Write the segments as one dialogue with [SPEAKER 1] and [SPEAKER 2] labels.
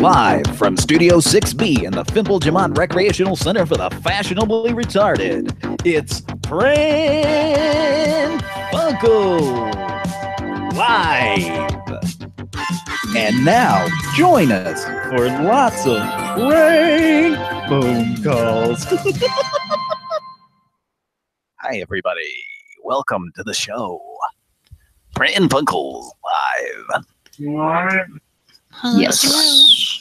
[SPEAKER 1] Live from Studio 6B in the Fimple Jamont Recreational Center for the Fashionably Retarded, it's Pran Funkels Live. And now, join us for lots of prank phone calls. Hi, everybody. Welcome to the show. Pran Funkels Live.
[SPEAKER 2] Yes.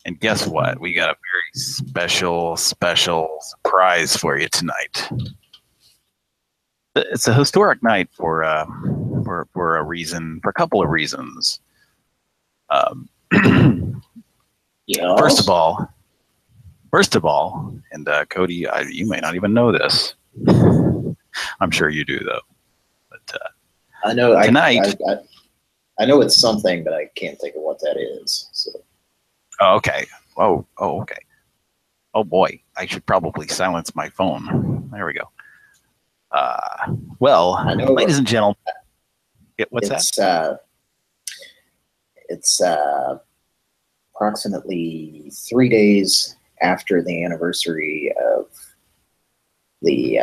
[SPEAKER 1] And guess what? We got a very special surprise for you tonight. It's a historic night for a reason, for a couple of reasons.
[SPEAKER 2] Yes.
[SPEAKER 1] First of all, and Cody, you may not even know this. I'm sure you do, though. But
[SPEAKER 2] I know
[SPEAKER 1] tonight.
[SPEAKER 2] I know it's something, but I can't think of what that is. So.
[SPEAKER 1] Oh, okay. Oh, okay. Oh boy, I should probably silence my phone. There we go. Well,
[SPEAKER 2] I know,
[SPEAKER 1] ladies and gentlemen, what's that?
[SPEAKER 2] It's approximately 3 days after the anniversary of the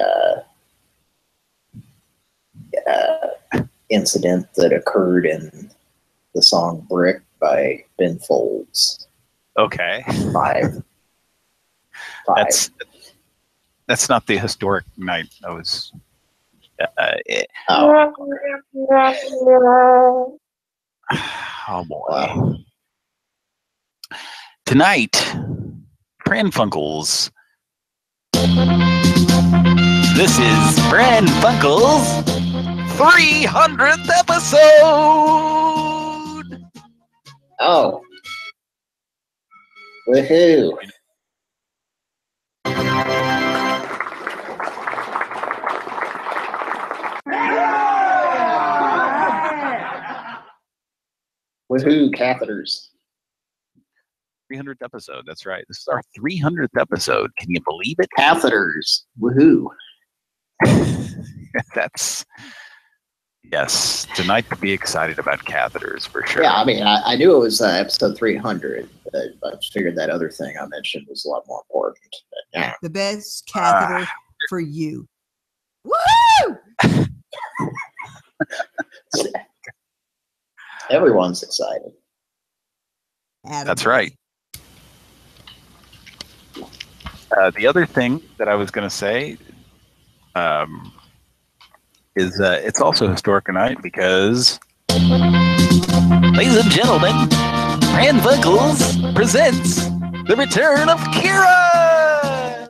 [SPEAKER 2] incident that occurred in the song "Brick" by Ben Folds.
[SPEAKER 1] Okay.
[SPEAKER 2] Five.
[SPEAKER 1] That's not the historic night. I was.
[SPEAKER 2] Oh
[SPEAKER 1] boy.
[SPEAKER 2] Wow.
[SPEAKER 1] Tonight, Pran Funkels. This is Pran Funkels' 300th episode.
[SPEAKER 2] Oh. Woohoo. Woohoo, catheters.
[SPEAKER 1] 300th episode. That's right. This is our 300th episode. Can you believe it?
[SPEAKER 2] Catheters. Woohoo.
[SPEAKER 1] Yes. Tonight to be excited about catheters for sure.
[SPEAKER 2] Yeah, I mean, I knew it was episode 300, but I figured that other thing I mentioned was a lot more important. But, yeah.
[SPEAKER 3] The best catheter for you. Woo!
[SPEAKER 2] Everyone's excited.
[SPEAKER 1] That's right. The other thing that I was going to say is it's also historic tonight because, ladies and gentlemen, Pran Funkels presents the return of Kira.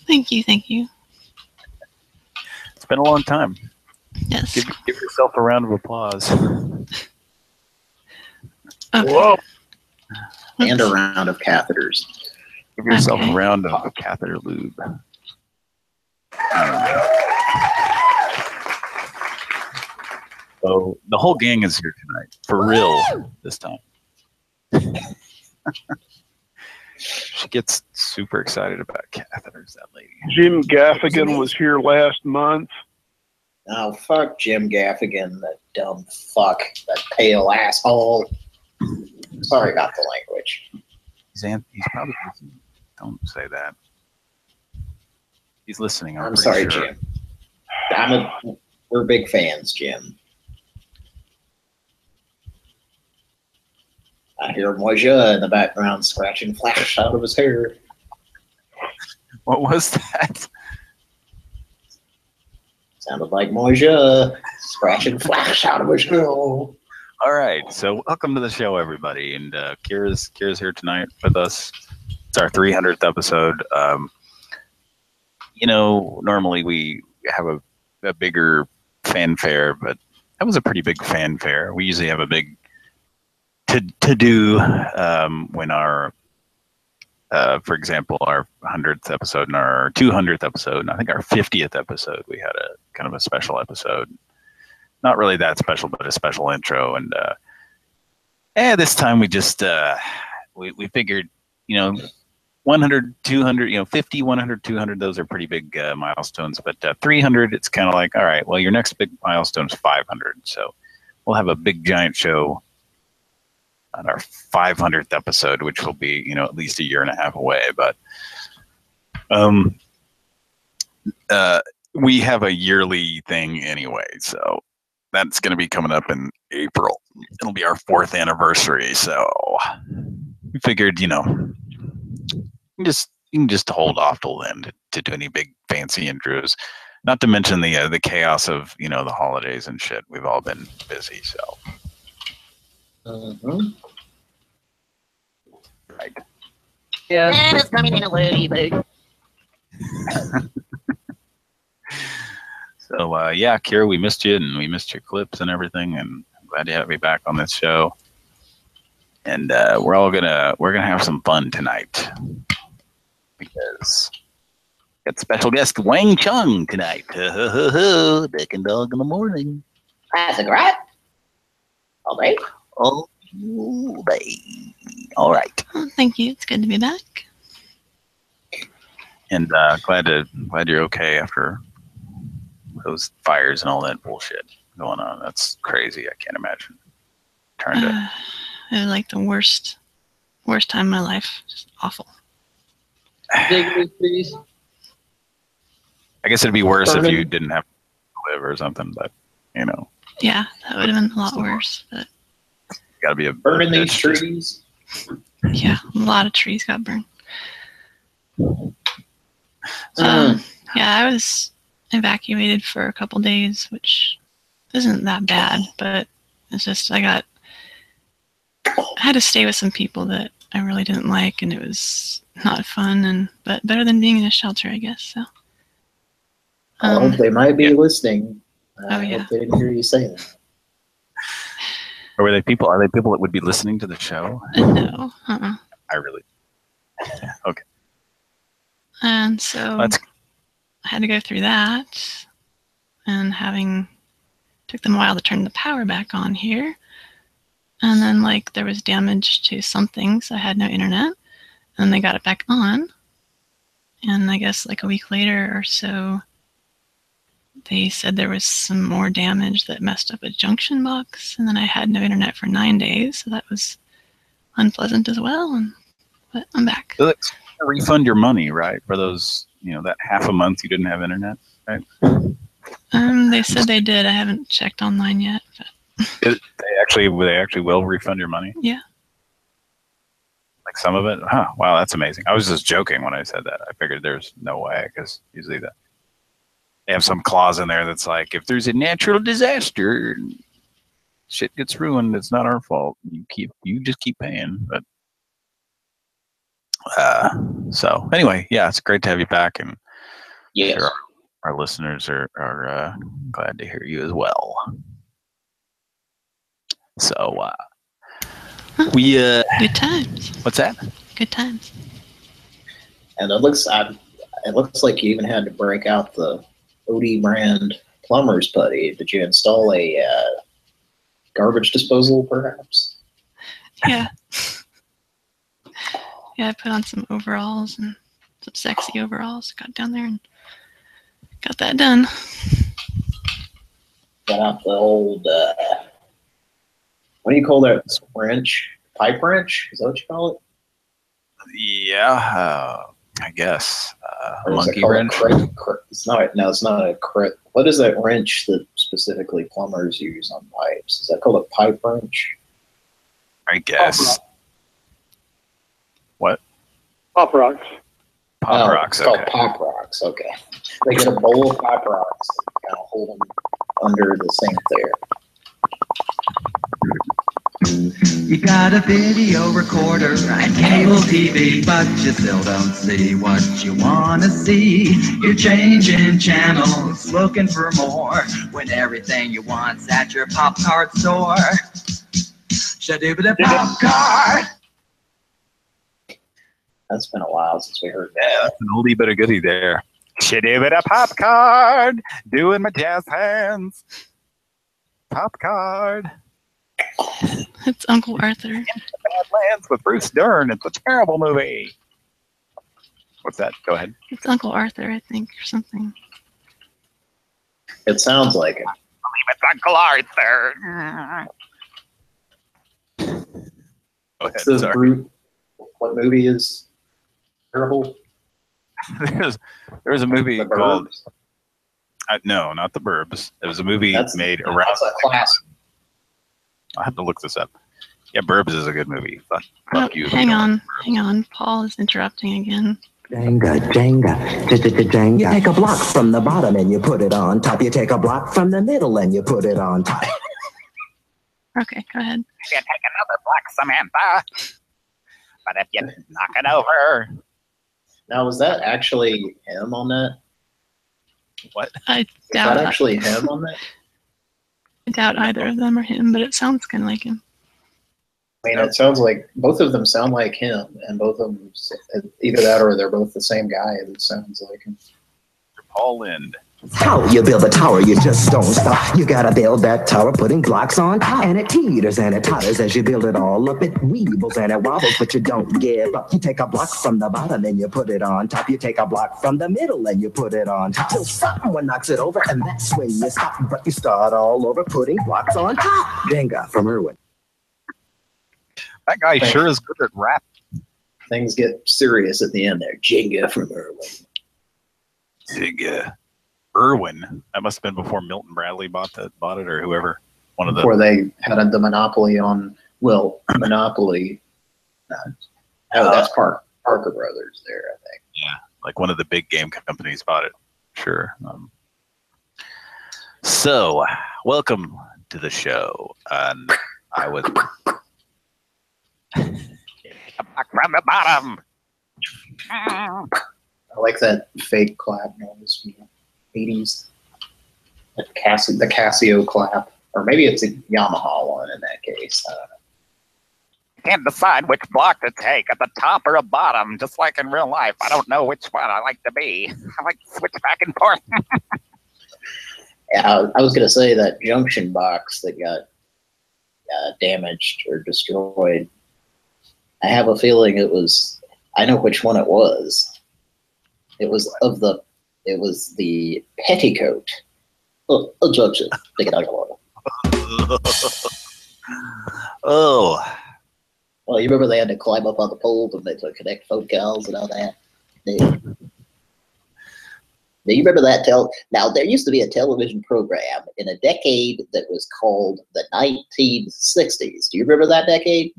[SPEAKER 4] Thank you.
[SPEAKER 1] It's been a long time.
[SPEAKER 4] Yes.
[SPEAKER 1] Give yourself a round of applause.
[SPEAKER 4] Okay.
[SPEAKER 1] Whoa.
[SPEAKER 2] And a round of catheters.
[SPEAKER 1] Give yourself a round of catheter lube. So the whole gang is here tonight, for real this time. She gets super excited about catheters, that lady.
[SPEAKER 5] Jim Gaffigan was here last month.
[SPEAKER 2] Oh, fuck Jim Gaffigan, that dumb fuck, that pale asshole. Sorry about the language.
[SPEAKER 1] He's probably listening. Don't say that. He's listening.
[SPEAKER 2] I'm sorry,
[SPEAKER 1] sure.
[SPEAKER 2] Jim. We're big fans, Jim. I hear Moja in the background scratching flash out of his hair.
[SPEAKER 1] What was that?
[SPEAKER 2] Sounded like Moja scratching flash out of his hair.
[SPEAKER 1] All right, so welcome to the show, everybody. And Kira's here tonight with us. It's our 300th episode. Normally we have a bigger fanfare, but that was a pretty big fanfare. We usually have a big to do when our, for example, our 100th episode and our 200th episode, and I think our 50th episode, we had a kind of a special episode. Not really that special, but a special intro. And this time we just we figured, 100, 200, 50, 100, 200, those are pretty big milestones. But 300, it's kind of like, all right, well, your next big milestone is 500. So we'll have a big giant show on our 500th episode, which will be, you know, at least a year and a half away. But we have a yearly thing anyway, so that's going to be coming up in April. It'll be our 4th anniversary, so we figured, you know, you can just hold off till then to do any big fancy intros. Not to mention the chaos of, you know, the holidays and shit. We've all been busy, so. Right.
[SPEAKER 2] Yeah, it's coming in a little bit.
[SPEAKER 1] So yeah, Kira, we missed you and we missed your clips and everything, and I'm glad to have you back on this show. And we're gonna have some fun tonight because we got special guest Wang Chung tonight. Dick and dog in the morning.
[SPEAKER 2] Classic, right? All right.
[SPEAKER 1] Oh, baby. All right.
[SPEAKER 4] Well, thank you. It's good to be back.
[SPEAKER 1] And glad you're okay after those fires and all that bullshit going on. That's crazy. I can't imagine.
[SPEAKER 4] It was like the worst time of my life. Just awful.
[SPEAKER 2] Dignity, please.
[SPEAKER 1] I guess it'd be worse if you didn't have to live or something, but you know.
[SPEAKER 4] Yeah, that would have been a lot worse. But
[SPEAKER 1] gotta be
[SPEAKER 2] burning these trees.
[SPEAKER 4] Yeah, a lot of trees got burned. Yeah, I was evacuated for a couple days, which isn't that bad, but it's just I had to stay with some people that I really didn't like, and it was not fun, but better than being in a shelter, I guess. So.
[SPEAKER 2] They might be listening.
[SPEAKER 4] Oh yeah.
[SPEAKER 2] I hope they didn't hear you say that.
[SPEAKER 1] Are they people that would be listening to the show?
[SPEAKER 4] No.
[SPEAKER 1] I really. Okay.
[SPEAKER 4] And so I had to go through that, and took them a while to turn the power back on here. And then there was damage to something, so I had no internet. And they got it back on. And I guess a week later or so, they said there was some more damage that messed up a junction box. And then I had no internet for 9 days, so that was unpleasant as well. But I'm back.
[SPEAKER 1] So that's refund your money, right? For those, that half a month you didn't have internet, right?
[SPEAKER 4] They said they did. I haven't checked online yet. But.
[SPEAKER 1] They actually will refund your money?
[SPEAKER 4] Yeah.
[SPEAKER 1] Like some of it? Huh. Wow, that's amazing. I was just joking when I said that. I figured there's no way, because usually they have some clause in there that's like, if there's a natural disaster, shit gets ruined, it's not our fault. You just keep paying. But so anyway, yeah, it's great to have you back, and
[SPEAKER 2] yes.
[SPEAKER 1] Sure our listeners are glad to hear you as well. So we
[SPEAKER 4] good times.
[SPEAKER 1] What's that?
[SPEAKER 4] Good times.
[SPEAKER 2] And it looks like you even had to break out the OD brand plumber's putty. Did you install a garbage disposal, perhaps?
[SPEAKER 4] Yeah. Yeah, I put on some overalls and some sexy overalls. Got down there and got that done.
[SPEAKER 2] Got out the old, what do you call that wrench? Pipe wrench? Is that what you call it?
[SPEAKER 1] Yeah, I guess. Monkey wrench?
[SPEAKER 2] It's not a crit. What is that wrench that specifically plumbers use on pipes? Is that called a pipe wrench?
[SPEAKER 1] I guess. What?
[SPEAKER 5] Pop rocks.
[SPEAKER 1] Pop rocks,
[SPEAKER 2] it's called pop rocks, okay. They get a bowl of pop rocks, kind of hold them under the sink there.
[SPEAKER 6] You got a video recorder and cable TV, but you still don't see what you want to see. You're changing channels, looking for more, when everything you want's at your pop card store. Shadooba pop card.
[SPEAKER 2] That's been a while since we heard that.
[SPEAKER 1] Yeah, that's an oldie but a goodie there. Shadooba pop card, doing my jazz hands. Pop card.
[SPEAKER 4] It's Uncle Arthur.
[SPEAKER 1] Badlands with Bruce Dern. It's a terrible movie. What's that? Go ahead.
[SPEAKER 4] It's Uncle Arthur, I think, or something.
[SPEAKER 2] It sounds like it.
[SPEAKER 1] it's Uncle Arthur. Go ahead,
[SPEAKER 2] So,
[SPEAKER 1] sorry.
[SPEAKER 2] what movie is terrible?
[SPEAKER 1] There's a movie
[SPEAKER 2] The
[SPEAKER 1] called
[SPEAKER 2] Burbs?
[SPEAKER 1] no, not The Burbs. It was a movie made around.
[SPEAKER 2] That's a classic.
[SPEAKER 1] I'll have to look this up. Yeah, Burbs is a good movie. Fuck you.
[SPEAKER 4] Hang on. Paul is interrupting again.
[SPEAKER 7] Jenga. You take a block from the bottom and you put it on top. You take a block from the middle and you put it on top.
[SPEAKER 4] Okay, go ahead.
[SPEAKER 1] You take another block, Samantha. But if you knock it over.
[SPEAKER 2] Now, was that actually him on that?
[SPEAKER 1] What?
[SPEAKER 4] I
[SPEAKER 2] Is
[SPEAKER 4] doubt
[SPEAKER 2] that actually him on that?
[SPEAKER 4] I doubt either of them are him, but it sounds kind of like him.
[SPEAKER 2] I mean, it sounds like both of them sound like him, and both of them, either that or they're both the same guy that sounds like him.
[SPEAKER 1] Paul Lind.
[SPEAKER 7] How you build a tower, you just don't stop. You gotta build that tower, putting blocks on top. And it teeters and it totters as you build it all up. It weebles and it wobbles, but you don't give up. You take a block from the bottom and you put it on top. You take a block from the middle and you put it on top. Till someone knocks it over, and that's when you stop. But you start all over, putting blocks on top. Jenga from Irwin.
[SPEAKER 1] That guy sure is good at rap.
[SPEAKER 2] Things get serious at the end there. Jenga from Irwin.
[SPEAKER 1] Jenga. Irwin. That must have been before Milton Bradley bought it, or whoever. One of the.
[SPEAKER 2] Before they had the monopoly on, Monopoly. That's Parker Brothers there, I think.
[SPEAKER 1] Yeah, like one of the big game companies bought it. Sure. So, welcome to the show. And I was from the bottom.
[SPEAKER 2] I like that fake clap noise from the 80s. The Casio clap. Or maybe it's a Yamaha one in that case. I don't know.
[SPEAKER 1] Can't decide which block to take, at the top or a bottom, just like in real life. I don't know which one I like to be. I like to switch back and forth.
[SPEAKER 2] Yeah, I was going to say that junction box that got damaged or destroyed. I have a feeling I know which one it was. It was the petticoat. Oh, junction. Take it out of order.
[SPEAKER 1] Oh.
[SPEAKER 2] Well, you remember they had to climb up on the pole to connect phone calls and all that? Do you remember that? Now, there used to be a television program in a decade that was called the 1960s. Do you remember that decade?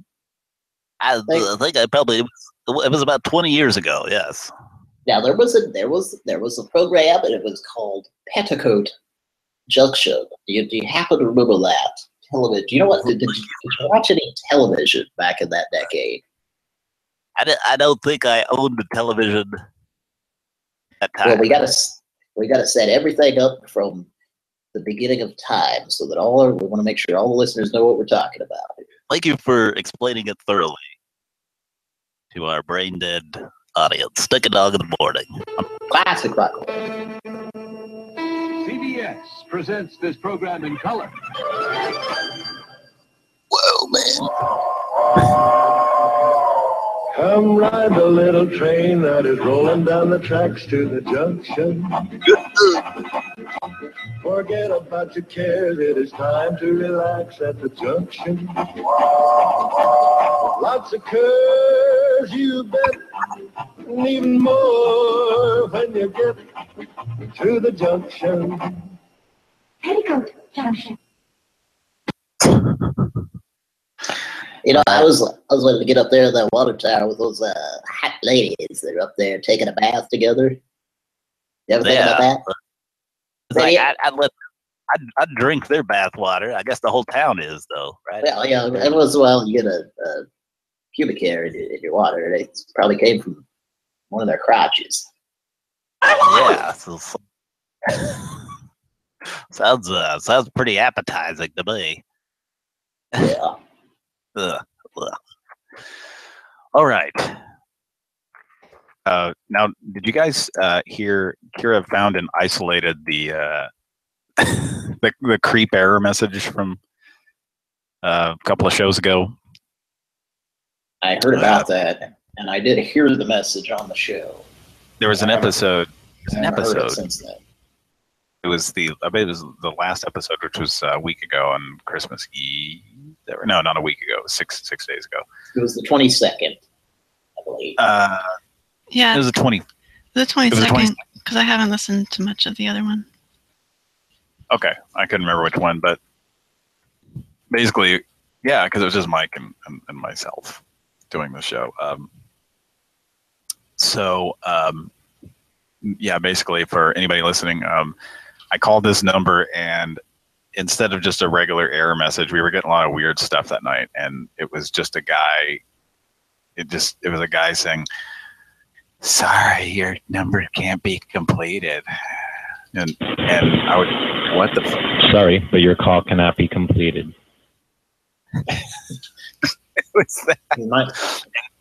[SPEAKER 1] I think I probably it was about 20 years ago. Yes.
[SPEAKER 2] Now there was a program and it was called Petticoat Junction. Do you happen to remember that television? Do you know what? Did you watch any television back in that decade?
[SPEAKER 1] I don't think I owned a television at that time.
[SPEAKER 2] Well, we gotta set everything up from the beginning of time so that we want to make sure all the listeners know what we're talking about.
[SPEAKER 1] Thank you for explaining it thoroughly to our brain dead audience. Stick a dog in the morning.
[SPEAKER 2] Classic rock.
[SPEAKER 8] CBS presents this program in color.
[SPEAKER 1] Whoa, man.
[SPEAKER 9] Come ride the little train that is rolling down the tracks to the junction. Forget about your cares, it is time to relax at the junction. Lots of curves, you bet, and even more when you get to the junction.
[SPEAKER 10] Petticoat Junction.
[SPEAKER 2] You know, I was wanting to get up there in that water tower with those hot ladies that are up there taking a bath together. You ever think about that?
[SPEAKER 1] I'd drink their bath water. I guess the whole town is, though, right?
[SPEAKER 2] Well, yeah, you get a pubic hair in your water. It probably came from one of their crotches.
[SPEAKER 1] Yeah. Sounds pretty appetizing to me.
[SPEAKER 2] Yeah.
[SPEAKER 1] Ugh. All right. Now, did you guys hear Kira found and isolated the the creep error message from a couple of shows ago?
[SPEAKER 2] I heard about that, and I did hear the message on the show.
[SPEAKER 1] There was an episode.
[SPEAKER 2] I haven't heard it since then.
[SPEAKER 1] It was I bet it was the last episode, which was a week ago on Christmas Eve. No, not a week ago. It was 6 days ago.
[SPEAKER 2] It was the 22nd, I believe.
[SPEAKER 4] Yeah.
[SPEAKER 1] It was the 20.
[SPEAKER 4] The 22nd, because I haven't listened to much of the other one.
[SPEAKER 1] Okay, I couldn't remember which one, but basically, yeah, because it was just Mike and myself doing the show. Yeah, basically, for anybody listening, I called this number, and instead of just a regular error message, we were getting a lot of weird stuff that night, and it was just a guy. It was a guy saying, "Sorry, your number can't be completed," and I would, what the?
[SPEAKER 11] Sorry, but your call cannot be completed.
[SPEAKER 2] What's that? It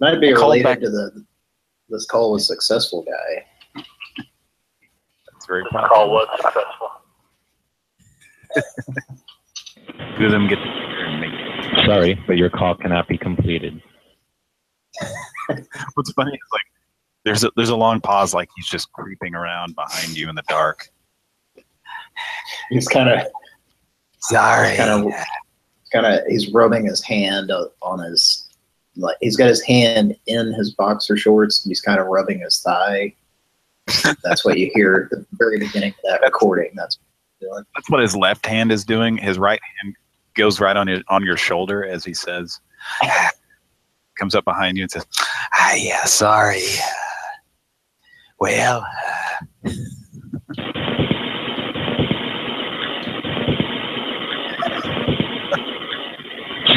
[SPEAKER 2] might be related to this call was successful guy.
[SPEAKER 1] That's very
[SPEAKER 12] possible. Call was successful.
[SPEAKER 1] Two of them get together and make.
[SPEAKER 11] Sorry, but your call cannot be completed.
[SPEAKER 1] What's funny is like there's a long pause, like he's just creeping around behind you in the dark.
[SPEAKER 2] He's kind of
[SPEAKER 1] sorry.
[SPEAKER 2] He's rubbing his hand on his, like he's got his hand in his boxer shorts and he's kind of rubbing his thigh. That's what you hear at the very beginning of that recording. That's what he's doing.
[SPEAKER 1] That's what his left hand is doing. His right hand goes right on your shoulder as he says, comes up behind you and says, yeah, sorry. Well,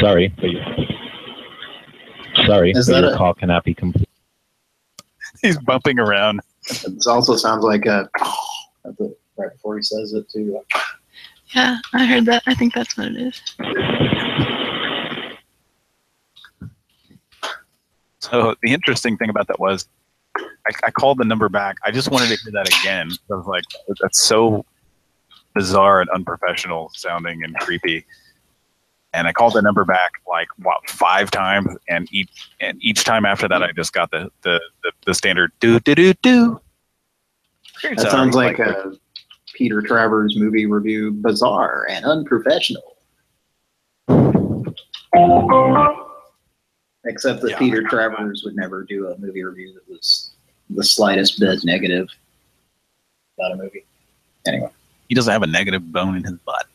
[SPEAKER 11] sorry, but your call cannot be complete.
[SPEAKER 1] He's bumping around.
[SPEAKER 2] It also sounds like right before he says it too.
[SPEAKER 4] Yeah, I heard that. I think that's what it is.
[SPEAKER 1] So the interesting thing about that was I called the number back. I just wanted to hear that again. I was like, that's so bizarre and unprofessional sounding and creepy. And I called the number back like 5 times, and each time after that, I just got the standard do do do do.
[SPEAKER 2] That sounds like a Peter Travers movie review, bizarre and unprofessional. Except that Peter Travers would never do a movie review that was the slightest bit negative about a movie. Anyway,
[SPEAKER 1] he doesn't have a negative bone in his butt.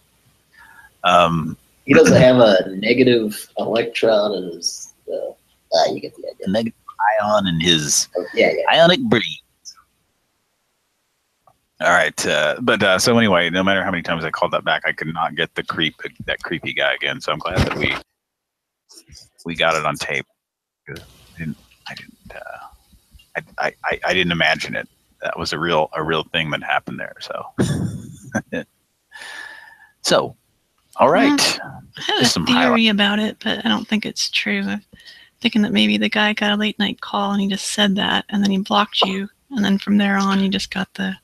[SPEAKER 2] He doesn't have a negative electron in his. You get the idea.
[SPEAKER 1] A negative ion in his
[SPEAKER 2] yeah.
[SPEAKER 1] ionic brain. All right, but so anyway, no matter how many times I called that back, I could not get that creepy guy again. So I'm glad that we got it on tape. I didn't imagine it. That was a real thing that happened there. So, so, all right.
[SPEAKER 4] I had a theory about it, but I don't think it's true. I'm thinking that maybe the guy got a late night call and he just said that, and then he blocked you, and then from there on, you just got the.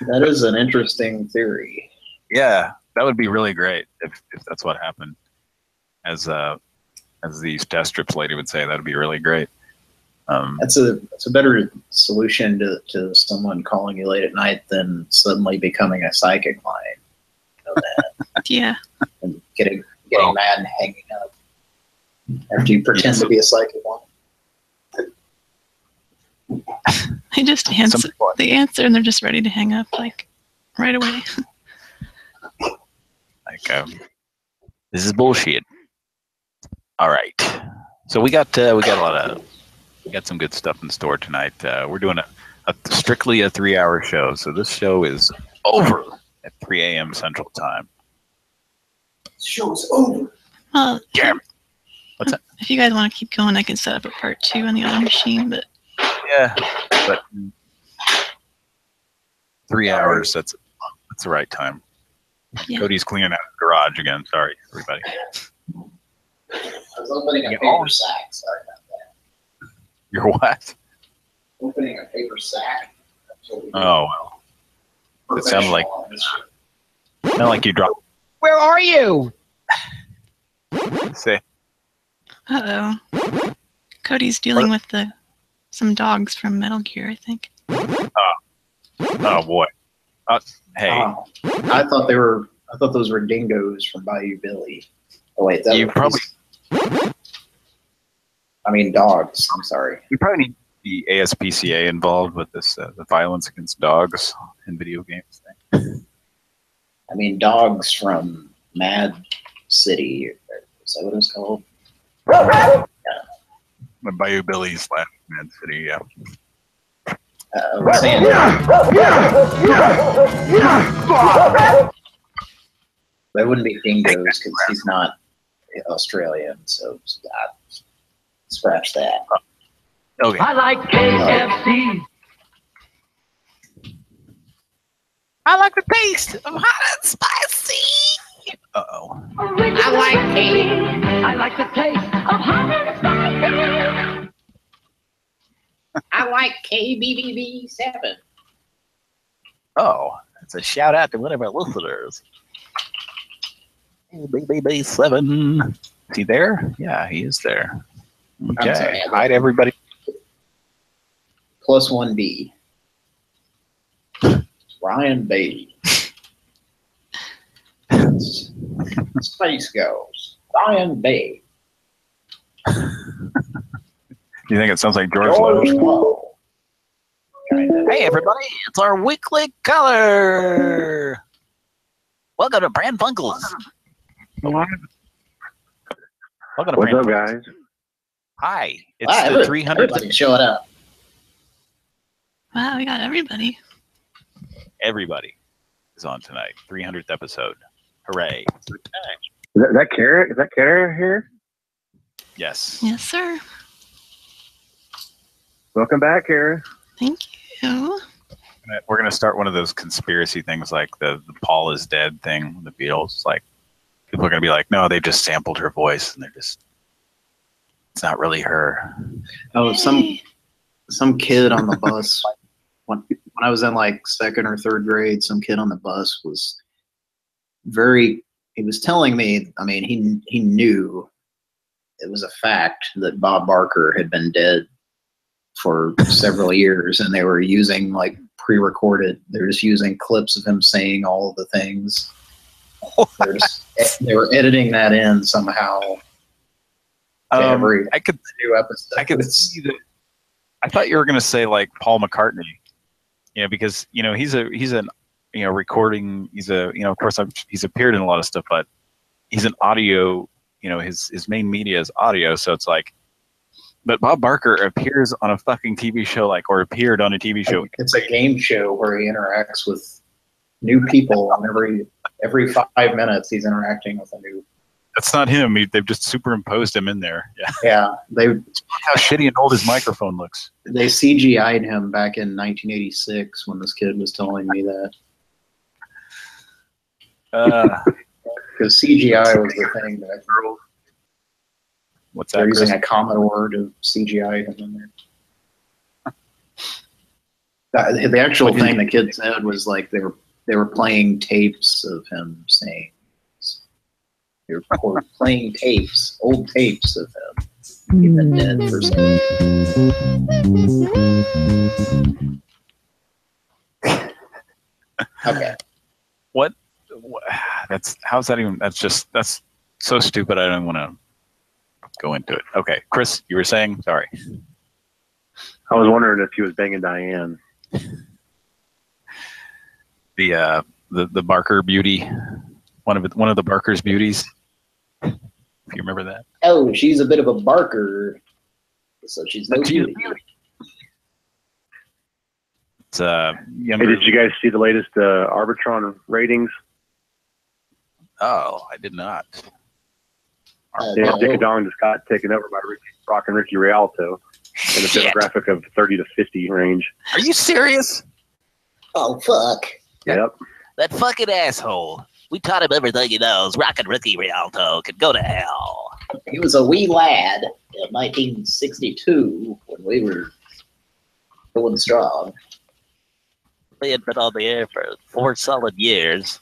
[SPEAKER 2] That is an interesting theory.
[SPEAKER 1] Yeah, that would be really great if that's what happened. As the test strips lady would say, that would be really great.
[SPEAKER 2] That's a better solution to someone calling you late at night than suddenly becoming a psychic line. You know that?
[SPEAKER 4] Yeah.
[SPEAKER 2] And getting mad and hanging up after you pretend to be a psychic line.
[SPEAKER 4] They just answer the answer and they're just ready to hang up like right away.
[SPEAKER 1] Like this is bullshit. All right, so we got some good stuff in store tonight. We're doing a strictly a 3-hour show, so this show is over at 3 a.m. Central Time.
[SPEAKER 2] The show's over.
[SPEAKER 4] Well,
[SPEAKER 1] damn it. What's that?
[SPEAKER 4] If you guys want to keep going, I can set up a part 2 on the other machine, but
[SPEAKER 1] yeah, but 3 hours, that's the right time. Yeah. Cody's cleaning out his garage again. Sorry, everybody.
[SPEAKER 2] I was opening a paper sack. Sorry about that.
[SPEAKER 1] You're what?
[SPEAKER 2] Opening a paper sack.
[SPEAKER 1] Oh, well. It sounded like you dropped.
[SPEAKER 13] Where are you?
[SPEAKER 1] Say.
[SPEAKER 4] Uh-oh. Cody's dealing with some dogs from Metal Gear, I think.
[SPEAKER 1] Oh. Oh boy. Hey.
[SPEAKER 2] I thought those were dingoes from Bayou Billy. Oh wait, that
[SPEAKER 1] you probably.
[SPEAKER 2] I mean dogs. I'm sorry.
[SPEAKER 1] We probably need the ASPCA involved with this the violence against dogs in video games thing.
[SPEAKER 2] I mean dogs from Mad City. Is that what it's called?
[SPEAKER 1] Yeah. Bayou Billy / Mad City. Yeah.
[SPEAKER 2] That wouldn't be dingoes because he's not Australian, so scratch that.
[SPEAKER 1] Okay.
[SPEAKER 6] I like KFC.
[SPEAKER 12] I like the taste of hot and spicy.
[SPEAKER 1] Uh-oh.
[SPEAKER 12] I
[SPEAKER 6] like the taste of hot and spicy.
[SPEAKER 2] I like KBBB7.
[SPEAKER 1] Oh, it's a shout out to one of our listeners. KBBB7. Is he there? Yeah, he is there. Okay.
[SPEAKER 2] Sorry,
[SPEAKER 1] hi to everybody.
[SPEAKER 2] Plus 1B. Ryan Beatty. Space Ghost. Ryan Beatty.
[SPEAKER 1] You think it sounds like George Lowe?
[SPEAKER 12] Hey everybody, it's our weekly color. Welcome to Pran Funkels. Welcome to
[SPEAKER 13] What's up, guys?
[SPEAKER 12] Hi,
[SPEAKER 1] it's the 300th.
[SPEAKER 2] Everybody showing up.
[SPEAKER 4] Wow, we got everybody.
[SPEAKER 1] Everybody is on tonight. 300th episode. Hooray!
[SPEAKER 13] Is that Kara? Is that Kara here?
[SPEAKER 1] Yes.
[SPEAKER 4] Yes, sir.
[SPEAKER 13] Welcome back, Kara.
[SPEAKER 4] Thank you.
[SPEAKER 1] We're gonna start one of those conspiracy things, like the Paul is dead thing. The Beatles, like people are gonna be like, no, they just sampled her voice, and it's not really her.
[SPEAKER 2] Oh, some kid on the bus when I was in like 2nd or 3rd grade, some kid on the bus was he was telling me, I mean, he knew it was a fact that Bob Barker had been dead for several years, and they were using like pre-recorded. They were just using clips of him saying all of the things. They were editing that in somehow.
[SPEAKER 1] I could see that. I thought you were going to say like Paul McCartney, because he's an recording. Of course he's appeared in a lot of stuff, but he's an audio. His main media is audio, so it's like. But Bob Barker appears on a fucking TV show, or appeared on a TV show.
[SPEAKER 2] It's a game show where he interacts with new people, and every 5 minutes he's interacting with a new.
[SPEAKER 1] That's not him. They've just superimposed him in there.
[SPEAKER 2] Yeah.
[SPEAKER 1] How shitty and old his microphone looks.
[SPEAKER 2] They CGI'd him back in 1986 when this kid was telling me that. Because CGI was the thing that I threw.
[SPEAKER 1] What's that?
[SPEAKER 2] They're using a Commodore to CGI him in there. The actual thing the kid said was like they were playing tapes of him saying. They were playing tapes, old tapes of him. He'd been dead for some. Okay.
[SPEAKER 1] What? How's that even? That's so stupid. I don't want to go into it. Okay, Chris, you were saying? Sorry.
[SPEAKER 13] I was wondering if he was banging Diane.
[SPEAKER 1] The Barker beauty, one of the Barker's beauties. If you remember that.
[SPEAKER 2] Oh, she's a bit of a Barker, so she's no beauty.
[SPEAKER 1] It's
[SPEAKER 13] Hey, did you guys see the latest Arbitron ratings?
[SPEAKER 1] Oh, I did not.
[SPEAKER 13] Yeah, Dick Dong just got taken over by Rock and Ricky Rialto in a demographic of 30 to 50 range.
[SPEAKER 12] Are you serious?
[SPEAKER 2] Oh, fuck.
[SPEAKER 13] Yep.
[SPEAKER 12] That fucking asshole. We taught him everything he knows. Rock and Ricky Rialto could go to hell.
[SPEAKER 2] He was a wee lad in 1962 when we were going strong.
[SPEAKER 12] We had been on the air for 4 solid years.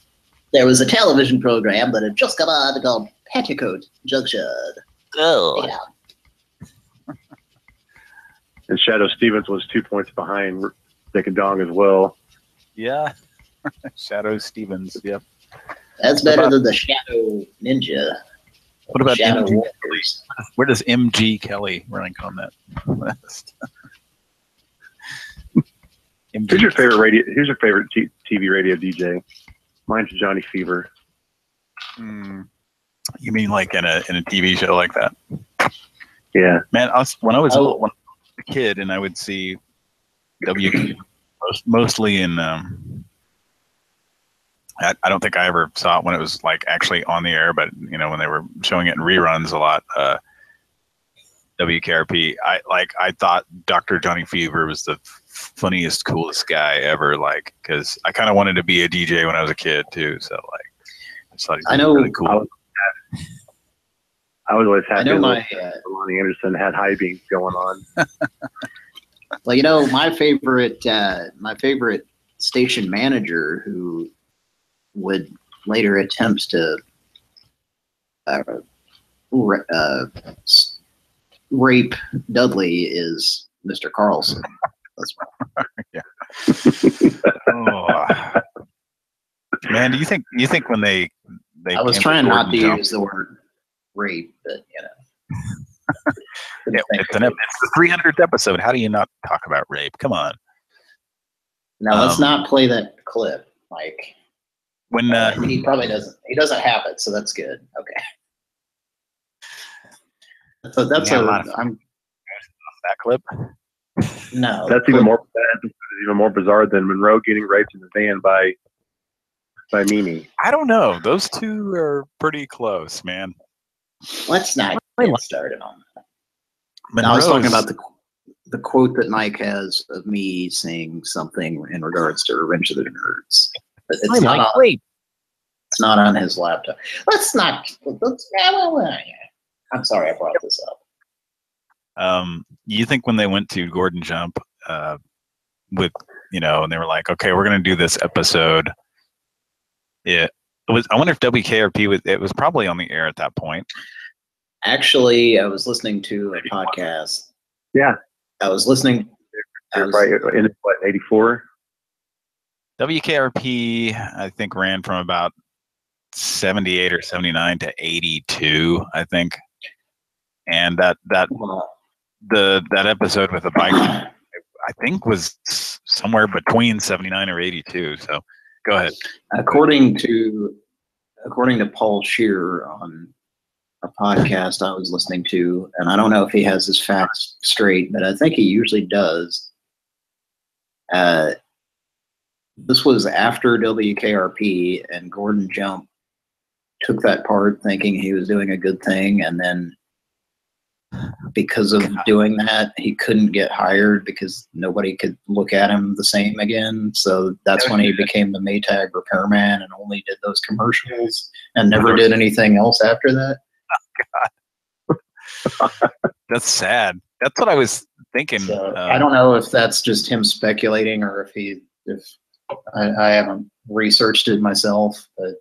[SPEAKER 2] There was a television program that had just come on called Petticoat Junction.
[SPEAKER 12] Oh.
[SPEAKER 2] Yeah.
[SPEAKER 13] And Shadow Stevens was 2 points behind Dick and Dong as well.
[SPEAKER 1] Yeah. Shadow Stevens. Yep.
[SPEAKER 2] That's better than the Shadow Ninja.
[SPEAKER 1] What about
[SPEAKER 2] Shadow
[SPEAKER 1] MG?
[SPEAKER 2] Warriors?
[SPEAKER 1] Where does MG Kelly rank on that list?
[SPEAKER 13] Who's your favorite radio? Who's your favorite TV radio DJ? Mine's Johnny Fever.
[SPEAKER 1] You mean like in a TV show like that?
[SPEAKER 13] Yeah.
[SPEAKER 1] Man, when I was a kid and I would see WQ mostly in. I don't think I ever saw it when it was like actually on the air, but when they were showing it in reruns a lot. WKRP. I thought Dr. Johnny Fever was the funniest, coolest guy ever. Like, because I kind of wanted to be a DJ when I was a kid too. So like, I just thought he was really cool.
[SPEAKER 13] I was always happy.
[SPEAKER 2] I know
[SPEAKER 13] Lonnie Anderson had high beams going on.
[SPEAKER 2] Well, my favorite station manager who would later attempt to rape Dudley is Mr. Carlson. That's right.
[SPEAKER 1] Yeah. Oh. Man, do you think when they
[SPEAKER 2] I was trying not to use the word rape, but
[SPEAKER 1] yeah, it's the 300th episode. How do you not talk about rape? Come on.
[SPEAKER 2] Now let's not play that clip, Mike.
[SPEAKER 1] When
[SPEAKER 2] he probably doesn't. He doesn't have it, so that's good. Okay. So that's I'm
[SPEAKER 1] that clip.
[SPEAKER 2] No,
[SPEAKER 13] that's even more bizarre than Monroe getting raped in the van by Mimi.
[SPEAKER 1] I don't know. Those two are pretty close, man.
[SPEAKER 2] Let's not get started on that. No, I was talking about the quote that Mike has of me saying something in regards to Revenge of the Nerds. But it's not on his laptop. I'm sorry I brought this up.
[SPEAKER 1] You think when they went to Gordon Jump with, and they were like, okay, we're going to do this episode. I wonder if WKRP it was probably on the air at that point.
[SPEAKER 2] Actually, I was listening to a podcast.
[SPEAKER 13] Yeah.
[SPEAKER 2] I was listening.
[SPEAKER 13] Right in 84.
[SPEAKER 1] WKRP, I think, ran from about 78 or 79 to 82, I think. And that episode with the bike, I think, was somewhere between 79 or 82. So go ahead.
[SPEAKER 2] According to Paul Scheer on a podcast I was listening to, and I don't know if he has his facts straight, but I think he usually does. This was after WKRP, and Gordon Jump took that part thinking he was doing a good thing, and then because of doing that, he couldn't get hired because nobody could look at him the same again. So that's when he became the Maytag repairman and only did those commercials and never did anything else after that.
[SPEAKER 1] Oh, God. That's sad. That's what I was thinking.
[SPEAKER 2] So, I don't know if that's just him speculating or if I haven't researched it myself, but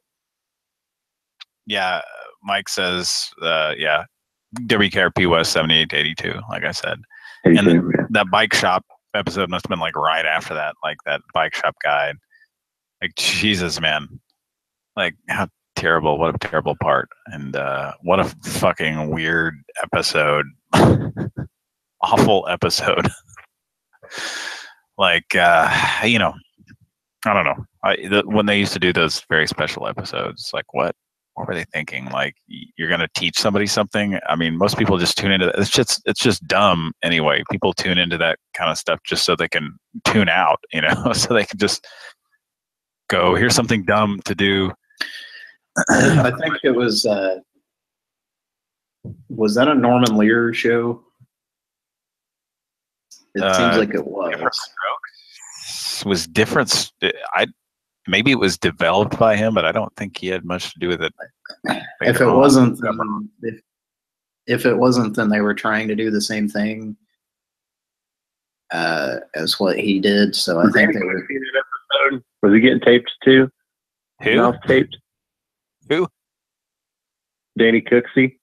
[SPEAKER 1] yeah, Mike says, WKRP was 78 to 82, like I said. 82, and then that bike shop episode must have been like right after that, like that bike shop guy. Like, Jesus, man. Like, how terrible. What a terrible part. And what a fucking weird episode. Awful episode. Like, I don't know. When they used to do those very special episodes, like what were they thinking? Like, you're going to teach somebody something? I mean, most people just tune into that. It's just dumb anyway. People tune into that kind of stuff just so they can tune out, so they can just go, here's something dumb to do.
[SPEAKER 2] I think it was that a Norman Lear show? It seems like it was.
[SPEAKER 1] Was different. Maybe it was developed by him, but I don't think he had much to do with it.
[SPEAKER 2] If it wasn't, if it wasn't, then they were trying to do the same thing as what he did. So I think they were.
[SPEAKER 13] Was he getting taped too?
[SPEAKER 1] Who?
[SPEAKER 13] Mouth taped?
[SPEAKER 1] Who?
[SPEAKER 13] Danny Cooksey.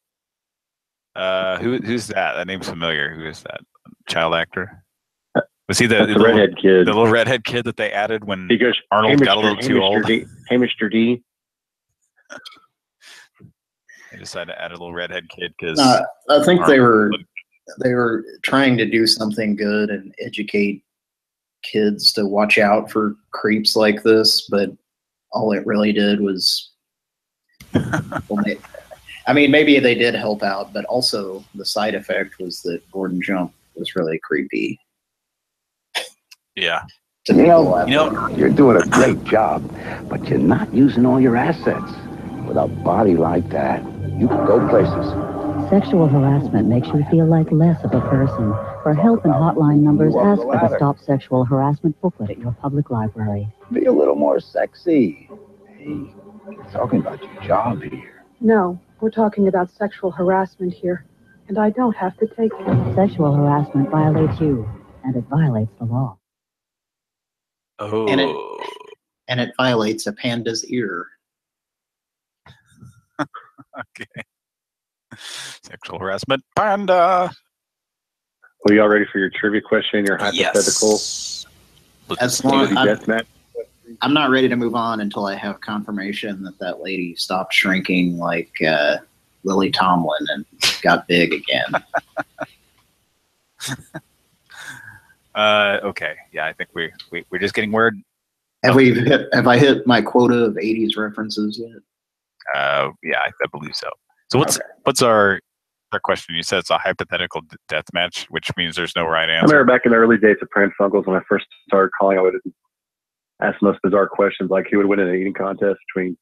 [SPEAKER 1] Who's that? That name's familiar. Who is that? Child actor? Was he the
[SPEAKER 13] That's the redhead kid?
[SPEAKER 1] The little redhead kid that they added when
[SPEAKER 13] He goes,
[SPEAKER 1] Arnold got a little too old.
[SPEAKER 13] Hey, Mr. D.
[SPEAKER 1] They decided to add a little redhead kid because
[SPEAKER 2] I think they were trying to do something good and educate kids to watch out for creeps like this, but all it really did was, I mean, maybe they did help out, but also the side effect was that Gordon Jump was really creepy.
[SPEAKER 1] Yeah.
[SPEAKER 9] You know, you're doing a great job, but you're not using all your assets. With a body like that, you can go places.
[SPEAKER 14] Sexual harassment makes you feel like less of a person. For help and hotline numbers, ask for the Stop Sexual Harassment booklet at your public library.
[SPEAKER 9] Be a little more sexy. Hey, we're talking about your job here.
[SPEAKER 15] No, we're talking about sexual harassment here, and I don't have to take it.
[SPEAKER 14] Sexual harassment violates you, and it violates the law.
[SPEAKER 1] Oh.
[SPEAKER 2] And it violates a panda's ear.
[SPEAKER 1] Okay. Sexual harassment panda.
[SPEAKER 13] Are y'all ready for your trivia question? Your hypothetical?
[SPEAKER 2] Yes. I'm not ready to move on until I have confirmation that lady stopped shrinking like Lily Tomlin and got big again.
[SPEAKER 1] Okay. Yeah, I think we're just getting word.
[SPEAKER 2] Have I hit my quota of 80s references yet?
[SPEAKER 1] Yeah, I believe so. So what's our question? You said it's a hypothetical death match, which means there's no right
[SPEAKER 13] I
[SPEAKER 1] answer.
[SPEAKER 13] remember back in the early days of Pran Funkels when I first started calling, I would ask the most bizarre questions, like who would win in an eating contest between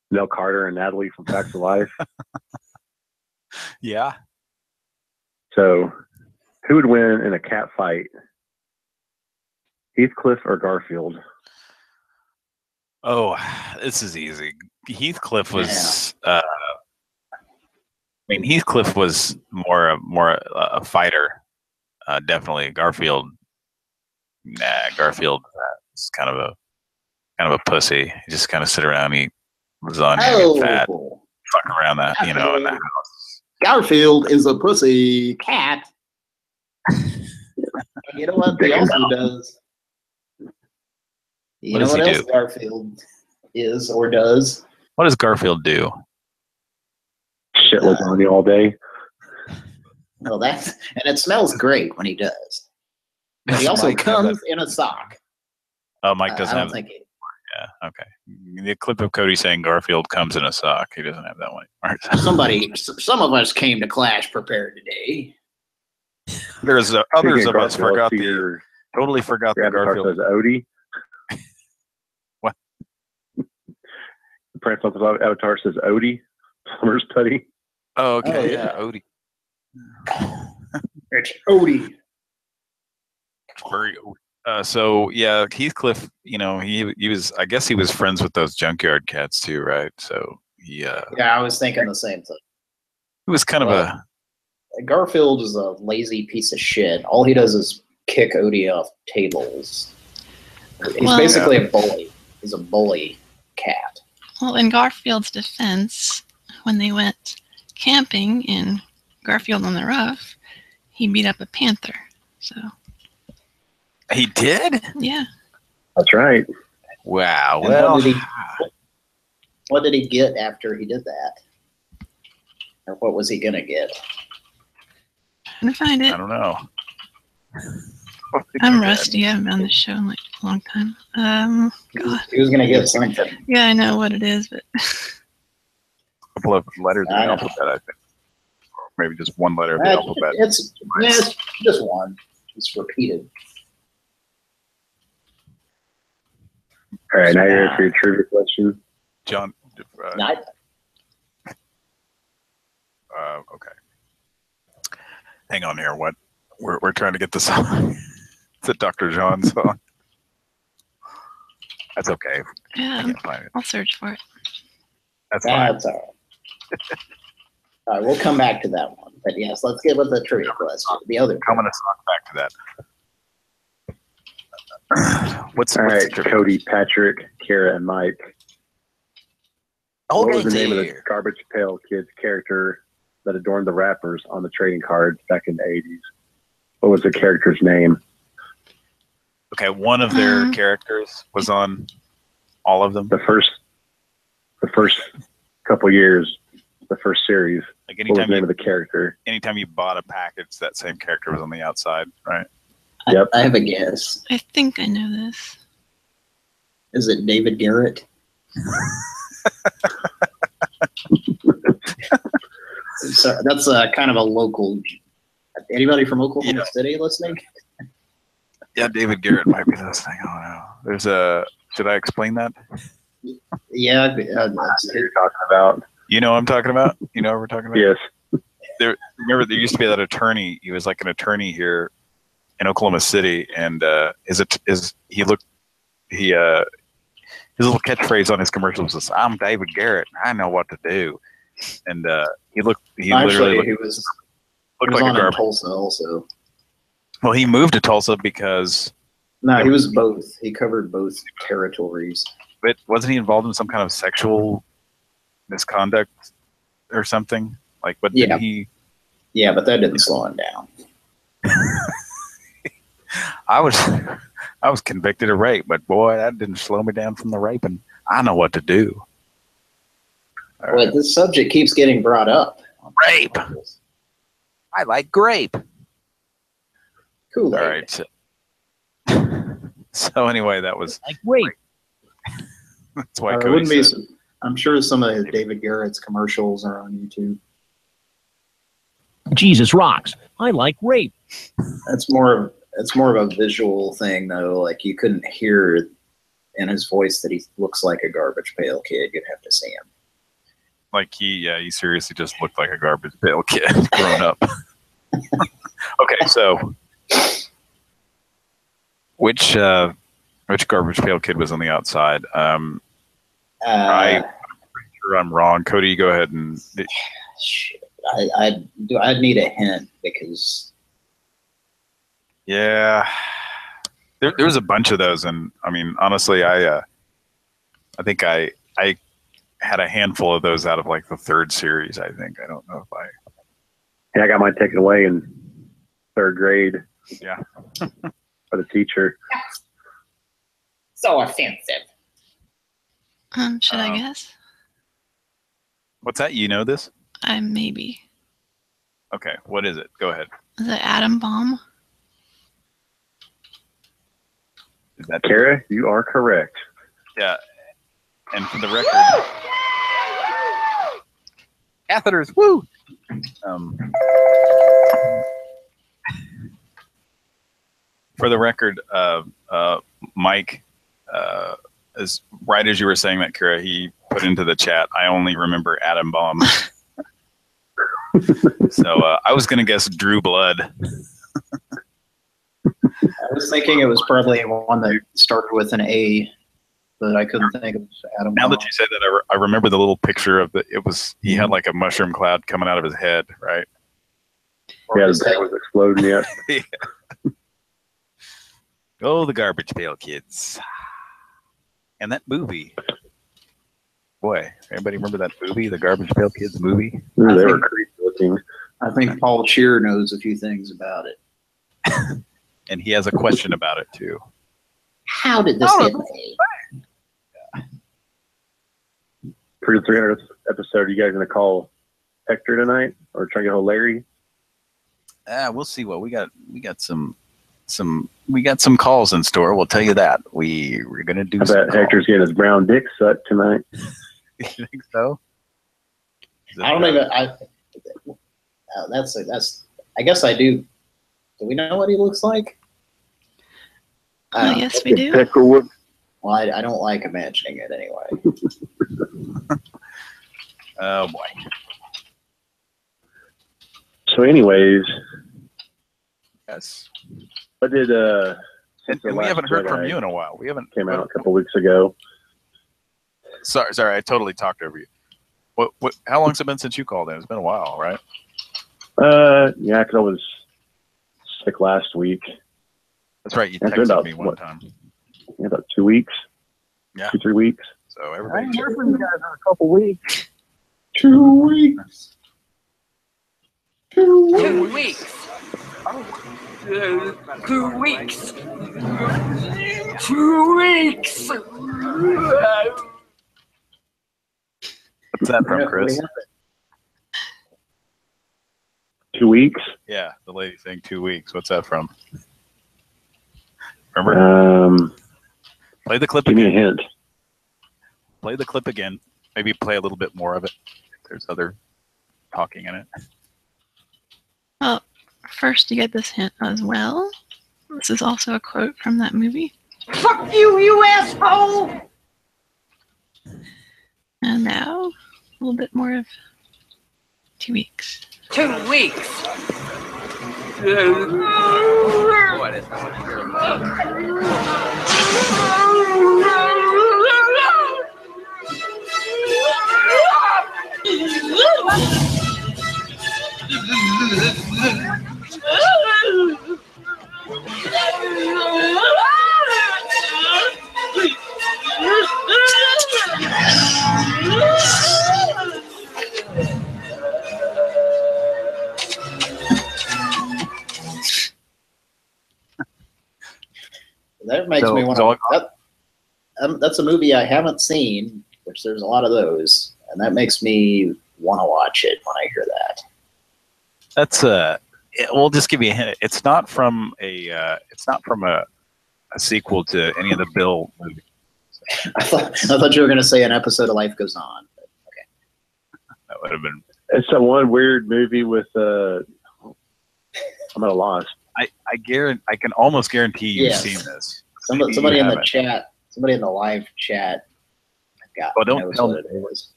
[SPEAKER 13] Nell Carter and Natalie from Facts of Life.
[SPEAKER 1] Yeah.
[SPEAKER 13] So, who would win in a cat fight? Heathcliff or Garfield?
[SPEAKER 1] Oh, this is easy. Heathcliff was. I mean, Heathcliff was more a fighter. Definitely, Garfield. Nah, Garfield is kind of a pussy. He just kind of sit around, eat lasagna, and fat, fuck around that, in the house.
[SPEAKER 2] Garfield is a pussy cat. You know what he also does? You know what else Garfield is or does?
[SPEAKER 1] What does Garfield do?
[SPEAKER 13] Shit lasagna all day.
[SPEAKER 2] Well, and it smells great when he does. But he also comes in a sock.
[SPEAKER 1] Oh, Mike doesn't have.
[SPEAKER 2] Think it.
[SPEAKER 1] Yeah. Okay. The clip of Cody saying Garfield comes in a sock. He doesn't have that one.
[SPEAKER 2] Some of us came to Clash prepared today.
[SPEAKER 1] There's others of us totally forgot the Garfield.
[SPEAKER 13] Says Odie.
[SPEAKER 1] What?
[SPEAKER 13] The Pran Funkels avatar says Odie, plumber's putty.
[SPEAKER 1] Oh, okay. Yeah, Odie.
[SPEAKER 2] It's Odie.
[SPEAKER 1] Very so yeah, Heathcliff, he was, I guess he was friends with those junkyard cats too, right? So yeah,
[SPEAKER 2] I was thinking the same thing.
[SPEAKER 1] He was kind of
[SPEAKER 2] Garfield is a lazy piece of shit. All he does is kick Odie off tables. He's basically a bully. He's a bully cat.
[SPEAKER 4] Well, in Garfield's defense, when they went camping in Garfield on the Rough, he beat up a panther. So
[SPEAKER 1] he did?
[SPEAKER 4] Yeah.
[SPEAKER 13] That's right.
[SPEAKER 1] Wow.
[SPEAKER 2] And
[SPEAKER 1] well,
[SPEAKER 2] what did he get after he did that? Or what was he gonna get?
[SPEAKER 4] I'm gonna find it.
[SPEAKER 1] I don't know.
[SPEAKER 4] I'm rusty. I haven't been on this show in like a long time. God.
[SPEAKER 2] He was gonna get something.
[SPEAKER 4] Yeah, I know what it is, but
[SPEAKER 1] a couple of letters in the alphabet, I think. Or maybe just one letter of the alphabet.
[SPEAKER 2] It's just one. It's repeated.
[SPEAKER 13] All right, now you're ready for your trivia question.
[SPEAKER 1] John. Okay. Hang on here. What? We're trying to get this song. It's a Dr. John song. That's okay.
[SPEAKER 4] Yeah,
[SPEAKER 1] I can't find it.
[SPEAKER 4] I'll search for it.
[SPEAKER 1] That's fine.
[SPEAKER 2] That's all right. All right, we'll come back to that one. But yes, let's get with the trivia question. The other.
[SPEAKER 1] Coming back to that. What's
[SPEAKER 13] all right, Cody, Patrick, Kara, and Mike. What was the name of the Garbage Pail Kids character that adorned the wrappers on the trading cards back in the 80s? What was the character's name?
[SPEAKER 1] Okay, one of their characters was on all of them.
[SPEAKER 13] The first couple years, the first series.
[SPEAKER 1] Like
[SPEAKER 13] what was the name of the character?
[SPEAKER 1] Anytime you bought a package, that same character was on the outside, right?
[SPEAKER 13] Yep.
[SPEAKER 2] I have a guess.
[SPEAKER 4] I think I know this.
[SPEAKER 2] Is it David Garrett? So that's kind of a local. Anybody from Oklahoma City listening?
[SPEAKER 1] Yeah, David Garrett might be listening. I don't know. There's a. Should I explain that?
[SPEAKER 2] Yeah,
[SPEAKER 13] you're talking about.
[SPEAKER 1] You know what I'm talking about? You know what we're talking about?
[SPEAKER 13] Yes.
[SPEAKER 1] Remember, there used to be that attorney. He was like an attorney here in Oklahoma City, and his little catchphrase on his commercials was, "I'm David Garrett. I know what to do." And he literally
[SPEAKER 2] was
[SPEAKER 1] looked like
[SPEAKER 2] on
[SPEAKER 1] a garbage.
[SPEAKER 2] Tulsa also.
[SPEAKER 1] Well, he moved to Tulsa because
[SPEAKER 2] he was both. He covered both territories.
[SPEAKER 1] But wasn't he involved in some kind of sexual misconduct or something? Like, but didn't he?
[SPEAKER 2] Yeah, but that didn't slow him down.
[SPEAKER 1] I was convicted of rape, but boy, that didn't slow me down from the raping. I know what to do.
[SPEAKER 2] Well, this subject keeps getting brought up.
[SPEAKER 1] Rape. I like grape.
[SPEAKER 2] Kool-Aid.
[SPEAKER 1] All right. So anyway, that was
[SPEAKER 12] like rape.
[SPEAKER 1] That's why
[SPEAKER 2] it wouldn't be. I'm sure some of David Garrett's commercials are on YouTube.
[SPEAKER 12] Jesus rocks. I like rape.
[SPEAKER 2] It's more of a visual thing though. Like you couldn't hear in his voice that he looks like a Garbage Pail Kid. You'd have to see him.
[SPEAKER 1] Like he seriously just looked like a Garbage Pail Kid grown up. Okay, so which Garbage Pail Kid was on the outside? I'm pretty sure I'm wrong. Cody, go ahead and.
[SPEAKER 2] I'd need a hint because.
[SPEAKER 1] Yeah, there was a bunch of those, and I mean, honestly, I think I had a handful of those out of like the third series. I think I don't know if I.
[SPEAKER 13] Yeah, I got mine taken away in third grade.
[SPEAKER 1] Yeah.
[SPEAKER 13] By the teacher.
[SPEAKER 2] So offensive.
[SPEAKER 4] Should I guess?
[SPEAKER 1] What's that? You know this?
[SPEAKER 4] Maybe.
[SPEAKER 1] Okay, what is it? Go ahead.
[SPEAKER 4] Is it Atom Bomb?
[SPEAKER 1] Is that
[SPEAKER 13] Kara? You are correct.
[SPEAKER 1] Yeah, and for the record, catheters. Woo. For the record, Mike, as right as you were saying that, Kara, he put into the chat, I only remember Atom Bomb. So I was going to guess Drew Blood.
[SPEAKER 2] I was thinking it was probably one that started with an A, but I couldn't think of Atom
[SPEAKER 1] Now
[SPEAKER 2] Bomb.
[SPEAKER 1] that you say that, I remember the little picture of he had like a mushroom cloud coming out of his head, right?
[SPEAKER 13] Yeah, the head was exploding, yeah.
[SPEAKER 1] Yeah. Oh, the Garbage Pail Kids. And that movie. Boy, anybody remember that movie, the Garbage Pail Kids movie?
[SPEAKER 13] They were creepy looking.
[SPEAKER 2] I think Paul Scheer knows a few things about it.
[SPEAKER 1] And he has a question about it, too.
[SPEAKER 2] How did this get made?
[SPEAKER 13] For the 300th episode, you guys going to call Hector tonight? Or try to get hold of Larry?
[SPEAKER 1] We'll see what we got. We got some calls in store. We'll tell you that. We're gonna do.
[SPEAKER 13] I bet Hector's getting his brown dick sucked tonight.
[SPEAKER 1] You think so?
[SPEAKER 2] I don't even. That's. I guess I do. Do we know what he looks like?
[SPEAKER 4] Yes, we do.
[SPEAKER 13] Peckerwood.
[SPEAKER 2] Well, I don't like imagining it anyway.
[SPEAKER 1] Oh boy.
[SPEAKER 13] So, anyways,
[SPEAKER 1] yes.
[SPEAKER 13] What did
[SPEAKER 1] and we haven't heard from you in a while. We haven't
[SPEAKER 13] came out a couple weeks ago.
[SPEAKER 1] Sorry, I totally talked over you. What? How long's it been since you called in? It's been a while, right?
[SPEAKER 13] Yeah, because I was sick last week.
[SPEAKER 1] That's right. You texted me one time.
[SPEAKER 13] Yeah, about 2 weeks.
[SPEAKER 1] Yeah,
[SPEAKER 13] 2-3 weeks.
[SPEAKER 1] So everybody.
[SPEAKER 13] I ain't heard from you guys in a couple weeks.
[SPEAKER 2] 2 weeks.
[SPEAKER 12] 2 weeks.
[SPEAKER 16] 2 weeks. 2 weeks.
[SPEAKER 1] What's that from, Chris?
[SPEAKER 13] 2 weeks?
[SPEAKER 1] Yeah, the lady saying 2 weeks. What's that from? Remember? Play the clip
[SPEAKER 13] Give
[SPEAKER 1] again.
[SPEAKER 13] me a hint.
[SPEAKER 1] Play the clip again. Maybe play a little bit more of it. There's other talking in it.
[SPEAKER 4] Well, first you get this hint as well. This is also a quote from that movie.
[SPEAKER 16] Fuck you, you asshole!
[SPEAKER 4] And now, a little bit more of 2 weeks.
[SPEAKER 16] 2 weeks. What is
[SPEAKER 2] That makes me want to. That's a movie I haven't seen, which there's a lot of those, and that makes me want to watch it when I hear that.
[SPEAKER 1] That's we'll just give you a hint. It's not from a sequel to any of the Bill movies.
[SPEAKER 2] I thought you were going to say an episode of Life Goes On. But okay,
[SPEAKER 1] that would have been.
[SPEAKER 13] It's that one weird movie with I'm at a loss.
[SPEAKER 1] I can almost guarantee you've seen this.
[SPEAKER 2] Somebody in the chat, somebody in the live chat,
[SPEAKER 1] don't tell me.
[SPEAKER 2] What it was.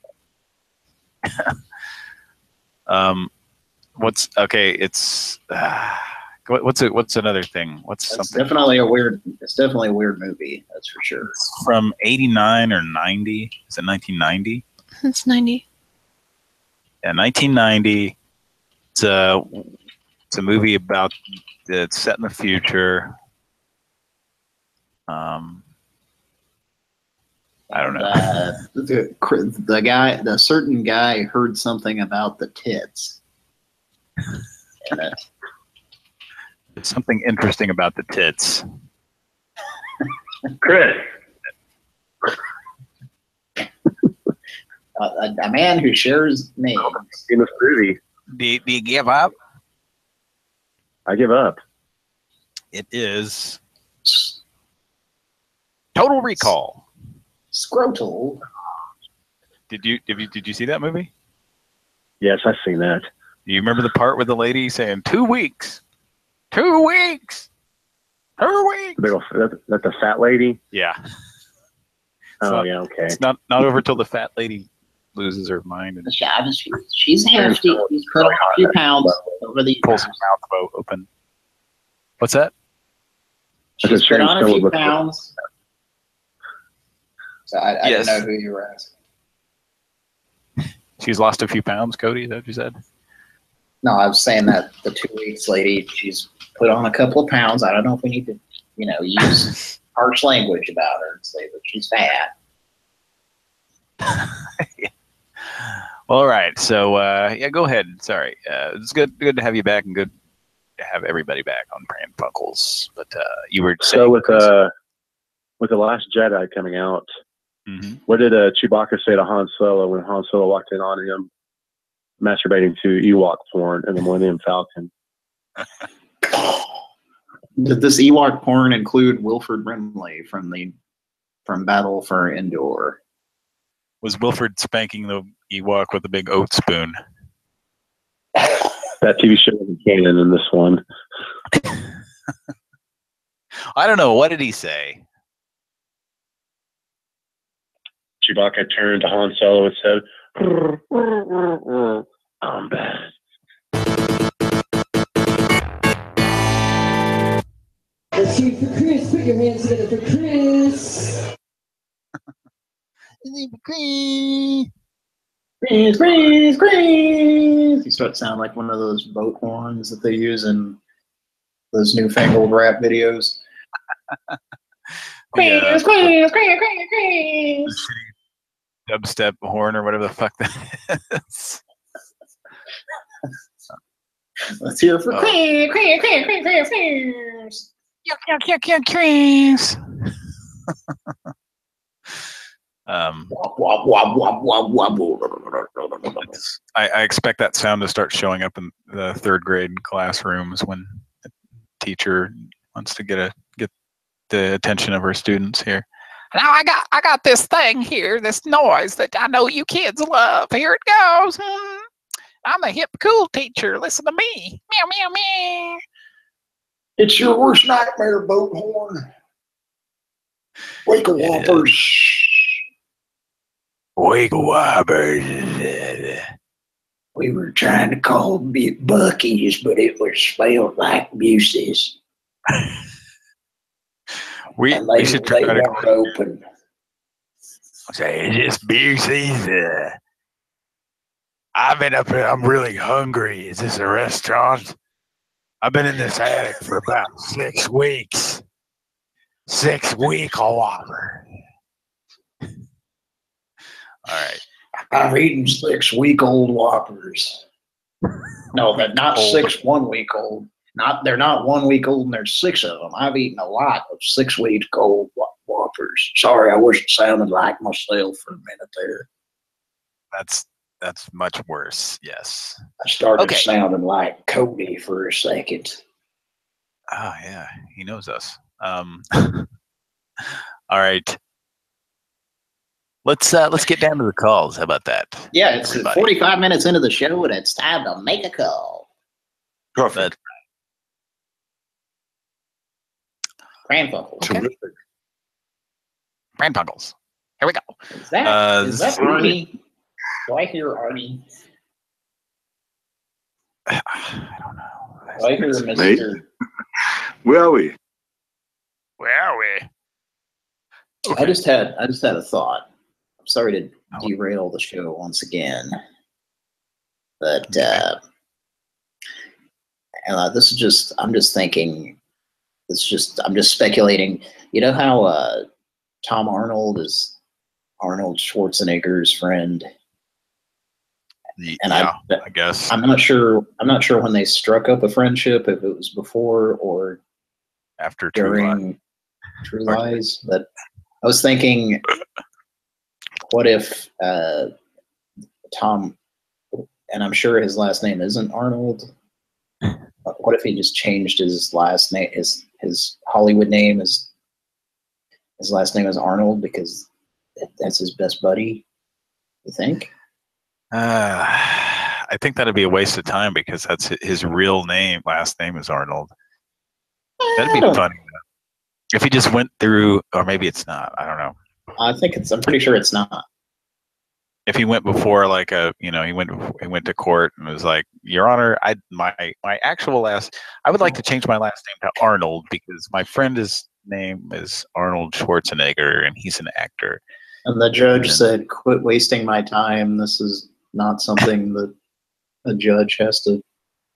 [SPEAKER 1] What's okay? It's what's another thing? What's
[SPEAKER 2] It's
[SPEAKER 1] something?
[SPEAKER 2] definitely a weird. It's definitely a weird movie. That's for sure.
[SPEAKER 1] It's from 89 or 90. Is it 1990?
[SPEAKER 4] It's 90.
[SPEAKER 1] Yeah, 1990. It's a movie about it's set in the future. I don't know.
[SPEAKER 2] The certain guy heard something about the tits.
[SPEAKER 1] There's something interesting about the tits.
[SPEAKER 13] Chris.
[SPEAKER 2] A man who shares names.
[SPEAKER 13] In the movie.
[SPEAKER 1] Do you give up?
[SPEAKER 13] I give up.
[SPEAKER 1] It is Total Recall.
[SPEAKER 2] Scrotal.
[SPEAKER 1] Did you see that movie?
[SPEAKER 13] Yes, I've seen that.
[SPEAKER 1] Do you remember the part with the lady saying 2 weeks? 2 weeks. 2 weeks.
[SPEAKER 13] That's the fat lady?
[SPEAKER 1] Yeah.
[SPEAKER 13] Oh, yeah, okay.
[SPEAKER 1] It's not over till the fat lady loses her mind. And
[SPEAKER 2] she's hefty. She's put on a few pounds over the
[SPEAKER 1] pulls her mouth open. What's that?
[SPEAKER 2] She's put on a few pounds. So I didn't know who you were asking.
[SPEAKER 1] She's lost a few pounds, Cody, is that what you said?
[SPEAKER 2] No, I was saying that the 2 weeks lady, she's put on a couple of pounds. I don't know if we need to, use harsh language about her and say that she's fat.
[SPEAKER 1] All right. So, yeah, go ahead. Sorry. It's good to have you back and good to have everybody back on Pran Funkels. But you were saying...
[SPEAKER 13] So with The Last Jedi coming out, what did Chewbacca say to Han Solo when Han Solo walked in on him masturbating to Ewok porn in the Millennium Falcon?
[SPEAKER 2] Did this Ewok porn include Wilford Brimley from Battle for Endor?
[SPEAKER 1] Was Wilford spanking the Ewok with a big oat spoon?
[SPEAKER 13] That TV show wasn't canon in this one.
[SPEAKER 1] I don't know. What did he say?
[SPEAKER 13] Chewbacca turned to Han Solo and said, I'm bad.
[SPEAKER 16] Let's see for Chris. Put your hands together for Chris.
[SPEAKER 2] Chris. You start to sound like one of those boat horns that they use in those newfangled rap videos.
[SPEAKER 1] Yeah.
[SPEAKER 2] Chris.
[SPEAKER 1] Dubstep horn or whatever the fuck that is.
[SPEAKER 2] Let's hear it for Queen.
[SPEAKER 1] Queens. I expect that sound to start showing up in the third grade classrooms when the teacher wants to get the attention of her students here. Now I got this thing here, this noise that I know you kids love. Here it goes. I'm the hip cool teacher. Listen to me. Meow meow meow.
[SPEAKER 2] It's your worst nightmare, boat horn. Wake whoppers.
[SPEAKER 1] Wake whoppers.
[SPEAKER 2] We were trying to call Bucky's, but it was spelled like Buses.
[SPEAKER 1] we should try
[SPEAKER 2] they
[SPEAKER 1] to
[SPEAKER 2] weren't open.
[SPEAKER 1] Say, is this Buses? I've been up here. I'm really hungry. Is this a restaurant? I've been in this attic for about 6 weeks. 6-week whopper. All right.
[SPEAKER 2] I've eaten 6-week-old Whoppers. No, but not 6 1-week-old. They're not 1 week old, and there's 6 of them. I've eaten a lot of 6-week-old Whoppers. Sorry, I wasn't sounding like myself for a minute there.
[SPEAKER 1] That's much worse. Yes.
[SPEAKER 2] I started sounding like Cody for a second.
[SPEAKER 1] Oh yeah, he knows us. All right. Let's get down to the calls. How about that?
[SPEAKER 2] Yeah, it's 45 minutes into the show, and it's time to make a call.
[SPEAKER 1] Perfect.
[SPEAKER 2] Pran Funkels.
[SPEAKER 1] Okay. Pran Funkels. Here we go.
[SPEAKER 2] Is that Arnie? Do I hear Arnie?
[SPEAKER 1] I don't know.
[SPEAKER 2] Do I hear Mr.
[SPEAKER 17] Where are we?
[SPEAKER 2] Okay. I just had a thought. I'm sorry to derail the show once again, but this is just. I'm just thinking. I'm just speculating. You know how Tom Arnold is Arnold Schwarzenegger's friend, and
[SPEAKER 1] I guess
[SPEAKER 2] I'm not sure when they struck up a friendship, if it was before or
[SPEAKER 1] after
[SPEAKER 2] during True Lies. But I was thinking, what if Tom, and I'm sure his last name isn't Arnold. What if he just changed his last name, his Hollywood name, his last name is Arnold because that's his best buddy? You think?
[SPEAKER 1] I think that'd be a waste of time because that's his real name. Last name is Arnold. That'd be funny if he just went through, or maybe it's not. I don't know.
[SPEAKER 2] I'm pretty sure it's not.
[SPEAKER 1] If he went before, like he went to court and was like, Your Honor, my actual last, I would like to change my last name to Arnold because my friend's name is Arnold Schwarzenegger and he's an actor.
[SPEAKER 2] And the judge said, "Quit wasting my time. This is not something that a judge has to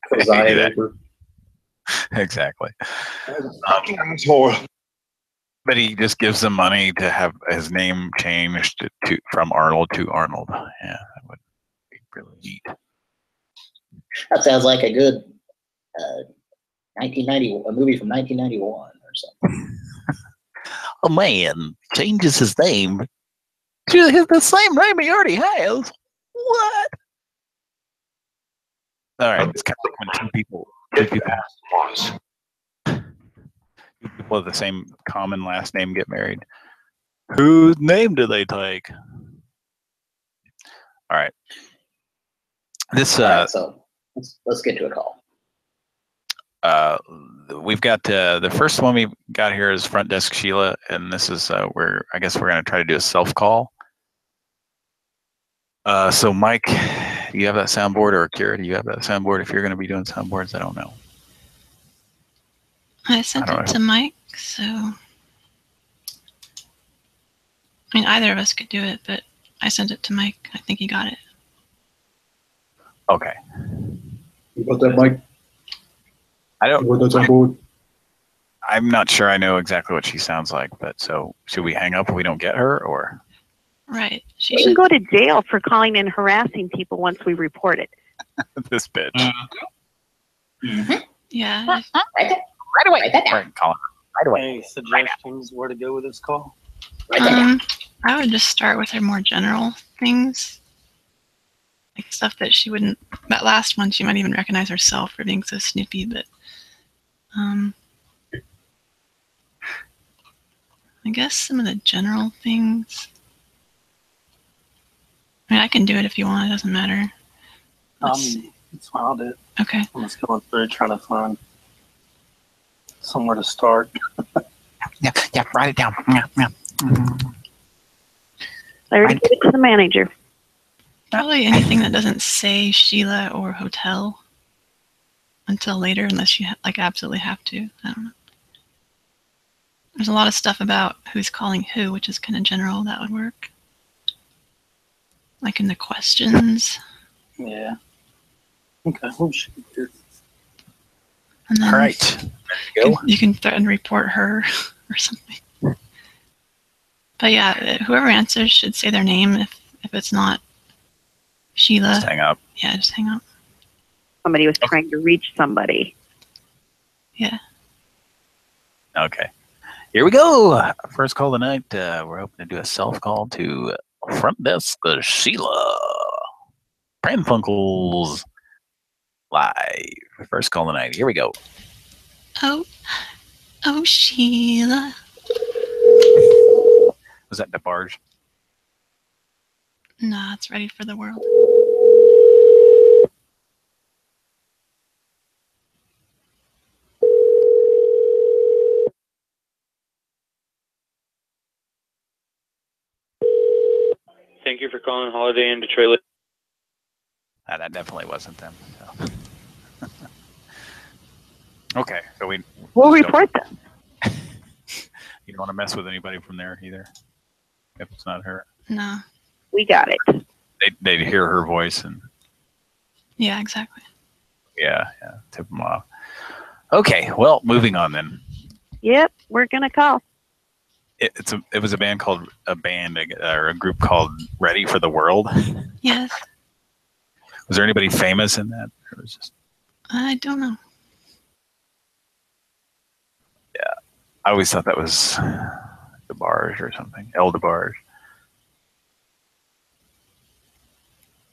[SPEAKER 2] preside over."
[SPEAKER 1] Exactly. But he just gives them money to have his name changed from Arnold to Arnold. Yeah, that would be really neat.
[SPEAKER 2] That sounds like a good 1990 a movie from 1991 or something.
[SPEAKER 12] A man changes his name to the same name he already has. What?
[SPEAKER 1] All right, it's kind of like when two people with the same common last name get married. Whose name do they take? All right.
[SPEAKER 2] So let's get to a call.
[SPEAKER 1] We've got the first one we got here is Front Desk Sheila, and this is where I guess we're going to try to do a self call. So Mike, do you have that soundboard, or Kira, do you have that soundboard? If you're going to be doing soundboards, I don't know.
[SPEAKER 4] I sent it to Mike, so I mean either of us could do it, but I sent it to Mike. I think he got it.
[SPEAKER 1] Okay.
[SPEAKER 2] You got that, Mike?
[SPEAKER 1] I don't.
[SPEAKER 2] You got that soundboard?
[SPEAKER 1] I'm not sure I know exactly what she sounds like, but so should we hang up if we don't get her, or?
[SPEAKER 4] Right.
[SPEAKER 18] She should go to jail for calling and harassing people once we report it.
[SPEAKER 1] This bitch.
[SPEAKER 4] Yeah.
[SPEAKER 2] Right there.
[SPEAKER 1] Right away.
[SPEAKER 2] Write that down.
[SPEAKER 1] Right, call right away.
[SPEAKER 18] Any suggestions where to go with this call?
[SPEAKER 2] Write that down.
[SPEAKER 4] I would just start with her more general things. Like stuff that she wouldn't, that last one, she might even recognize herself for being so snippy, but I guess some of the general things. I mean, I can do it if you want, it doesn't matter.
[SPEAKER 18] It's fine, I'll do it.
[SPEAKER 4] Okay.
[SPEAKER 18] I'm just going through trying to find somewhere to start.
[SPEAKER 12] Yeah, write it down. Yeah.
[SPEAKER 19] I already gave it to the manager.
[SPEAKER 4] Probably anything that doesn't say Sheila or hotel until later, unless you like absolutely have to. I don't know. There's a lot of stuff about who's calling who, which is kind of general. That would work. Like in the questions.
[SPEAKER 18] Yeah. Okay. Oh, shit.
[SPEAKER 4] And then
[SPEAKER 1] All right. Go.
[SPEAKER 4] You can threaten report her or something. But yeah, whoever answers should say their name. If it's not Sheila,
[SPEAKER 1] Just hang up.
[SPEAKER 4] Yeah, just hang up.
[SPEAKER 19] Somebody was trying to reach somebody.
[SPEAKER 4] Yeah.
[SPEAKER 1] Okay. Here we go. First call of the night. We're hoping to do a self-call to front desk Sheila. Pran Funkels live. First call of the night. Here we go.
[SPEAKER 4] Oh, Sheila.
[SPEAKER 1] Was that DeBarge?
[SPEAKER 4] Nah, it's ready for the world.
[SPEAKER 20] Thank you for calling Holiday Inn Detroit.
[SPEAKER 1] That definitely wasn't them. So. Okay, so
[SPEAKER 19] we'll report them.
[SPEAKER 1] You don't want to mess with anybody from there either, if it's not her.
[SPEAKER 4] No.
[SPEAKER 19] We got it.
[SPEAKER 1] They'd hear her voice and.
[SPEAKER 4] Yeah, exactly.
[SPEAKER 1] Yeah, tip them off. Okay, well, moving on then.
[SPEAKER 19] Yep, we're gonna call.
[SPEAKER 1] It was a group called Ready for the World.
[SPEAKER 4] Yes.
[SPEAKER 1] Was there anybody famous in that? Or was just...
[SPEAKER 4] I don't know.
[SPEAKER 1] Yeah, I always thought that was DeBarge or something. El DeBarge.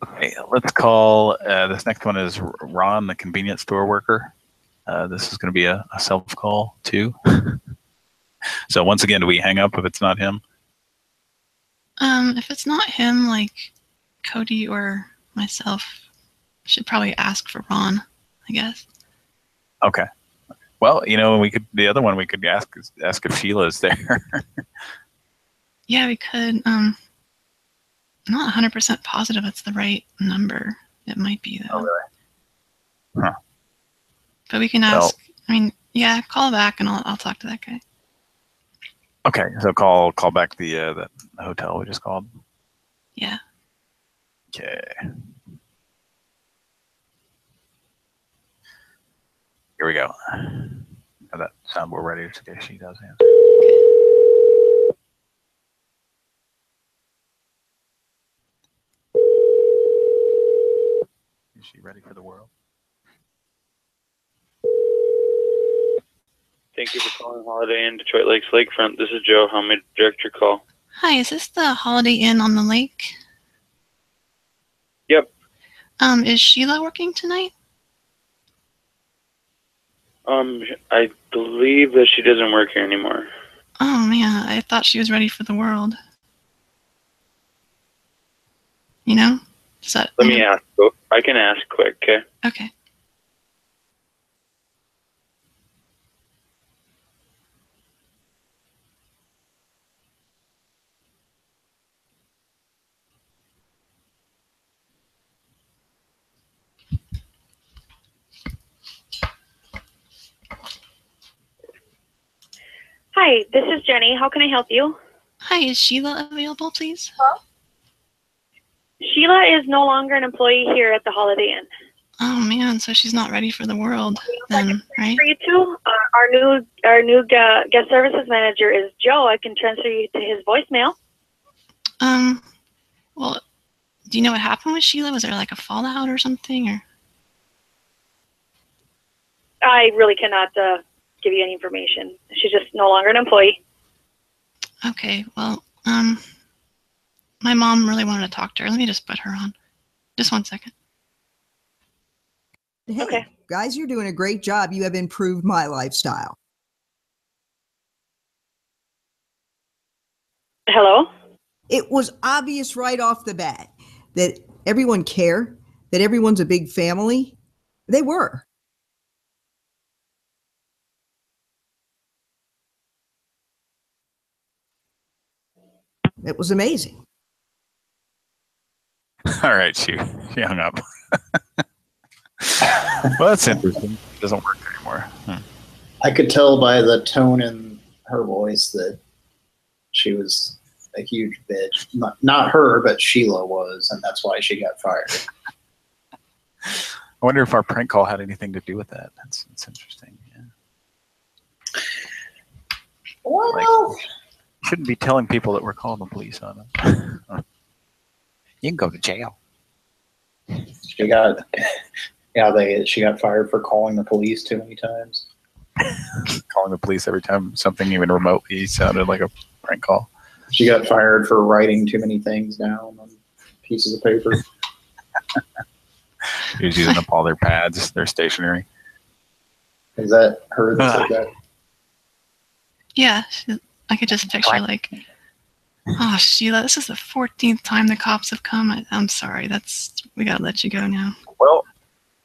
[SPEAKER 1] Okay, let's call. This next one is Ron, the convenience store worker. This is going to be a self-call too. So once again, do we hang up if it's not him?
[SPEAKER 4] If it's not him, like Cody or myself should probably ask for Ron, I guess.
[SPEAKER 1] Okay. Well, the other one we could ask if Sheila is there.
[SPEAKER 4] Yeah, we could. I'm not 100% positive it's the right number. It might be though.
[SPEAKER 1] Oh, really? Huh.
[SPEAKER 4] But we can ask. I mean, yeah, call back and I'll talk to that guy.
[SPEAKER 1] Okay, so call back the hotel we just called.
[SPEAKER 4] Yeah.
[SPEAKER 1] Okay. Here we go. Have that soundboard ready in case she does answer. Is she ready for the world?
[SPEAKER 20] Thank you for calling Holiday Inn Detroit Lakes Lakefront. This is Joe. How may I direct your call?
[SPEAKER 4] Hi, is this the Holiday Inn on the lake?
[SPEAKER 20] Yep.
[SPEAKER 4] Is Sheila working tonight?
[SPEAKER 20] I believe that she doesn't work here anymore.
[SPEAKER 4] Oh man, I thought she was ready for the world. You know? Does that?
[SPEAKER 20] Let me ask. I can ask quick, okay?
[SPEAKER 4] Okay.
[SPEAKER 21] Hi, this is Jenny. How can I help you?
[SPEAKER 4] Hi, is Sheila available, please?
[SPEAKER 21] Hello? Sheila is no longer an employee here at the Holiday Inn.
[SPEAKER 4] Oh man, so she's not ready for the world then, right?
[SPEAKER 21] For you two, our new guest services manager is Joe. I can transfer you to his voicemail.
[SPEAKER 4] Well, do you know what happened with Sheila? Was there like a fallout or something, or?
[SPEAKER 21] I really cannot give you any information. She's just no longer an employee.
[SPEAKER 4] Okay, well, my mom really wanted to talk to her. Let me just put her on. Just 1 second.
[SPEAKER 3] Hey, guys, you're doing a great job. You have improved my lifestyle.
[SPEAKER 21] Hello?
[SPEAKER 3] It was obvious right off the bat that everyone cared, that everyone's a big family. They were. It was amazing.
[SPEAKER 1] All right, she hung up. Well, that's interesting. It doesn't work anymore.
[SPEAKER 2] I could tell by the tone in her voice that she was a huge bitch. Not her, but Sheila was, and that's why she got fired.
[SPEAKER 1] I wonder if our prank call had anything to do with that. That's interesting. Yeah.
[SPEAKER 2] Well,
[SPEAKER 1] shouldn't be telling people that we're calling the police on them. You can go to jail.
[SPEAKER 2] She got fired for calling the police too many times.
[SPEAKER 1] Calling the police every time something even remotely sounded like a prank call.
[SPEAKER 2] She got fired for writing too many things down on pieces of paper.
[SPEAKER 1] She was using up all their pads, their stationery.
[SPEAKER 2] Is that her that said that?
[SPEAKER 4] Yeah, I could just picture like, oh, Sheila, this is the 14th time the cops have come. I'm sorry. We gotta let you go now.
[SPEAKER 1] Well,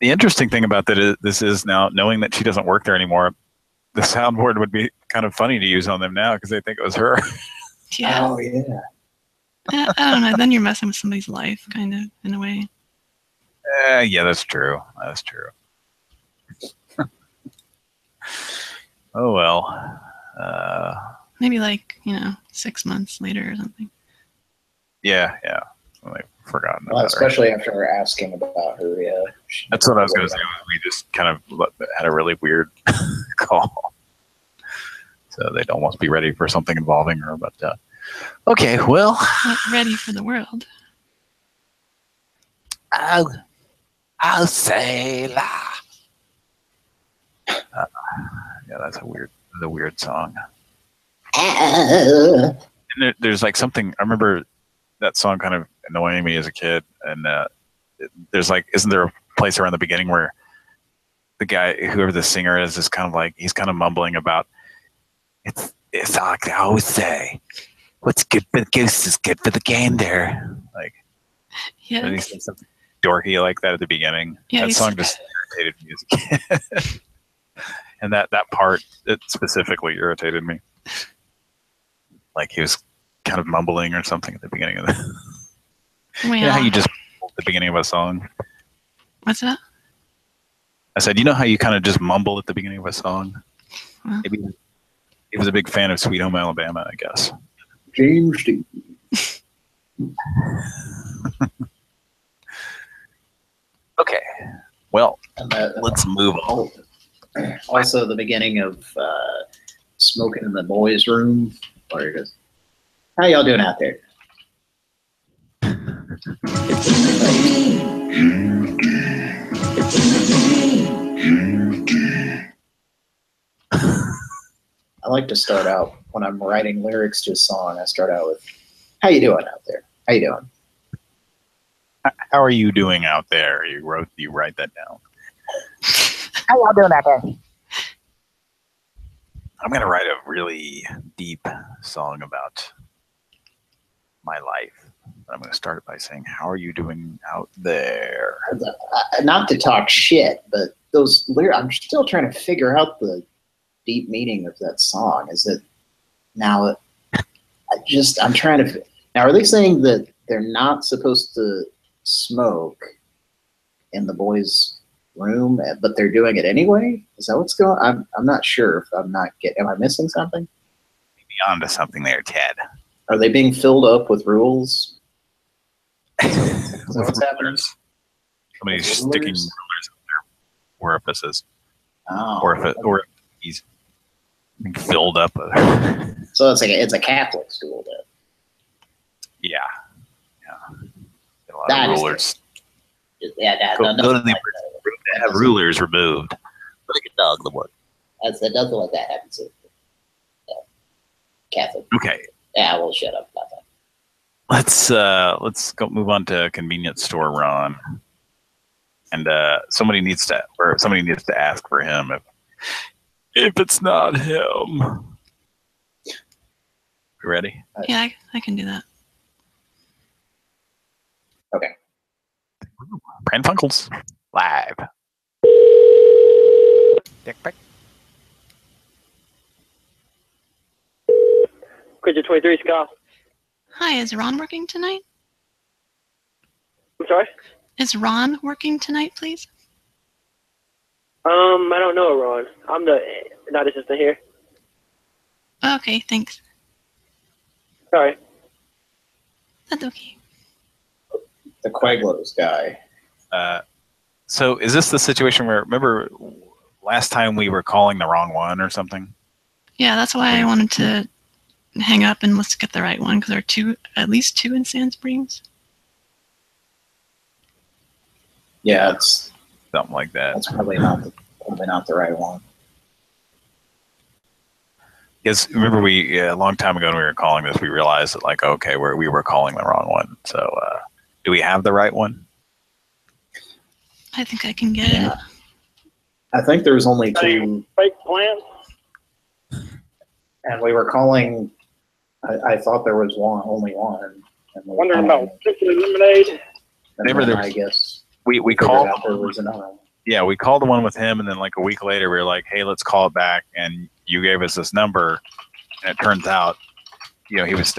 [SPEAKER 1] the interesting thing about this is now knowing that she doesn't work there anymore, the soundboard would be kind of funny to use on them now because they think it was her.
[SPEAKER 4] Yeah.
[SPEAKER 2] Oh yeah.
[SPEAKER 4] I don't know. Then you're messing with somebody's life, kind of, in a way.
[SPEAKER 1] Yeah, that's true. That's true. Oh well.
[SPEAKER 4] Maybe like 6 months later or something.
[SPEAKER 1] Yeah. I've forgotten
[SPEAKER 2] well,
[SPEAKER 1] about
[SPEAKER 2] especially
[SPEAKER 1] her.
[SPEAKER 2] after asking about her. Yeah.
[SPEAKER 1] That's what I was going to say. We just kind of had a really weird call, so they'd almost be ready for something involving her. But okay, well,
[SPEAKER 4] not ready for the world.
[SPEAKER 12] I'll say la.
[SPEAKER 1] Yeah, that's a weird song. And there's like something. I remember that song kind of annoying me as a kid, and there's like, isn't there a place around the beginning where the guy, whoever the singer is kind of like, he's kind of mumbling about it's like I always say, what's good for the goose is good for the gander. Like,
[SPEAKER 4] yeah,
[SPEAKER 1] he said something dorky like that at the beginning.
[SPEAKER 4] Yeah,
[SPEAKER 1] that song just irritated me as a kid. And that part, it specifically irritated me. Like he was kind of mumbling or something at the beginning of the.
[SPEAKER 4] Well,
[SPEAKER 1] you know how you just at the beginning of a song?
[SPEAKER 4] What's that?
[SPEAKER 1] I said, you know how you kind of just mumble at the beginning of a song?
[SPEAKER 4] Well,
[SPEAKER 1] maybe he was a big fan of Sweet Home Alabama, I guess.
[SPEAKER 2] James Dean.
[SPEAKER 1] Okay. Well, let's move on.
[SPEAKER 2] Also, the beginning of Smoking in the Boys' Room, where it is, how y'all doing out there? I like to start out when I'm writing lyrics to a song. I start out with, "How you doing out there? How you doing?
[SPEAKER 1] How are you doing out there?" You write that down.
[SPEAKER 22] How y'all doing out there?
[SPEAKER 1] I'm gonna write a really deep song about my life. I'm gonna start it by saying, "How are you doing out there?"
[SPEAKER 2] Not to talk shit, but those lyrics, I'm still trying to figure out the deep meaning of that song. Is it now? I'm trying to. Now, are they saying that they're not supposed to smoke in the boys' room, but they're doing it anyway? Is that what's going on? I'm not sure if I'm not getting. Am I missing something?
[SPEAKER 1] Maybe onto something there, Ted.
[SPEAKER 2] Are they being filled up with rules? Is that what's happening?
[SPEAKER 1] Somebody's sticking rulers in their orifices.
[SPEAKER 2] Oh.
[SPEAKER 1] Or he's being filled up.
[SPEAKER 2] So it's a Catholic school then.
[SPEAKER 1] Yeah. A lot of rulers.
[SPEAKER 2] Yeah,
[SPEAKER 1] go to the have rulers removed.
[SPEAKER 12] like a dog in the morning.
[SPEAKER 2] That doesn't let that happen to Catholic.
[SPEAKER 1] Okay.
[SPEAKER 2] Yeah, well, shut up about that.
[SPEAKER 1] Let's go move on to convenience store Ron. And somebody needs to ask for him if it's not him. You ready?
[SPEAKER 4] Yeah, I can do that.
[SPEAKER 2] Okay.
[SPEAKER 1] Pran Funkels live. Dick pic.
[SPEAKER 5] Creature 23, Scott.
[SPEAKER 4] Hi, is Ron working tonight?
[SPEAKER 5] I'm sorry?
[SPEAKER 4] Is Ron working tonight, please?
[SPEAKER 5] I don't know, Ron. I'm the night assistant here.
[SPEAKER 4] Okay, thanks.
[SPEAKER 5] Sorry.
[SPEAKER 4] That's okay.
[SPEAKER 2] The Quaglos guy.
[SPEAKER 1] So is this the situation where, remember last time we were calling the wrong one or something?
[SPEAKER 4] Yeah, that's why I wanted to hang up and let's get the right one, because there are at least two in Sand Springs.
[SPEAKER 2] Yeah, it's
[SPEAKER 1] something like that.
[SPEAKER 2] That's probably not the right one.
[SPEAKER 1] Because remember, a long time ago when we were calling this, we realized that, like, okay, we were calling the wrong one. So, do we have the right one?
[SPEAKER 4] I think I can get it.
[SPEAKER 2] I think there's only two.
[SPEAKER 5] Fake plants.
[SPEAKER 2] And we were calling. I thought there was only one. And we
[SPEAKER 5] Wondering about Simply Lemonade.
[SPEAKER 1] Remember,
[SPEAKER 2] I guess
[SPEAKER 1] we called.
[SPEAKER 2] There was another one.
[SPEAKER 1] Yeah, we called the one with him, and then like a week later, we were like, "Hey, let's call it back." And you gave us this number, and it turns out, he was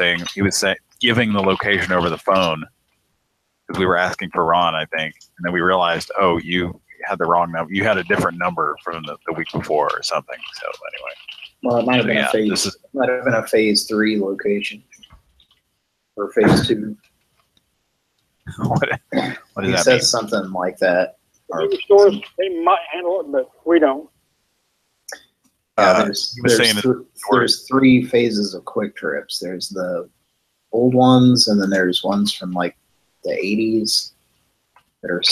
[SPEAKER 1] giving the location over the phone because we were asking for Ron, I think, and then we realized, oh, you had the wrong number. You had a different number from the week before or something. So anyway,
[SPEAKER 2] well, it might have been a phase 3 location or phase 2.
[SPEAKER 1] What does
[SPEAKER 2] he
[SPEAKER 1] that
[SPEAKER 2] says
[SPEAKER 1] mean?
[SPEAKER 2] Something like that.
[SPEAKER 5] The stores, they might handle it, but we don't.
[SPEAKER 2] There's 3 phases of Quick Trips. There's the old ones, and then there's ones from like the 80s that are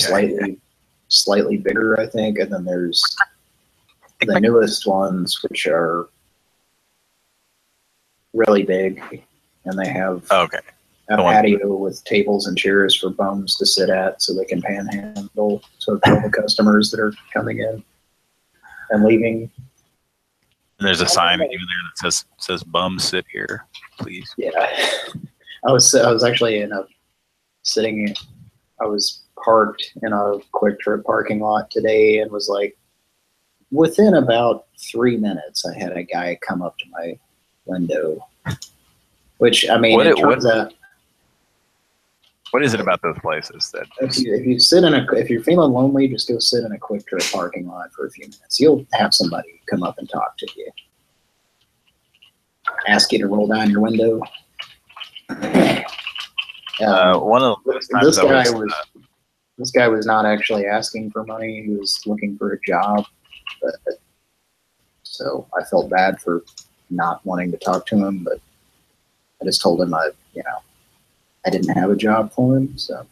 [SPEAKER 2] slightly bigger, I think, and then there's the newest ones, which are really big, and they have a patio with tables and chairs for bums to sit at so they can panhandle to all the customers that are coming in and leaving.
[SPEAKER 1] And there's a sign even there that says "Bum sit here, please."
[SPEAKER 2] Yeah, I was actually I was parked in a Quick Trip parking lot today, and was like, within about 3 minutes, I had a guy come up to my window. Which, I mean, it turns out.
[SPEAKER 1] What is it about those places that?
[SPEAKER 2] If you're feeling lonely, just go sit in a Quick Trip parking lot for a few minutes. You'll have somebody come up and talk to you, ask you to roll down your window.
[SPEAKER 1] One of the
[SPEAKER 2] this guy was not actually asking for money. He was looking for a job, so I felt bad for not wanting to talk to him, but I just told him I didn't have a job for him.
[SPEAKER 1] So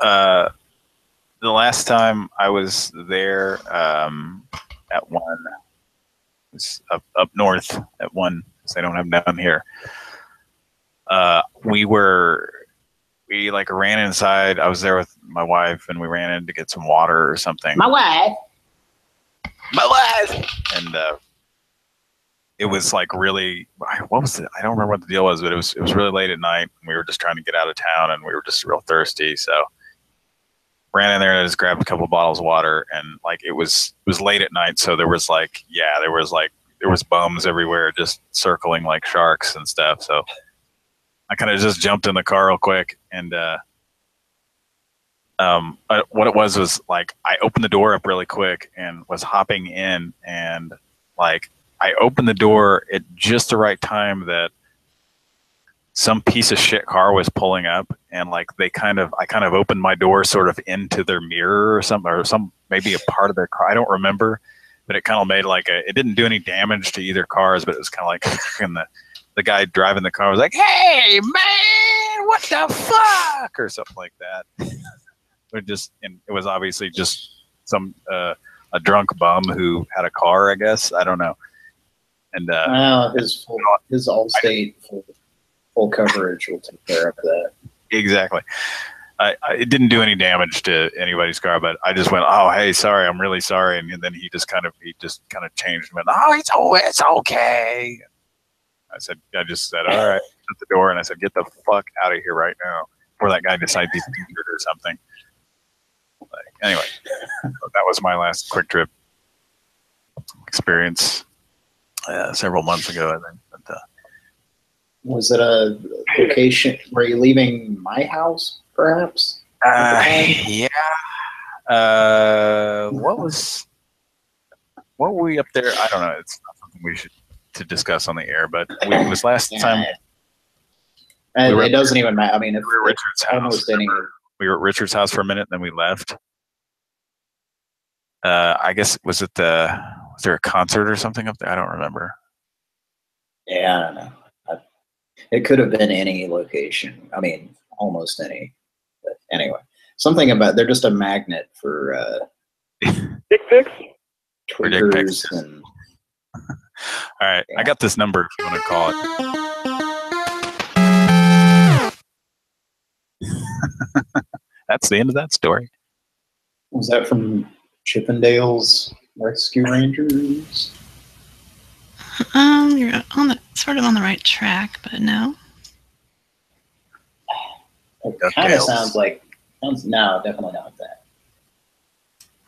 [SPEAKER 1] the last time I was there at one, was up north at one, because they don't have down here. We like ran inside. I was there with my wife, and we ran in to get some water or something.
[SPEAKER 2] My wife.
[SPEAKER 1] And it was like really, what was it? I don't remember what the deal was, but it was really late at night. And we were just trying to get out of town, and we were just real thirsty. So ran in there and I just grabbed a couple of bottles of water, and like it was late at night. So there was bums everywhere, just circling like sharks and stuff. So I kind of just jumped in the car real quick, and what it was like I opened the door up really quick and was hopping in, and like I opened the door at just the right time that some piece of shit car was pulling up, and like I kind of opened my door sort of into their mirror or something, or maybe a part of their car. I don't remember, but it kind of made it didn't do any damage to either cars, but it was kind of like, and the guy driving the car was like, "Hey man, what the fuck?" or something like that. It was obviously just some a drunk bum who had a car, I guess. I don't know. And
[SPEAKER 2] his Allstate full coverage will take care of that.
[SPEAKER 1] Exactly. It didn't do any damage to anybody's car, but I just went, "Oh, hey, sorry, I'm really sorry." And then he just kind of changed and went, "Oh, it's okay." I just said, "All right," at the door, and I said, "Get the fuck out of here right now," before that guy decides he's injured or something. Anyway, that was my last Quick Trip experience several months ago, I think. But,
[SPEAKER 2] was it a location? Were you leaving my house, perhaps?
[SPEAKER 1] Yeah. What were we up there? I don't know. It's not something we should to discuss on the air, but it was last time.
[SPEAKER 2] It doesn't even matter. I mean, if
[SPEAKER 1] we were at Richard's house. We were at Richard's house for a minute, and then we left. I guess was there a concert or something up there? I don't remember.
[SPEAKER 2] Yeah, I don't know. It could have been any location. I mean, almost any. But anyway, something about they're just a magnet for
[SPEAKER 5] dick pics.
[SPEAKER 2] Twitters and.
[SPEAKER 1] All right, yeah. I got this number if you want to call it. That's the end of that story.
[SPEAKER 2] Was that from Chippendale's Rescue Rangers?
[SPEAKER 4] You're sort of on the right track, but no.
[SPEAKER 2] It kind of sounds like. No, definitely not that.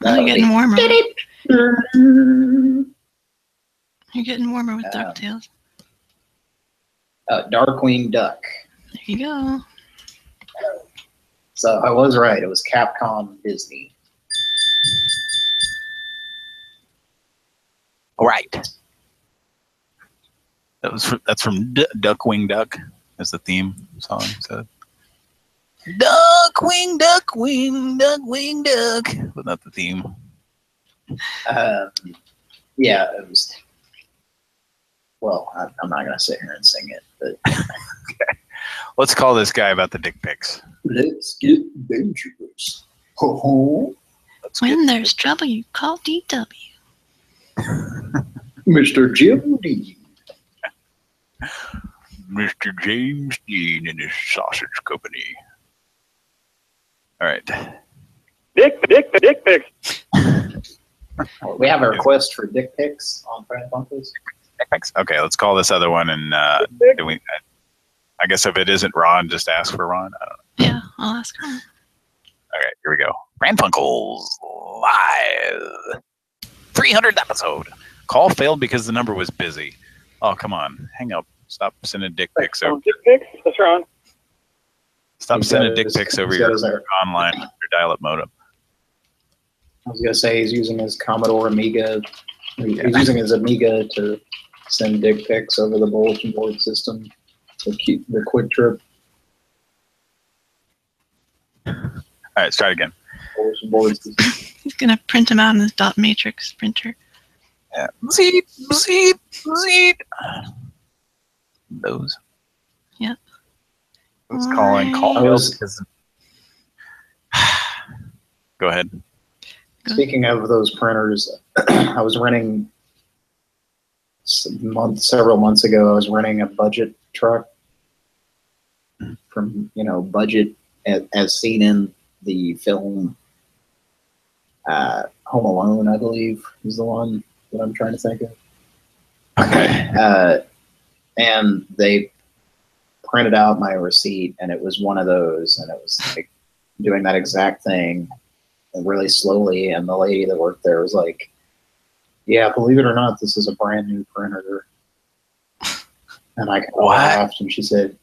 [SPEAKER 4] You're getting warmer. You're getting warmer with DuckTales.
[SPEAKER 2] Darkwing Duck.
[SPEAKER 4] There you go.
[SPEAKER 2] So I was right. It was Capcom Disney.
[SPEAKER 1] All right. That's from Duckwing Duck as the theme song. So Duckwing, Duckwing, Duckwing Duck. But not the theme.
[SPEAKER 2] Yeah, it was. Well, I'm not going to sit here and sing it, but
[SPEAKER 1] okay. Let's call this guy about the dick pics.
[SPEAKER 2] Let's get dangerous.
[SPEAKER 4] When there's trouble, you call DW.
[SPEAKER 2] Mr. Jim Dean.
[SPEAKER 1] Mr. James Dean and his sausage company. All right.
[SPEAKER 5] Dick pics.
[SPEAKER 2] We have a request for dick pics on Pran Funkels.
[SPEAKER 1] Okay, let's call this other one, and I guess if it isn't Ron, just ask for Ron. I don't know.
[SPEAKER 4] Yeah, I'll ask Ron.
[SPEAKER 1] All right, here we go. Pran Funkels live 300th episode. Call failed because the number was busy. Oh, come on, hang up. Stop sending dick pics over.
[SPEAKER 5] Dick pics? That's Ron.
[SPEAKER 1] Stop sending dick pics over your online your dial-up modem.
[SPEAKER 2] I was gonna say he's using his Commodore Amiga. He's using his Amiga to send dick pics over the bulletin board system to keep the Quick Trip.
[SPEAKER 1] All right, let's try it again.
[SPEAKER 2] Bulletin board system.
[SPEAKER 4] He's gonna print them out in his dot matrix printer.
[SPEAKER 1] Yeah. Zeet. Those.
[SPEAKER 4] Yep.
[SPEAKER 1] It's calling. Go ahead.
[SPEAKER 2] Speaking of those printers, I was renting several months ago. I was renting a budget truck from budget as seen in the film Home Alone, I believe is the one that I'm trying to think of.
[SPEAKER 1] Okay.
[SPEAKER 2] And they printed out my receipt, and it was one of those, and it was like doing that exact thing really slowly. And the lady that worked there was like, "Yeah, believe it or not, this is a brand new printer." And I laughed, and she said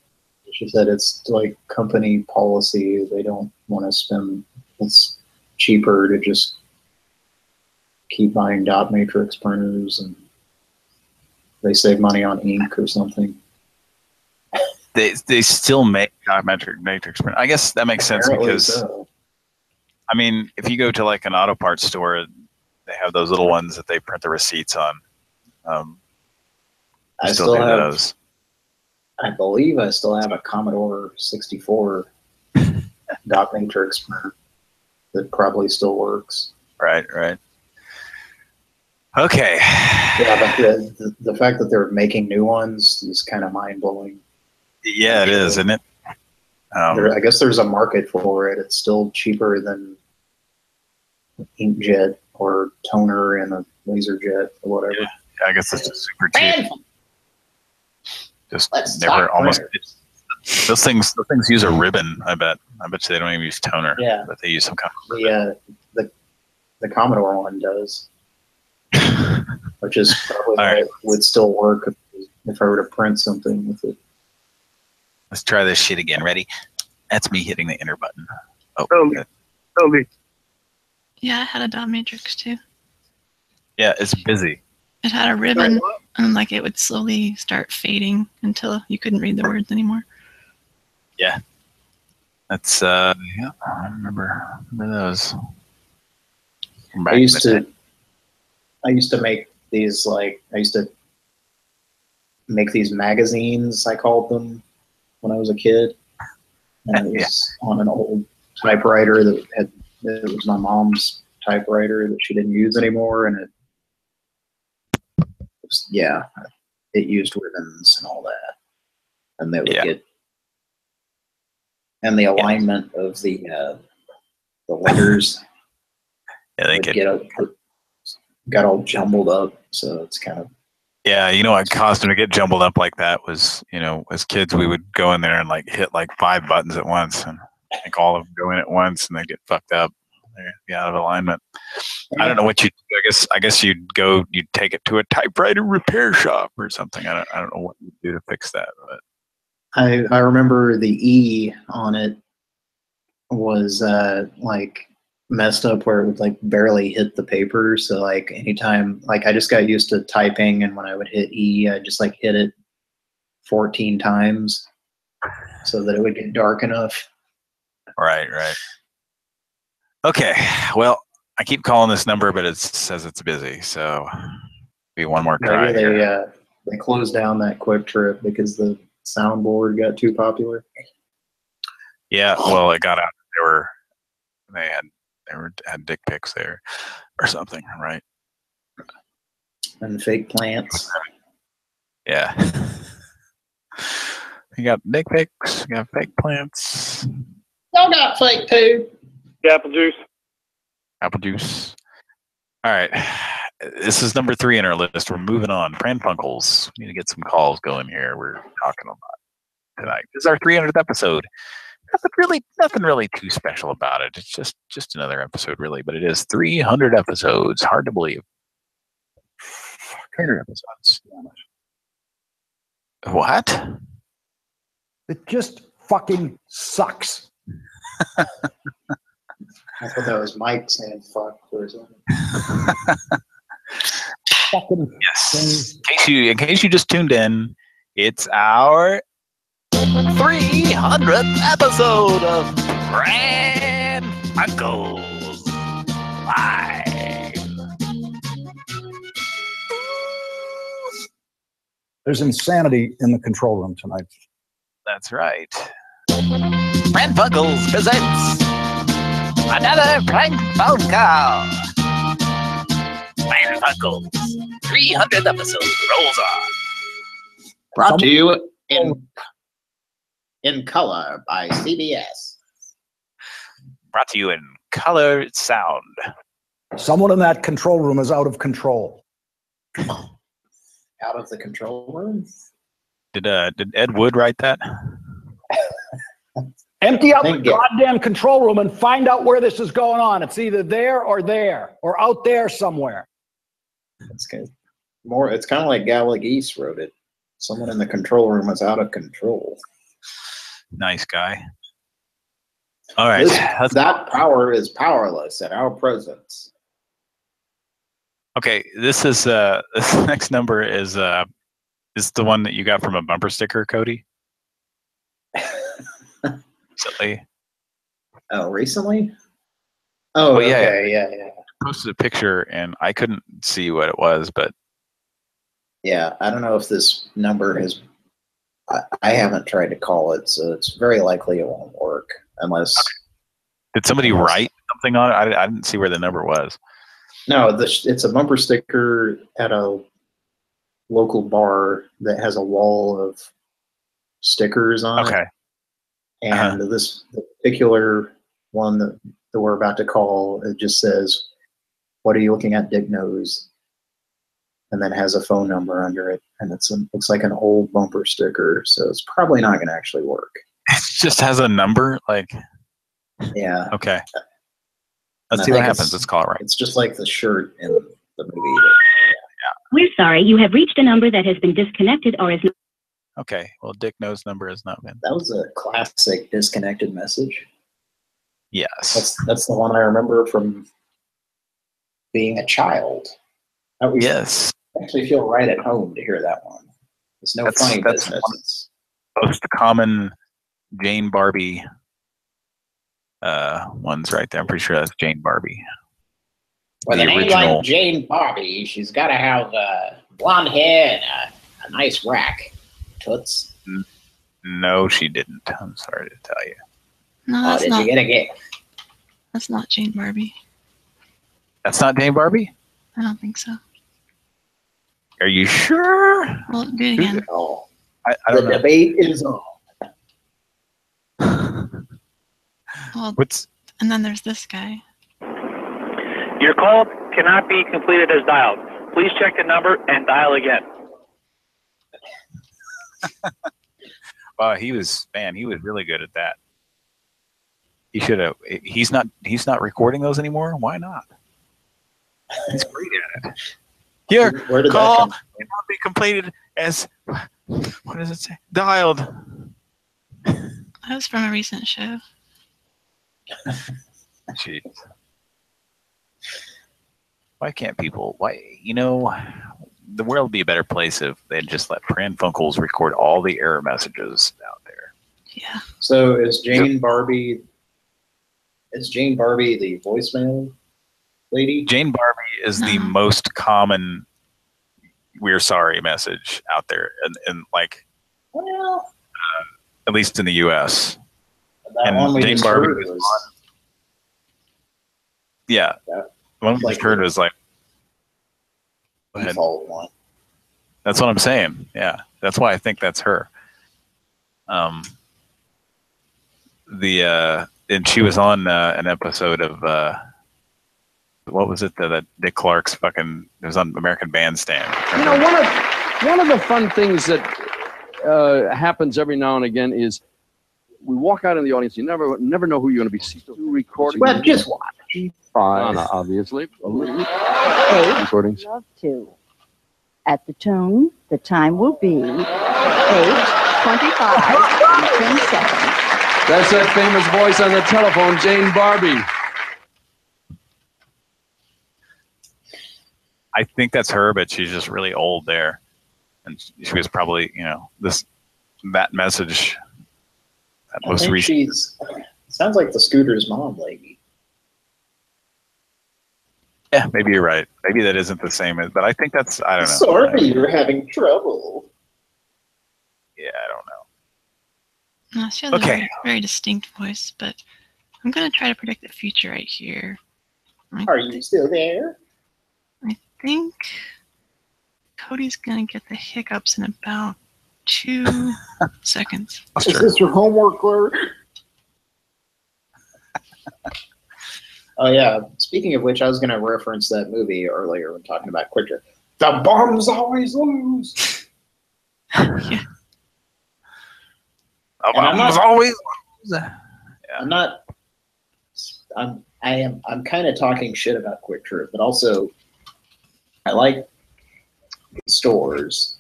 [SPEAKER 2] it's like company policy. They don't want to spend. It's cheaper to just keep buying dot matrix printers, and they save money on ink or something.
[SPEAKER 1] They still make dot matrix print. I guess that makes sense because I mean, if you go to like an auto parts store, they have those little ones that they print the receipts on.
[SPEAKER 2] I still have those. I believe I still have a Commodore 64 dot matrix printer that probably still works.
[SPEAKER 1] Right, right. Okay.
[SPEAKER 2] Yeah, but the fact that they're making new ones is kind of mind blowing.
[SPEAKER 1] Yeah, it is, isn't it?
[SPEAKER 2] I guess there's a market for it. It's still cheaper than inkjet or toner and a laser jet or whatever.
[SPEAKER 1] Yeah, I guess it's just super cheap. Just
[SPEAKER 2] Let's
[SPEAKER 1] never
[SPEAKER 2] talk
[SPEAKER 1] almost.
[SPEAKER 2] printers.
[SPEAKER 1] Those things use a ribbon. I bet you they don't even use toner.
[SPEAKER 2] Yeah.
[SPEAKER 1] But they use some kind of ribbon.
[SPEAKER 2] The Commodore one does, which is probably why it would still work if I were to print something with it.
[SPEAKER 1] Let's try this shit again. Ready? That's me hitting the enter button. Oh,
[SPEAKER 5] Toby.
[SPEAKER 4] Yeah, I had a dot matrix too.
[SPEAKER 1] Yeah, it's busy.
[SPEAKER 4] It had a ribbon, and like it would slowly start fading until you couldn't read the words anymore.
[SPEAKER 1] Yeah. That's yeah, I remember those.
[SPEAKER 2] I used to make these make these magazines, I called them, when I was a kid. And it was on an old typewriter it was my mom's typewriter that she didn't use anymore, and it used ribbons and all that. And they would get, and the alignment of the letters got all jumbled up, so it's kind of.
[SPEAKER 1] Yeah, you know what caused them to get jumbled up like that was, as kids we would go in there and like hit like 5 buttons at once, and like all of them go in at once, and they get fucked up. They'd be out of alignment. I don't know what you. I guess you'd take it to a typewriter repair shop or something. I don't know what you'd do to fix that. But
[SPEAKER 2] I remember the E on it was like messed up where it would like barely hit the paper. So like anytime, like I just got used to typing, and when I would hit E, I just like hit it 14 times so that it would get dark enough.
[SPEAKER 1] Right. Okay. Well, I keep calling this number, but it says it's busy. So be one more try.
[SPEAKER 2] They closed down that Quick Trip because the soundboard got too popular.
[SPEAKER 1] Yeah. Well, it got out. They had dick pics there or something, right?
[SPEAKER 2] And fake plants.
[SPEAKER 1] Yeah. You got dick pics, you got fake plants.
[SPEAKER 2] Y'all got fake poo.
[SPEAKER 5] Apple juice.
[SPEAKER 1] Apple juice. All right. This is number 3 in our list. We're moving on. Pran Funkels. We need to get some calls going here. We're talking a lot tonight. This is our 300th episode. Nothing really too special about it. It's just another episode, really. But it is 300 episodes. Hard to believe. 300 episodes. What?
[SPEAKER 7] It just fucking sucks.
[SPEAKER 2] I thought that was Mike saying fuck for a second.
[SPEAKER 1] Yes. In case you just tuned in, it's our 300th episode of Pran Funkels Live.
[SPEAKER 7] There's insanity in the control room tonight.
[SPEAKER 1] That's right. Pran Funkels presents another prank phone call. Pran Funkels 300th episode rolls on.
[SPEAKER 2] Brought to you in color by CBS.
[SPEAKER 1] Brought to you in color sound.
[SPEAKER 7] Someone in that control room is out of control.
[SPEAKER 2] Out of the control room?
[SPEAKER 1] Did Ed Wood write that?
[SPEAKER 7] Empty out the goddamn control room and find out where this is going on. It's either there or out there somewhere.
[SPEAKER 2] It's kind of like Gallic East wrote it. Someone in the control room is out of control.
[SPEAKER 1] Nice guy. All right.
[SPEAKER 2] That power is powerless in our presence.
[SPEAKER 1] Okay, this next number is the one that you got from a bumper sticker, Cody? Recently.
[SPEAKER 2] Oh, recently? Oh, okay, yeah.
[SPEAKER 1] I posted a picture and I couldn't see what it was, but
[SPEAKER 2] yeah, I don't know if this number is. I haven't tried to call it, so it's very likely it won't work unless.
[SPEAKER 1] Did somebody write something on it? I didn't see where the number was.
[SPEAKER 2] No, it's a bumper sticker at a local bar that has a wall of stickers on it.
[SPEAKER 1] Okay.
[SPEAKER 2] And this particular one that we're about to call, it just says, "What are you looking at, Dick Knows?" And then has a phone number under it. And looks like an old bumper sticker. So it's probably not going to actually work.
[SPEAKER 1] It just has a number? Like,
[SPEAKER 2] yeah.
[SPEAKER 1] Okay. Let's see what happens. Let's call it right.
[SPEAKER 2] It's just like the shirt in the movie.
[SPEAKER 14] We're sorry, you have reached a number that has been disconnected or is not.
[SPEAKER 1] Okay. Well, Dick Knows number has not been.
[SPEAKER 2] That was a classic disconnected message.
[SPEAKER 1] Yes.
[SPEAKER 2] That's the one I remember from being a child.
[SPEAKER 1] Yes.
[SPEAKER 2] I actually feel right at home to hear that one. It's no funny business.
[SPEAKER 1] Most common Jane Barbie ones right there. I'm pretty sure that's Jane Barbie.
[SPEAKER 2] With a name like Jane Barbie, she's got to have blonde hair and a nice rack. Toots.
[SPEAKER 1] No, she didn't. I'm sorry to tell you.
[SPEAKER 4] No, that's
[SPEAKER 2] did
[SPEAKER 4] not.
[SPEAKER 2] you get a gift?
[SPEAKER 4] That's not Jane Barbie.
[SPEAKER 1] That's not Jane Barbie?
[SPEAKER 4] I don't think so.
[SPEAKER 1] Are you sure?
[SPEAKER 4] Well, do it again.
[SPEAKER 1] I don't know.
[SPEAKER 2] The debate is on.
[SPEAKER 4] Well,
[SPEAKER 1] What's?
[SPEAKER 4] And then there's this guy.
[SPEAKER 18] Your call cannot be completed as dialed. Please check the number and dial again.
[SPEAKER 1] Wow, he was really good at that. He should have. He's not recording those anymore. Why not? He's great at it. Your call cannot be completed as, what does it say? Dialed.
[SPEAKER 4] That was from a recent show.
[SPEAKER 1] Jeez. Why can't people? The world would be a better place if they'd just let Pran Funkels record all the error messages out there.
[SPEAKER 4] Yeah.
[SPEAKER 2] So is Jane Barbie the voicemail lady?
[SPEAKER 1] Jane Barbie is the most common "we're sorry" message out there, and like,
[SPEAKER 2] well,
[SPEAKER 1] at least in the U.S.
[SPEAKER 2] That one we
[SPEAKER 1] Jane
[SPEAKER 2] just
[SPEAKER 1] Barbie
[SPEAKER 2] heard
[SPEAKER 1] was
[SPEAKER 2] was
[SPEAKER 1] on. Yeah, the one we just heard was like, go ahead.
[SPEAKER 2] default one.
[SPEAKER 1] That's what I'm saying. Yeah, that's why I think that's her. And she was on an episode of what was it that Dick Clark's fucking? It was on American Bandstand.
[SPEAKER 8] You know, one of the fun things that happens every now and again is we walk out in the audience. You never know who you're going to be recording.
[SPEAKER 2] Well, just watch.
[SPEAKER 8] Obviously.
[SPEAKER 14] Eight,
[SPEAKER 8] Recordings.
[SPEAKER 14] love to. At the tone, the time will be 8:25 and 10 seconds.
[SPEAKER 8] That's that famous voice on the telephone, Jane Barbie.
[SPEAKER 1] I think that's her, but she's just really old there, and she was probably that message. That
[SPEAKER 2] I think she's sounds like the Scooter's mom lady.
[SPEAKER 1] Yeah, maybe you're right. Maybe that isn't the same, but I think that's, I don't know.
[SPEAKER 2] Sorry, you're having trouble.
[SPEAKER 1] Yeah, I don't know.
[SPEAKER 4] No, she has a very, very distinct voice, but I'm going to try to predict the future right here.
[SPEAKER 2] Are you still there?
[SPEAKER 4] I think Cody's going to get the hiccups in about 2 seconds.
[SPEAKER 2] Is this your homework, Claire? Oh, yeah. Speaking of which, I was going to reference that movie earlier when talking about Quick Trip. The bums always lose.
[SPEAKER 4] Yeah.
[SPEAKER 1] I'm always.
[SPEAKER 2] Yeah. I'm kind of talking shit about Quick Trip, but also I like stores,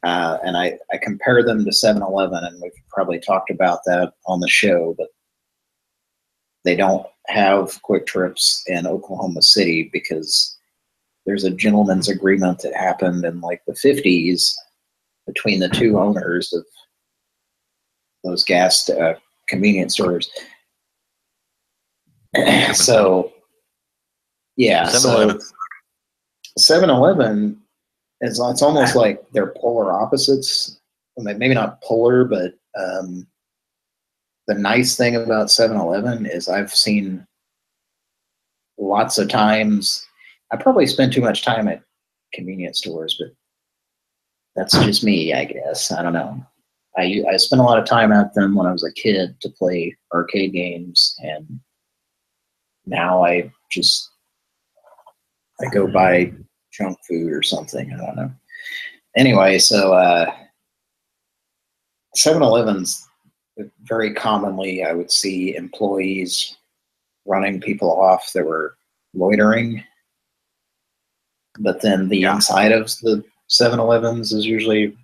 [SPEAKER 2] and I compare them to 7-Eleven, and we've probably talked about that on the show, but they don't have Quick Trips in Oklahoma City because there's a gentleman's agreement that happened in like the 50s between the two owners of those gas convenience stores. So, yeah. 7-Eleven is, it's almost like they're polar opposites. Maybe not polar, but the nice thing about 7-Eleven is I've seen lots of times, I probably spend too much time at convenience stores, but that's just me, I guess. I don't know. I spent a lot of time at them when I was a kid to play arcade games, and now I go buy junk food or something. I don't know. Anyway, so 7-Elevens, very commonly I would see employees running people off that were loitering. But then the inside of the 7-Elevens is usually,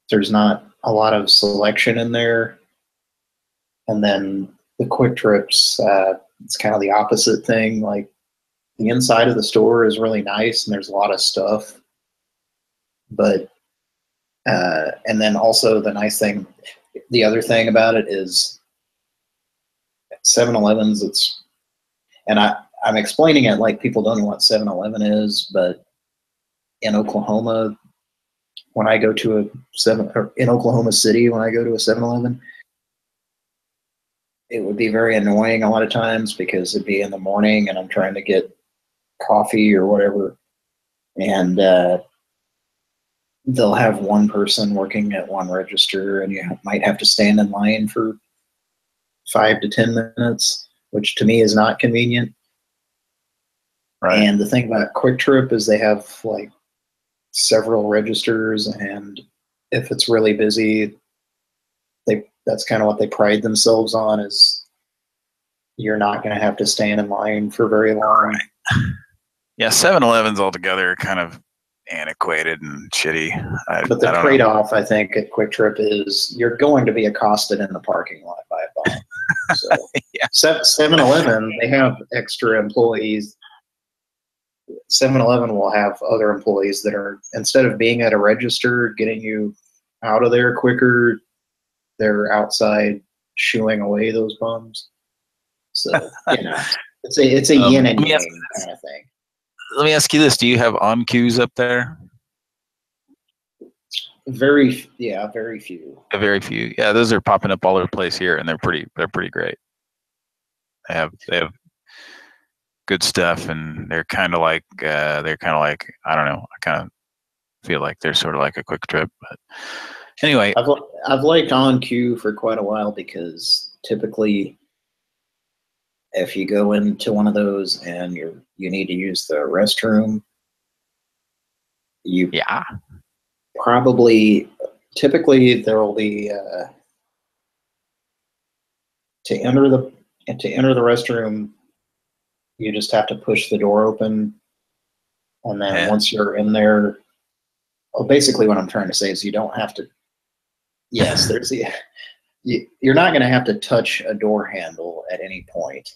[SPEAKER 2] there's not a lot of selection in there. And then the Quick Trips, it's kind of the opposite thing. Like, the inside of the store is really nice and there's a lot of stuff. But, and then also the nice thing, the other thing about it is 7-Elevens, and I'm explaining it like people don't know what 7-Eleven is, but in Oklahoma, when I go to in Oklahoma City, when I go to a 7-Eleven, it would be very annoying a lot of times because it'd be in the morning and I'm trying to get coffee or whatever, and they'll have one person working at one register, and you might have to stand in line for 5 to 10 minutes, which to me is not convenient. Right. And the thing about Quick Trip is they have like several registers, and if it's really busy, that's kind of what they pride themselves on, is you're not going to have to stand in line for very long.
[SPEAKER 1] Yeah, 7-Elevens altogether are kind of antiquated and shitty.
[SPEAKER 2] But the trade-off, I think, at Quick Trip is you're going to be accosted in the parking lot by a bum. So,
[SPEAKER 1] yeah.
[SPEAKER 2] 7-Eleven, they have extra employees. 7-Eleven will have other employees that are, instead of being at a register, getting you out of there quicker, they're outside shooing away those bums. So, it's a yin and yang kind of thing.
[SPEAKER 1] Let me ask you this: do you have on queues up there?
[SPEAKER 2] Very few.
[SPEAKER 1] Very few. Yeah, those are popping up all over the place here, and they're pretty great. They have good stuff, and they're kind of like I don't know. I kind of feel like they're sort of like a Quick Trip, but anyway,
[SPEAKER 2] I've liked on queue for quite a while because typically, if you go into one of those and you need to use the restroom, typically there will be to enter the restroom, you just have to push the door open, and then once you're in there, basically what I'm trying to say is you don't have to. Yes, you're not going to have to touch a door handle at any point.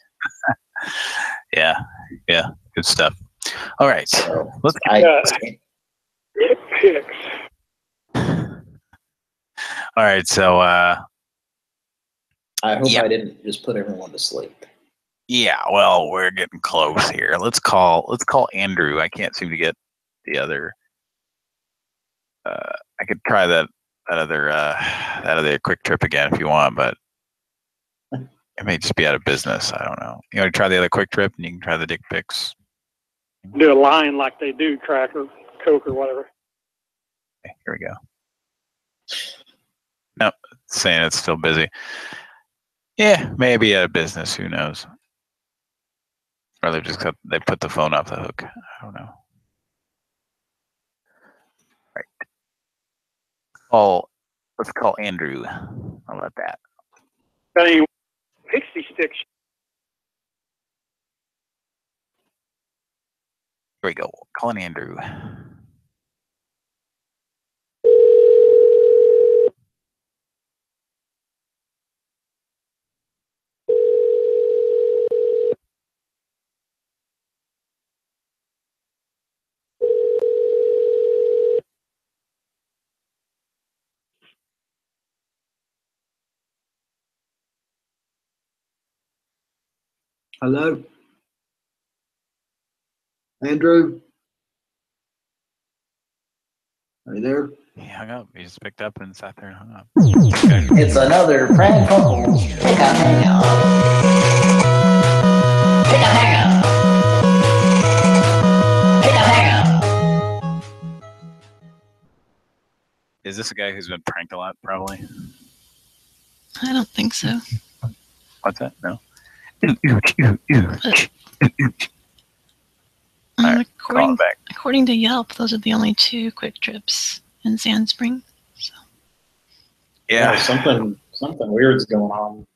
[SPEAKER 1] Yeah, good stuff. All right,
[SPEAKER 2] so
[SPEAKER 1] let's all right, so
[SPEAKER 2] I hope I didn't just put everyone to sleep.
[SPEAKER 1] Yeah, well, we're getting close here. Let's call Andrew. I can't seem to get the other. I could try that other Quick Trip again if you want, but it may just be out of business. I don't know. You want to try the other Quick Trip, and you can try the dick pics.
[SPEAKER 5] Do a line like they do, crack or Coke or whatever.
[SPEAKER 1] Okay, here we go. Nope, it's saying it's still busy. Yeah, maybe out of business. Who knows? Or they put the phone off the hook. I don't know. Right. Let's call Andrew. How about that?
[SPEAKER 5] Got any pixie sticks?
[SPEAKER 1] Here we go. Calling Andrew.
[SPEAKER 10] Hello? Andrew? Are you there?
[SPEAKER 1] He hung up. He just picked up and sat there and hung up.
[SPEAKER 22] It's another Pran Funkels. Pick a hang up. Pick a hang up.
[SPEAKER 1] Is this a guy who's been pranked a lot? Probably.
[SPEAKER 4] I don't think so.
[SPEAKER 1] What's that? No.
[SPEAKER 4] According to Yelp, those are the only 2 quick trips in Sand Spring. So.
[SPEAKER 1] Yeah.
[SPEAKER 2] Something weird's going on.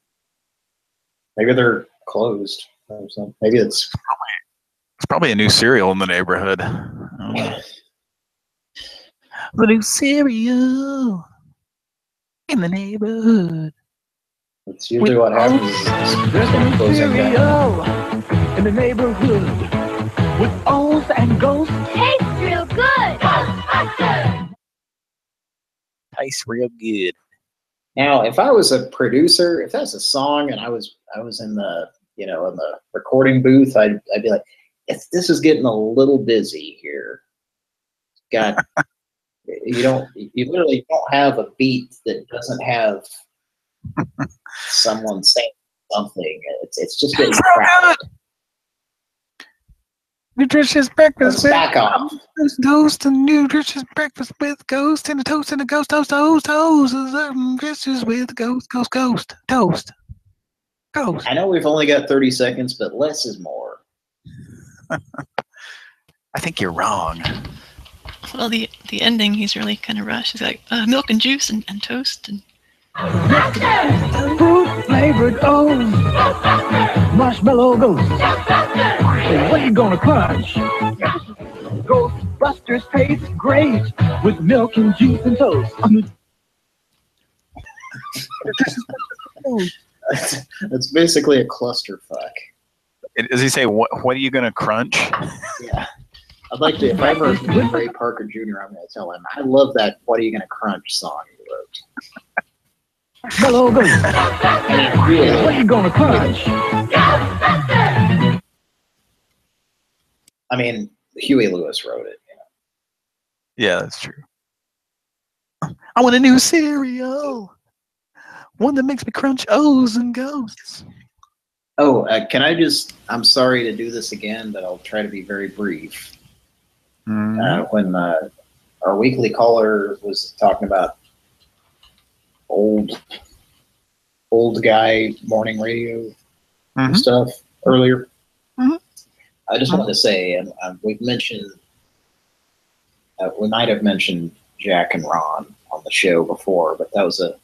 [SPEAKER 2] Maybe they're closed or something. Maybe it's
[SPEAKER 1] probably a new cereal in the neighborhood. The new cereal in the neighborhood.
[SPEAKER 2] That's usually what happens.
[SPEAKER 7] There's a new cereal in the neighborhood with O's and ghosts.
[SPEAKER 21] Tastes real good.
[SPEAKER 12] Tastes real good.
[SPEAKER 2] Now, if I was a producer, if that's a song and I was in the in the recording booth, I'd be like, this is getting a little busy here. Got you literally don't have a beat that doesn't have someone saying something. It's just getting crowded.
[SPEAKER 1] Nutritious breakfast with
[SPEAKER 2] back off.
[SPEAKER 1] Toast and nutritious breakfast with ghost and a toast and a ghost toast. Nutritious with ghost toast. Ghost.
[SPEAKER 2] I know we've only got 30 seconds, but less is more.
[SPEAKER 1] I think you're wrong.
[SPEAKER 4] Well, the ending, he's really kind of rushed. He's like, milk and juice and toast. And
[SPEAKER 7] Fruit flavored O's. Marshmallow ghost. What are you gonna crunch? Ghostbusters taste great with milk and juice and toast.
[SPEAKER 2] It's basically a clusterfuck.
[SPEAKER 1] Does he say, what are you going to crunch?
[SPEAKER 2] Yeah. I'd like to, if I ever meet Ray Parker Jr., I'm going to tell him, I love that What Are You Gonna Crunch song you wrote.
[SPEAKER 7] Hello, what are you gonna crunch?
[SPEAKER 2] I mean, Huey Lewis wrote it.
[SPEAKER 1] Yeah, that's true. I want a new cereal. One that makes me crunch O's and ghosts.
[SPEAKER 2] Oh, can I just, I'm sorry to do this again, but I'll try to be very brief. When our weekly caller was talking about old guy morning radio and stuff earlier, I just wanted to say, and we've mentioned, we might have mentioned Jack and Ron on the show before, but that was it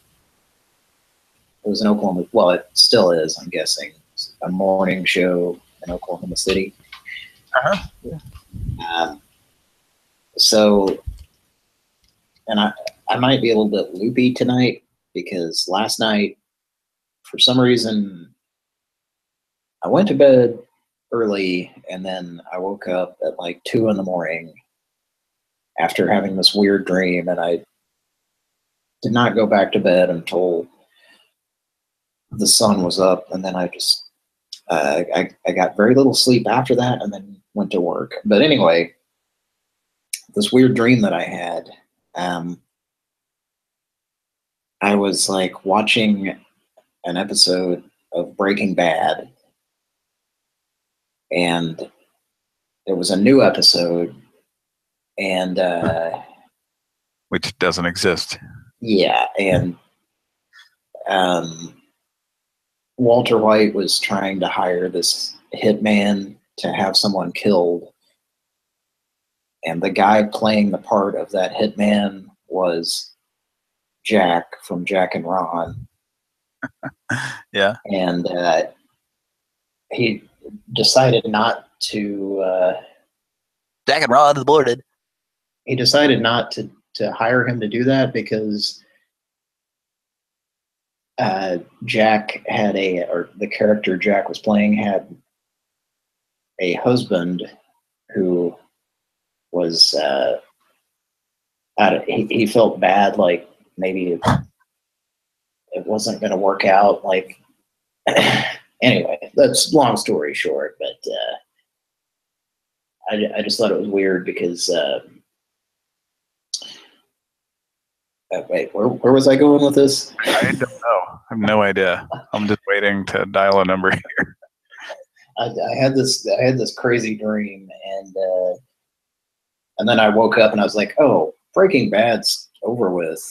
[SPEAKER 2] was an Oklahoma, well, it still is, I'm guessing, a morning show in Oklahoma City. So, and I might be a little bit loopy tonight because last night, for some reason, I went to bed early and then I woke up at like 2 a.m. after having this weird dream, and I did not go back to bed until the sun was up, and then I just I got very little sleep after that and then went to work. But anyway, this weird dream that I had, I was like watching an episode of Breaking Bad, and it was a new episode, and
[SPEAKER 1] which doesn't exist.
[SPEAKER 2] Yeah, and Walter White was trying to hire this hitman to have someone killed, and the guy playing the part of that hitman was Jack from Jack and Ron.
[SPEAKER 1] Yeah.
[SPEAKER 2] And he decided not to...
[SPEAKER 12] Jack and Ron is boarded.
[SPEAKER 2] He decided not to hire him to do that because Jack had or the character Jack was playing had a husband who was, he felt bad, like maybe it wasn't going to work out. Like, anyway, that's long story short, but I just thought it was weird because, wait, where was I going with this?
[SPEAKER 1] I don't know. I have no idea. I'm just waiting to dial a number here.
[SPEAKER 2] I had this crazy dream, and And then I woke up and I was like, oh, Breaking Bad's over with.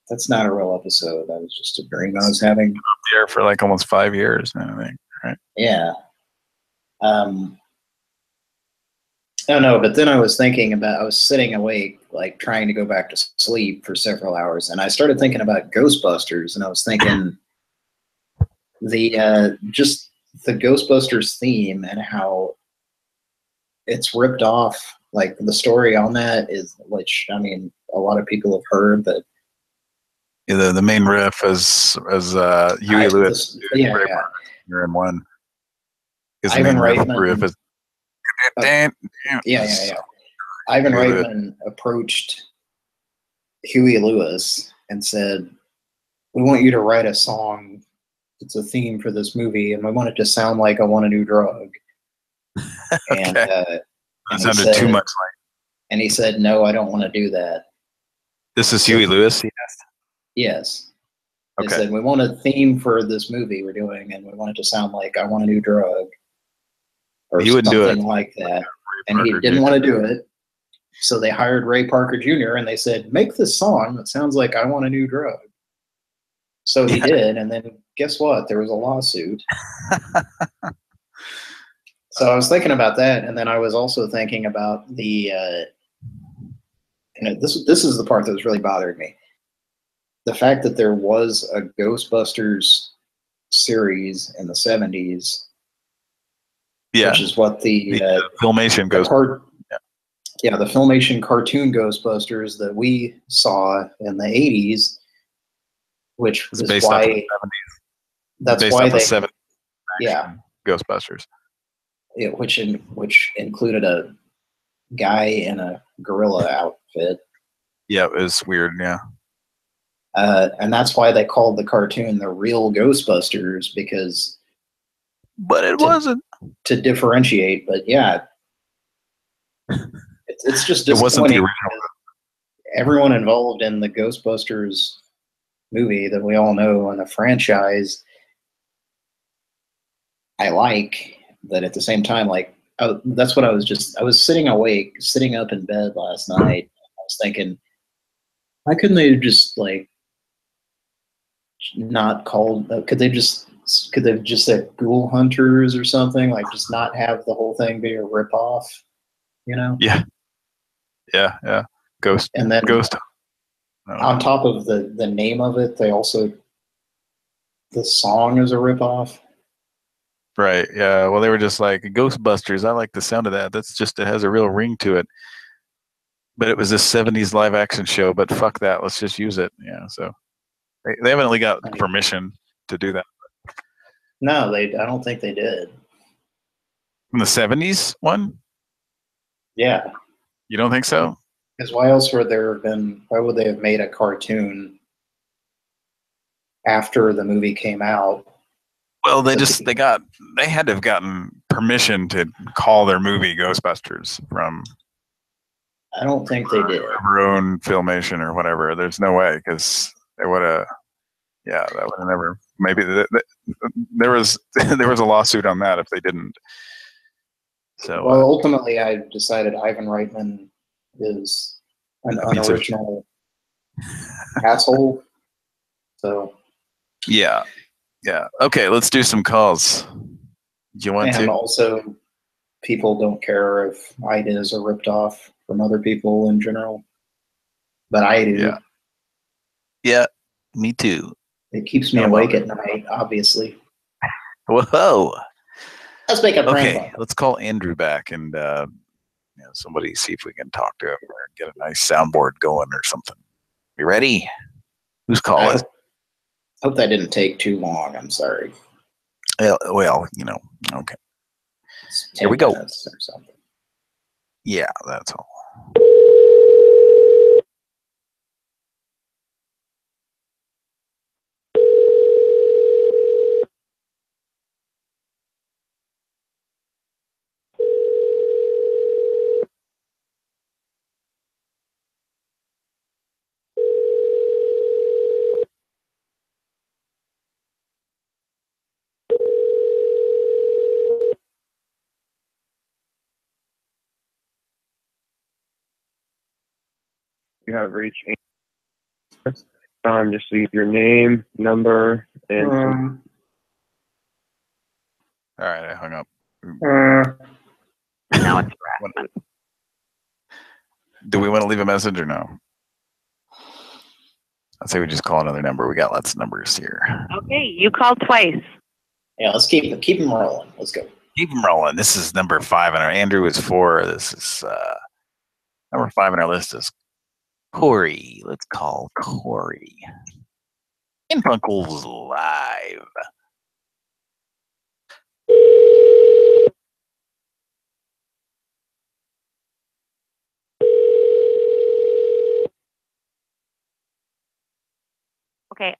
[SPEAKER 2] That's not a real episode. That was just a dream I was having.
[SPEAKER 1] Up there for like almost 5 years, I think. Right?
[SPEAKER 2] Yeah. Oh no, but then I was sitting awake, like trying to go back to sleep for several hours, and I started thinking about Ghostbusters, and I was thinking just the Ghostbusters theme and how it's ripped off. Like the story on that is, which I mean, a lot of people have heard, but
[SPEAKER 1] yeah, the main riff is Huey Lewis. You're in one. His
[SPEAKER 2] Ivan
[SPEAKER 1] main
[SPEAKER 2] Reitman,
[SPEAKER 1] riff is.
[SPEAKER 2] Yeah. Ivan Reitman approached Huey Lewis and said, "We want you to write a song. It's a theme for this movie, and we want it to sound like I Want a New Drug." And,
[SPEAKER 1] that sounded too much like.
[SPEAKER 2] And he said, "No, I don't want to do that."
[SPEAKER 1] This is Huey Lewis, he asked?
[SPEAKER 2] Yes. They
[SPEAKER 1] Okay.
[SPEAKER 2] said, "We want a theme for this movie we're doing, and we want it to sound like I Want a New Drug." Or
[SPEAKER 1] he wouldn't do it.
[SPEAKER 2] Something like that. And he didn't want to do it. So they hired Ray Parker Jr. and they said, "Make this song that sounds like I Want a New Drug." So he did, and then guess what? There was a lawsuit. So I was thinking about that, and then I was also thinking about the this is the part that was really bothering me. The fact that there was a Ghostbusters series in the 70s.
[SPEAKER 1] Yeah.
[SPEAKER 2] Which is what the
[SPEAKER 1] Filmation goes.
[SPEAKER 2] Yeah, the Filmation cartoon Ghostbusters that we saw in the 80s, which is
[SPEAKER 1] based
[SPEAKER 2] why
[SPEAKER 1] off of the 70s.
[SPEAKER 2] That's
[SPEAKER 1] based
[SPEAKER 2] why
[SPEAKER 1] off
[SPEAKER 2] they,
[SPEAKER 1] of 70s
[SPEAKER 2] yeah,
[SPEAKER 1] Ghostbusters.
[SPEAKER 2] which included a guy in a gorilla outfit.
[SPEAKER 1] Yeah, it was weird. Yeah.
[SPEAKER 2] And that's why they called the cartoon the real Ghostbusters, because.
[SPEAKER 1] But it wasn't.
[SPEAKER 2] To differentiate, but yeah, it's just
[SPEAKER 1] it wasn't the
[SPEAKER 2] disappointing.
[SPEAKER 1] original.
[SPEAKER 2] Everyone involved in the Ghostbusters movie that we all know and the franchise, I like, but at the same time, like, that's what I was sitting up in bed last night. I was thinking, why couldn't they just like not call? Could they just said Ghoul Hunters or something? Like, just not have the whole thing be a ripoff, you know?
[SPEAKER 1] Yeah. Ghost.
[SPEAKER 2] And then
[SPEAKER 1] Ghost.
[SPEAKER 2] On top of the name of it, the song is a ripoff.
[SPEAKER 1] Right. Yeah. Well, they were just like Ghostbusters. I like the sound of that. It has a real ring to it. But it was this 70s live action show. But fuck that. Let's just use it. Yeah. So they evidently got permission to do that.
[SPEAKER 2] No, I don't think they did.
[SPEAKER 1] From the 70s one?
[SPEAKER 2] Yeah.
[SPEAKER 1] You don't think so?
[SPEAKER 2] Because why would they have made a cartoon after the movie came out?
[SPEAKER 1] Well, they had to have gotten permission to call their movie Ghostbusters from.
[SPEAKER 2] I don't think they did.
[SPEAKER 1] Their own Filmation or whatever. There's no way, because they would have. Yeah, that would have never. Maybe there was a lawsuit on that if they didn't. So.
[SPEAKER 2] Well, ultimately, I decided Ivan Reitman is an unoriginal asshole. So.
[SPEAKER 1] Yeah. Okay, let's do some calls. Do you want to?
[SPEAKER 2] And also, people don't care if ideas are ripped off from other people in general, but I do.
[SPEAKER 1] Yeah, me too.
[SPEAKER 2] It keeps me awake at night, obviously.
[SPEAKER 1] Whoa.
[SPEAKER 2] Let's make a prank.
[SPEAKER 1] Okay, let's call Andrew back and somebody see if we can talk to him or get a nice soundboard going or something. You ready? Who's calling?
[SPEAKER 2] Hope that didn't take too long. I'm sorry.
[SPEAKER 1] Well, okay. Here we go.
[SPEAKER 2] Or something.
[SPEAKER 1] Yeah, that's all.
[SPEAKER 6] You have reached. Just leave your name, number, and.
[SPEAKER 1] All right, I hung up.
[SPEAKER 19] Now it's harassment.
[SPEAKER 1] Do we want to leave a message or no? I'd say we just call another number. We got lots of numbers here.
[SPEAKER 19] Okay, you called twice.
[SPEAKER 2] Yeah, let's keep them rolling. Let's go.
[SPEAKER 1] Keep them rolling. This is number 5 on our. Andrew is 4. This is number 5 on our list is Corey. Let's call Corey. Pran Funkels live.
[SPEAKER 19] Okay.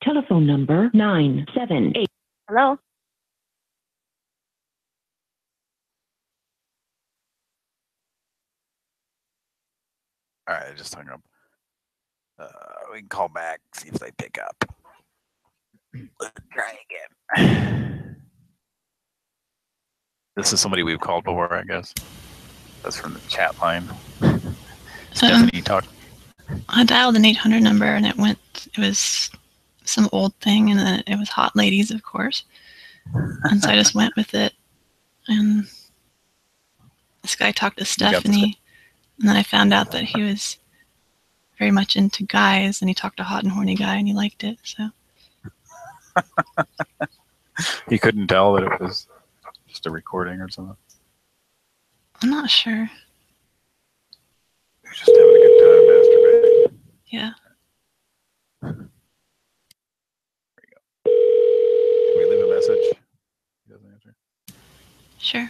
[SPEAKER 14] Telephone number 978.
[SPEAKER 19] Hello?
[SPEAKER 1] All right, I just hung up. We can call back, see if they pick up. Let's try again. This is somebody we've called before, I guess. That's from the chat line. Stephanie talked.
[SPEAKER 4] I dialed an 800 number and it was some old thing, and then it was hot ladies, of course. And so I just went with it. And this guy talked to Stephanie, and then I found out that he was very much into guys, and he talked to a hot and horny guy, and he liked it. So
[SPEAKER 1] He couldn't tell that it was just a recording or something.
[SPEAKER 4] I'm not sure.
[SPEAKER 1] He was just having a good time masturbating.
[SPEAKER 4] Yeah.
[SPEAKER 1] Can we leave a message? He doesn't answer.
[SPEAKER 4] Sure.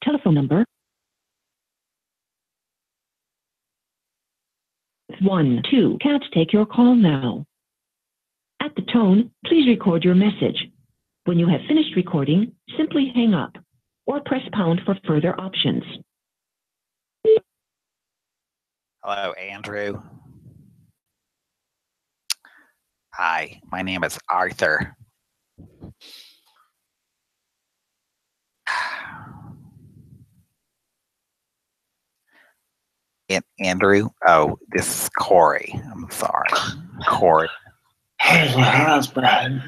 [SPEAKER 14] Telephone number 12. Can't take your call now. At the tone, please record your message. When you have finished recording, simply hang up or press pound for further options.
[SPEAKER 12] Hello, Andrew. Hi, my name is Arthur. Andrew? Oh, this is Corey. I'm sorry. Corey.
[SPEAKER 2] Hey, how's Brad?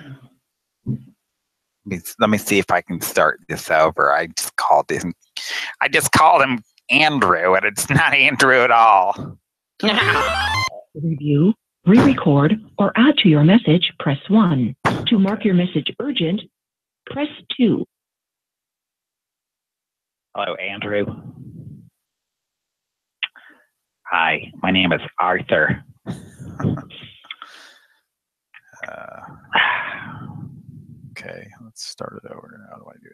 [SPEAKER 12] Let me see if I can start this over. I just called him Andrew, and it's not Andrew at all.
[SPEAKER 14] Review, re-record, or add to your message, press 1. To mark your message urgent, press 2.
[SPEAKER 12] Hello, Andrew. Hi, my name is Arthur.
[SPEAKER 1] Okay, let's start it over. How do I do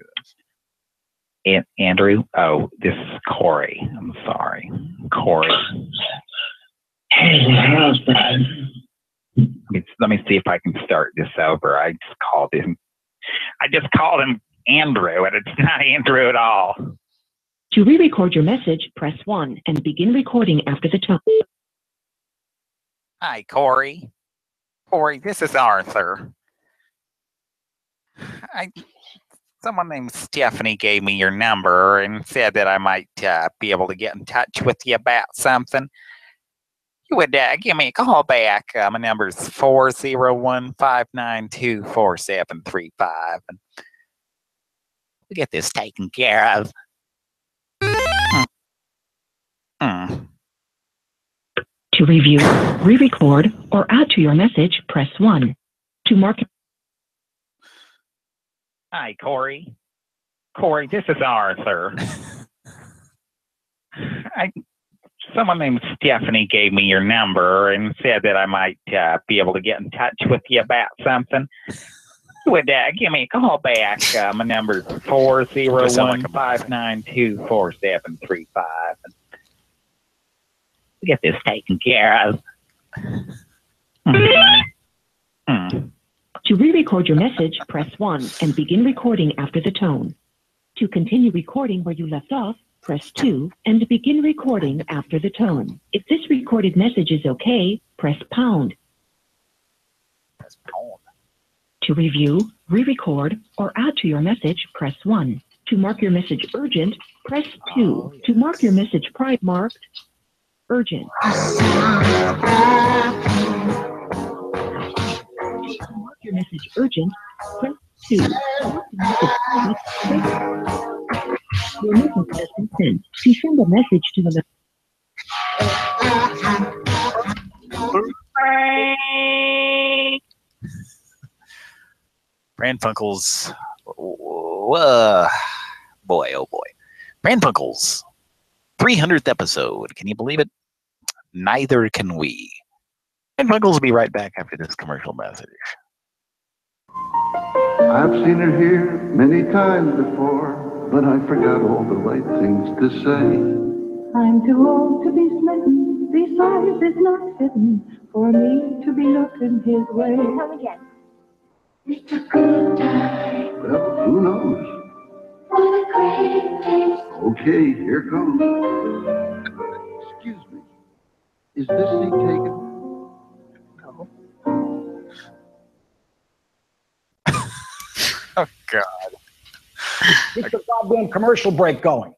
[SPEAKER 1] this?
[SPEAKER 12] Andrew? Oh, this is Corey. I'm sorry. Corey.
[SPEAKER 2] Hey, how's Brad?
[SPEAKER 12] Let me see if I can start this over. I just called him Andrew, and it's not Andrew at all.
[SPEAKER 14] To re-record your message, press 1 and begin recording after the tone.
[SPEAKER 12] Hi, Corey. Corey, this is Arthur. Someone named Stephanie gave me your number and said that I might be able to get in touch with you about something. You would give me a call back. My number is 401-592-4735. And we'll get this taken care of.
[SPEAKER 14] To review, re-record, or add to your message, press 1. To mark...
[SPEAKER 12] Hi, Corey. Corey, this is Arthur. Someone named Stephanie gave me your number and said that I might be able to get in touch with you about something. You You would give me a call back. My number's 401-592-4735. Get this taken care of.
[SPEAKER 14] To re-record your message, press 1 and begin recording after the tone. To continue recording where you left off, press 2 and begin recording after the tone. If this recorded message is okay, press pound.
[SPEAKER 12] Press pound.
[SPEAKER 14] To review, re-record, or add to your message, press 1. To mark your message urgent, press 2. To mark your message marked urgent. To mark your message urgent, press 2. Your message has been sent. To send a message to the
[SPEAKER 1] Pran Funkels. Boy, oh boy. Pran Funkels. 300th episode. Can you believe it? Neither can we. Pran Funkels will be right back after this commercial message.
[SPEAKER 9] I've seen her here many times before, but I forgot all the right things to say.
[SPEAKER 15] I'm too old to be smitten, besides it's not fitting for me to be looking his way. Come again. It's a good time.
[SPEAKER 9] Well, who knows?
[SPEAKER 15] What a great place.
[SPEAKER 9] Okay, here comes. Excuse me. Is this seat taken?
[SPEAKER 15] No.
[SPEAKER 1] Oh, God.
[SPEAKER 7] Get the goddamn commercial break going.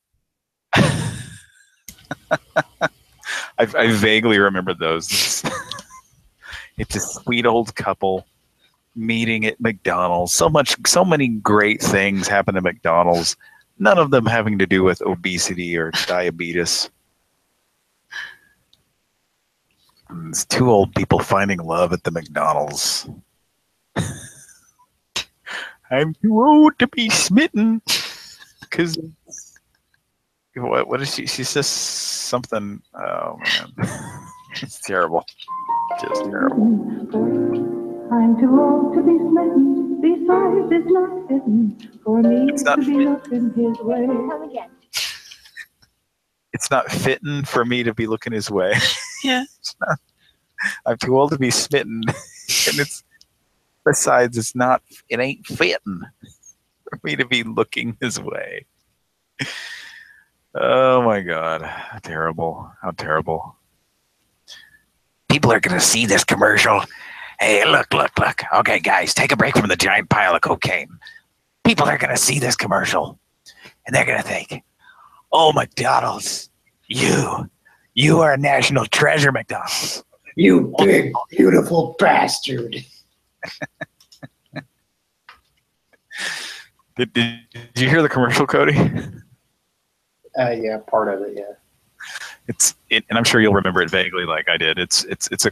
[SPEAKER 1] I vaguely remember those. It's a sweet old couple meeting at McDonald's. So many great things happen at McDonald's. None of them having to do with obesity or diabetes. And it's two old people finding love at the McDonald's. I'm too old to be smitten. Because what is she? She says something. Oh man, it's terrible. Just terrible.
[SPEAKER 15] I'm too old to be smitten. Besides, it's not fitting for me to be looking his way. Come again.
[SPEAKER 1] It's not fitting for me to be looking his way.
[SPEAKER 4] Yeah.
[SPEAKER 1] I'm too old to be smitten, and it's besides, it ain't fitting for me to be looking his way. Oh my God. How terrible. How terrible. People are going to see this commercial. Hey, look. Okay, guys, take a break from the giant pile of cocaine. People are going to see this commercial, and they're going to think, oh, McDonald's, you are a national treasure, McDonald's.
[SPEAKER 2] You big, beautiful bastard.
[SPEAKER 1] Did you hear the commercial, Cody?
[SPEAKER 2] Yeah, part of it, yeah.
[SPEAKER 1] And I'm sure you'll remember it vaguely, like I did. It's a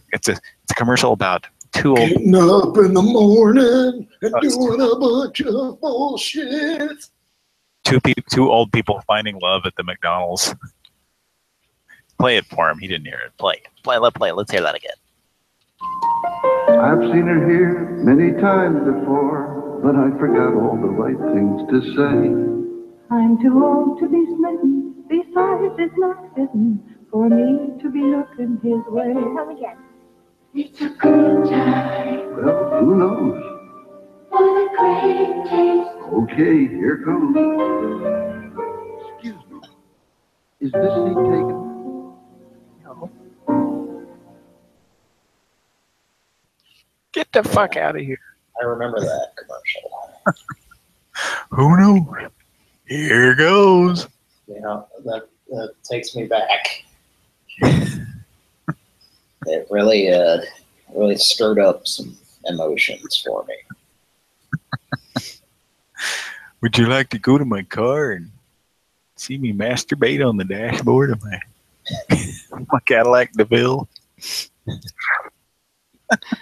[SPEAKER 1] commercial about two old
[SPEAKER 10] getting up in the morning and doing a bunch of bullshit.
[SPEAKER 1] Two old people finding love at the McDonald's. Play it for him. He didn't hear it. Play. Let's hear that again.
[SPEAKER 9] I've seen her here many times before, but I forgot all the right things to say.
[SPEAKER 15] I'm too old to be smitten. Besides, it's not fitting for me to be looking his way. Come again. It's a good time.
[SPEAKER 9] Well, who knows?
[SPEAKER 15] What a great taste.
[SPEAKER 9] Okay, here comes. Excuse me. Is this seat taken?
[SPEAKER 15] No.
[SPEAKER 1] Get the fuck out of here.
[SPEAKER 2] I remember that commercial.
[SPEAKER 1] Who knows? Here goes.
[SPEAKER 2] Yeah, that takes me back. It really stirred up some emotions for me.
[SPEAKER 1] Would you like to go to my car and see me masturbate on the dashboard of my Cadillac DeVille?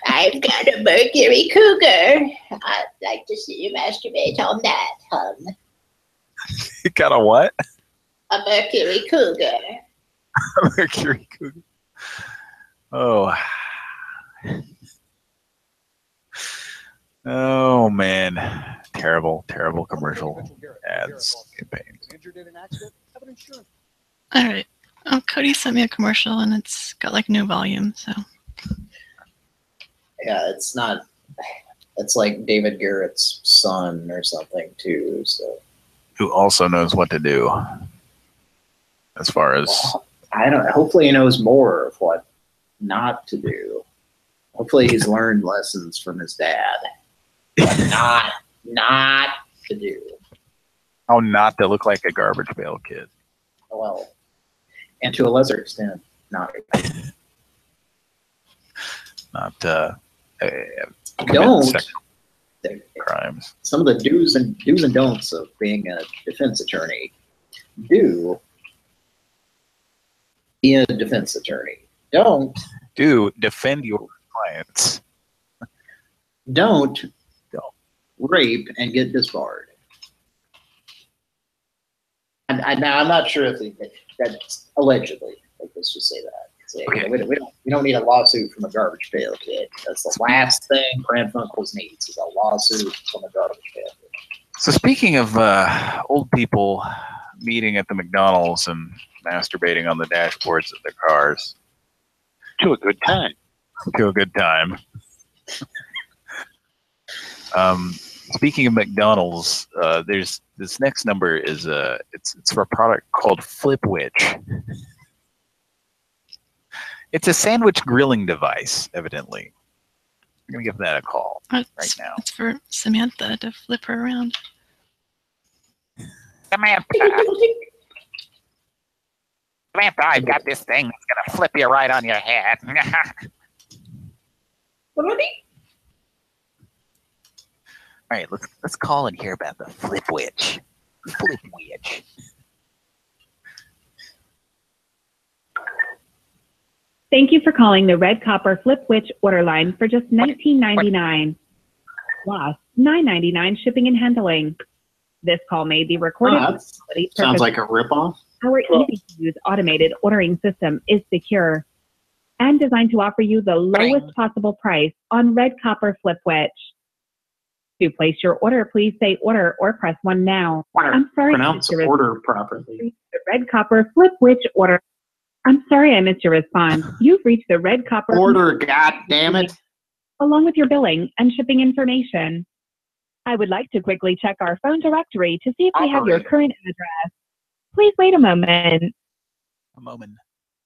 [SPEAKER 21] I've got a Mercury Cougar. I'd like to see you masturbate on that, hun.
[SPEAKER 1] You got a what?
[SPEAKER 21] A Mercury Cougar.
[SPEAKER 1] A Mercury Cougar. Oh. Oh man, terrible commercial ads campaign.
[SPEAKER 4] All right. Oh, Cody sent me a commercial and it's got like no volume, so.
[SPEAKER 2] Yeah, it's not. It's like David Garrett's son or something too. So.
[SPEAKER 1] Who also knows what to do, as far as.
[SPEAKER 2] Well, I don't. Hopefully, he knows more of what not to do. Hopefully, he's learned lessons from his dad. What not to do.
[SPEAKER 1] How not to look like a garbage pail kid.
[SPEAKER 2] Well, and to a lesser extent, not.
[SPEAKER 1] Not
[SPEAKER 2] don't
[SPEAKER 1] crimes.
[SPEAKER 2] Some of the do's and don'ts of being a defense attorney. Do be a defense attorney. Don't
[SPEAKER 1] defend your clients.
[SPEAKER 2] Don't rape and get disbarred. And now I'm not sure if that's allegedly. Like, let's just say that. Okay. We don't need a lawsuit from a garbage pail kid. That's the last thing Pran Funkels needs is a lawsuit from a garbage pail kid.
[SPEAKER 1] So speaking of old people meeting at the McDonald's and masturbating on the dashboards of their cars.
[SPEAKER 12] To a good time.
[SPEAKER 1] To a good time. Speaking of McDonald's, there's this next number is it's for a product called Flipwitch. It's a sandwich grilling device, evidently. I'm gonna give that a call right now.
[SPEAKER 4] It's for Samantha to flip her around.
[SPEAKER 12] Samantha, I've got this thing that's gonna flip you right on your head.
[SPEAKER 1] All right, let's call and hear about the Flipwitch. Flipwitch.
[SPEAKER 11] Thank you for calling the Red Copper Flipwitch order line for just $19.99 plus $9.99 shipping and handling. This call may be recorded.
[SPEAKER 2] Sounds like a ripoff.
[SPEAKER 11] Our easy-to-use automated ordering system is secure and designed to offer you the lowest possible price on Red Copper Flipwitch. To place your order, please say order or press 1 now. I'm sorry.
[SPEAKER 2] Pronounce order properly.
[SPEAKER 11] The Red Copper Flipwitch order. I'm sorry I missed your response. You've reached the Red Copper
[SPEAKER 2] order, god damn it.
[SPEAKER 11] Along with your billing and shipping information. I would like to quickly check our phone directory to see if we have your current address. Please wait a moment.
[SPEAKER 1] A moment.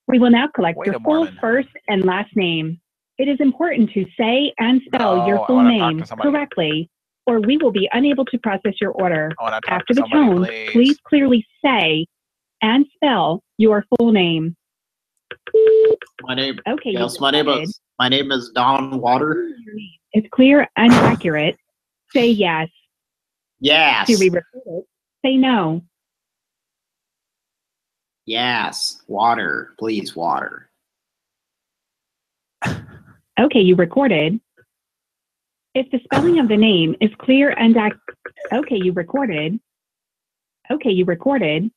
[SPEAKER 11] We will now collect your full first and last name. It is important to say and spell your full name correctly, or we will be unable to process your order. After the tone, please clearly say and spell your full name.
[SPEAKER 2] My name.
[SPEAKER 11] Okay.
[SPEAKER 2] Yes, my name is Don Water.
[SPEAKER 11] It's clear and accurate. Say yes.
[SPEAKER 2] Yes.
[SPEAKER 11] To re-record it, say no.
[SPEAKER 2] Yes. Water. Please, water.
[SPEAKER 11] Okay, you recorded. If the spelling of the name is clear and accurate. Okay, you recorded. Okay, you recorded.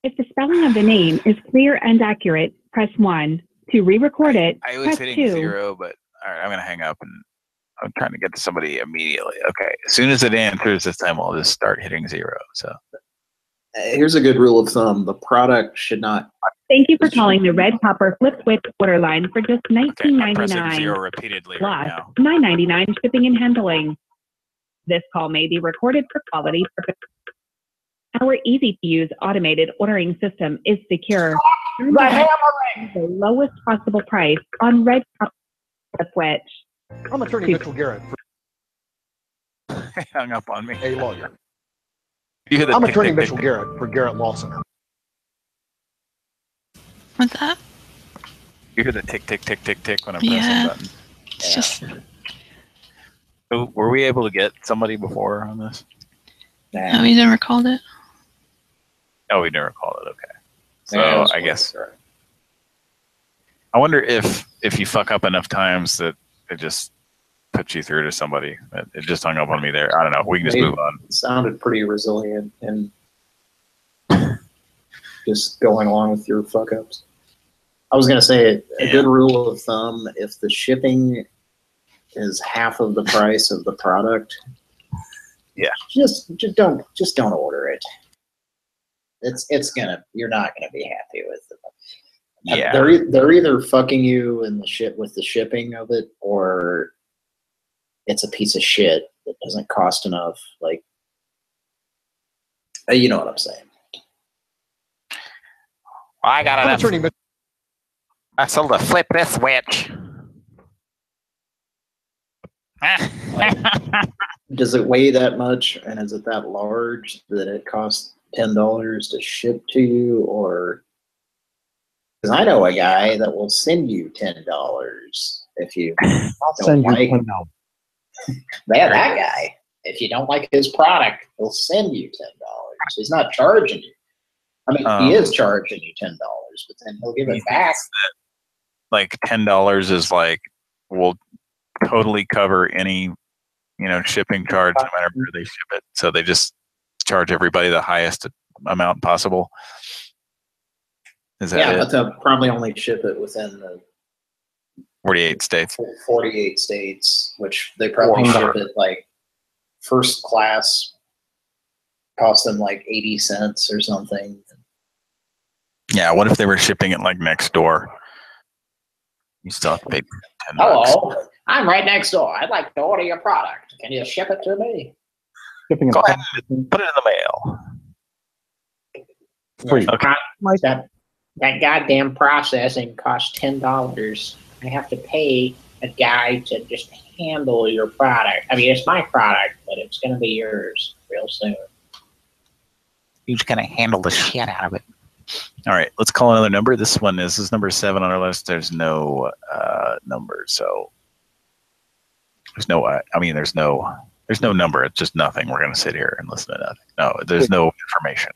[SPEAKER 11] If the spelling of the name is clear and accurate, press 1. To re-record it,
[SPEAKER 1] I was
[SPEAKER 11] press
[SPEAKER 1] hitting
[SPEAKER 11] 2.
[SPEAKER 1] 0, but all right, I'm gonna hang up and I'm trying to get to somebody immediately. Okay, as soon as it answers this time, I'll just start hitting 0. So
[SPEAKER 2] here's a good rule of thumb: the product should not.
[SPEAKER 11] Thank you for calling the Red Copper Flipwitch order line for just $19.99
[SPEAKER 1] 0 repeatedly
[SPEAKER 11] plus
[SPEAKER 1] right now.
[SPEAKER 11] $9.99 shipping and handling. This call may be recorded for quality purposes. Our easy-to-use automated ordering system is secure. The lowest possible price on Red Copper Flipwitch.
[SPEAKER 7] I'm attorney Mitchell Garrett.
[SPEAKER 1] Hung up on me.
[SPEAKER 7] A lawyer.
[SPEAKER 1] I'm
[SPEAKER 7] attorney Mitchell Garrett for Garrett Law Center.
[SPEAKER 4] What's that?
[SPEAKER 1] You hear the tick, tick, tick, tick, tick when I'm pressing the button.
[SPEAKER 4] It's just.
[SPEAKER 1] So were we able to get somebody before on this?
[SPEAKER 4] No, we never called it.
[SPEAKER 1] Oh, we never called it. Okay. So I guess. I wonder if you fuck up enough times that it just puts you through to somebody. It just hung up on me there. I don't know. We can just move on.
[SPEAKER 2] It sounded pretty resilient and just going along with your fuck ups. I was gonna say a good rule of thumb: if the shipping is half of the price of the product, just don't order it. You're not gonna be happy with it.
[SPEAKER 1] Yeah,
[SPEAKER 2] they're either fucking you in the shit with the shipping of it, or it's a piece of shit that doesn't cost enough. Like, you know what I'm saying.
[SPEAKER 12] Well, I got enough. I sold to flip this switch.
[SPEAKER 2] Does it weigh that much, and is it that large that it costs $10 to ship to you? Or because I know a guy that will send you $10 if you don't like $10. Man, that guy, if you don't like his product, he'll send you $10. He's not charging you. I mean, he is charging you $10, but then he'll give it back.
[SPEAKER 1] Like $10 is like, will totally cover any, shipping charge no matter where they ship it. So they just charge everybody the highest amount possible. Is that it?
[SPEAKER 2] But they'll probably only ship it within the
[SPEAKER 1] 48 states.
[SPEAKER 2] 48 states, which they probably ship it like first class, cost them like 80 cents or something.
[SPEAKER 1] Yeah, what if they were shipping it like next door? You still have to pay $10.
[SPEAKER 2] Hello, I'm right next door. I'd like to order your product. Can you ship it to me?
[SPEAKER 1] Go ahead and put it in the mail.
[SPEAKER 2] Free. Okay. That goddamn processing costs $10. I have to pay a guy to just handle your product. I mean, it's my product, but it's going to be yours real soon.
[SPEAKER 12] Who's going to handle the shit out of it?
[SPEAKER 1] All right, let's call another number. This is number 7 on our list. There's no number, so there's no number. It's just nothing. We're going to sit here and listen to nothing. No, there's no information.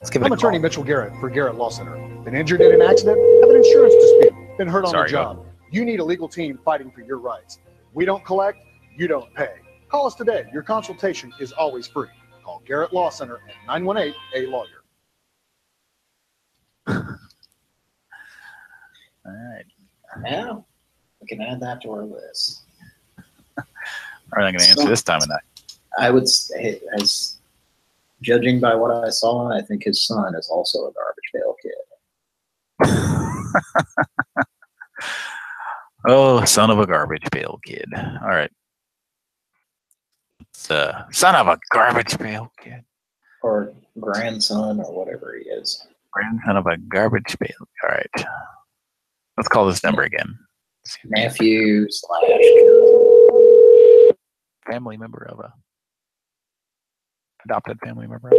[SPEAKER 1] Let's give it
[SPEAKER 13] I'm attorney Mitchell Garrett for Garrett Law Center. Been injured in an accident? Have an insurance dispute? Been hurt on the job? You need a legal team fighting for your rights. We don't collect, you don't pay. Call us today. Your consultation is always free. Call Garrett Law Center at 918-A-LAWYER.
[SPEAKER 1] All right.
[SPEAKER 2] Yeah, we can add that to our list.
[SPEAKER 1] All right, I'm going to answer this time of night.
[SPEAKER 2] I would say, as judging by what I saw, I think his son is also a garbage pail kid.
[SPEAKER 1] Oh, son of a garbage pail kid. All right. Son of a garbage pail kid.
[SPEAKER 2] Or grandson, or whatever he is.
[SPEAKER 1] Grandson of a garbage pail. All right. Let's call this number again.
[SPEAKER 2] Nephew /
[SPEAKER 1] family member of a adopted family member.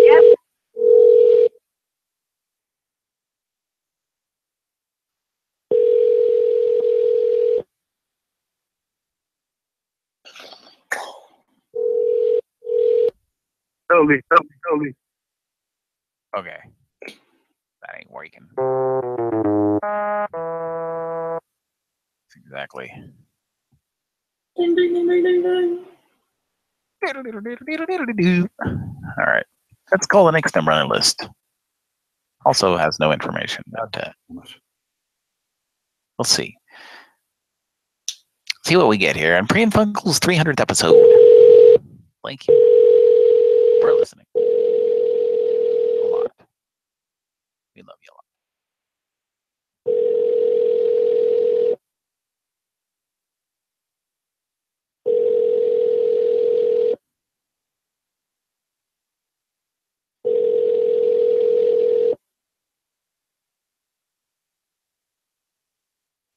[SPEAKER 19] Yep.
[SPEAKER 17] Totally.
[SPEAKER 12] Okay. That ain't working.
[SPEAKER 1] Exactly.
[SPEAKER 2] Ding, ding, ding, ding, ding, ding.
[SPEAKER 1] All right. Let's call the next number on the list. Also has no information. But, we'll see. See what we get here on Pran Funkels' 300th episode. Thank you for listening. A lot. We love you a lot.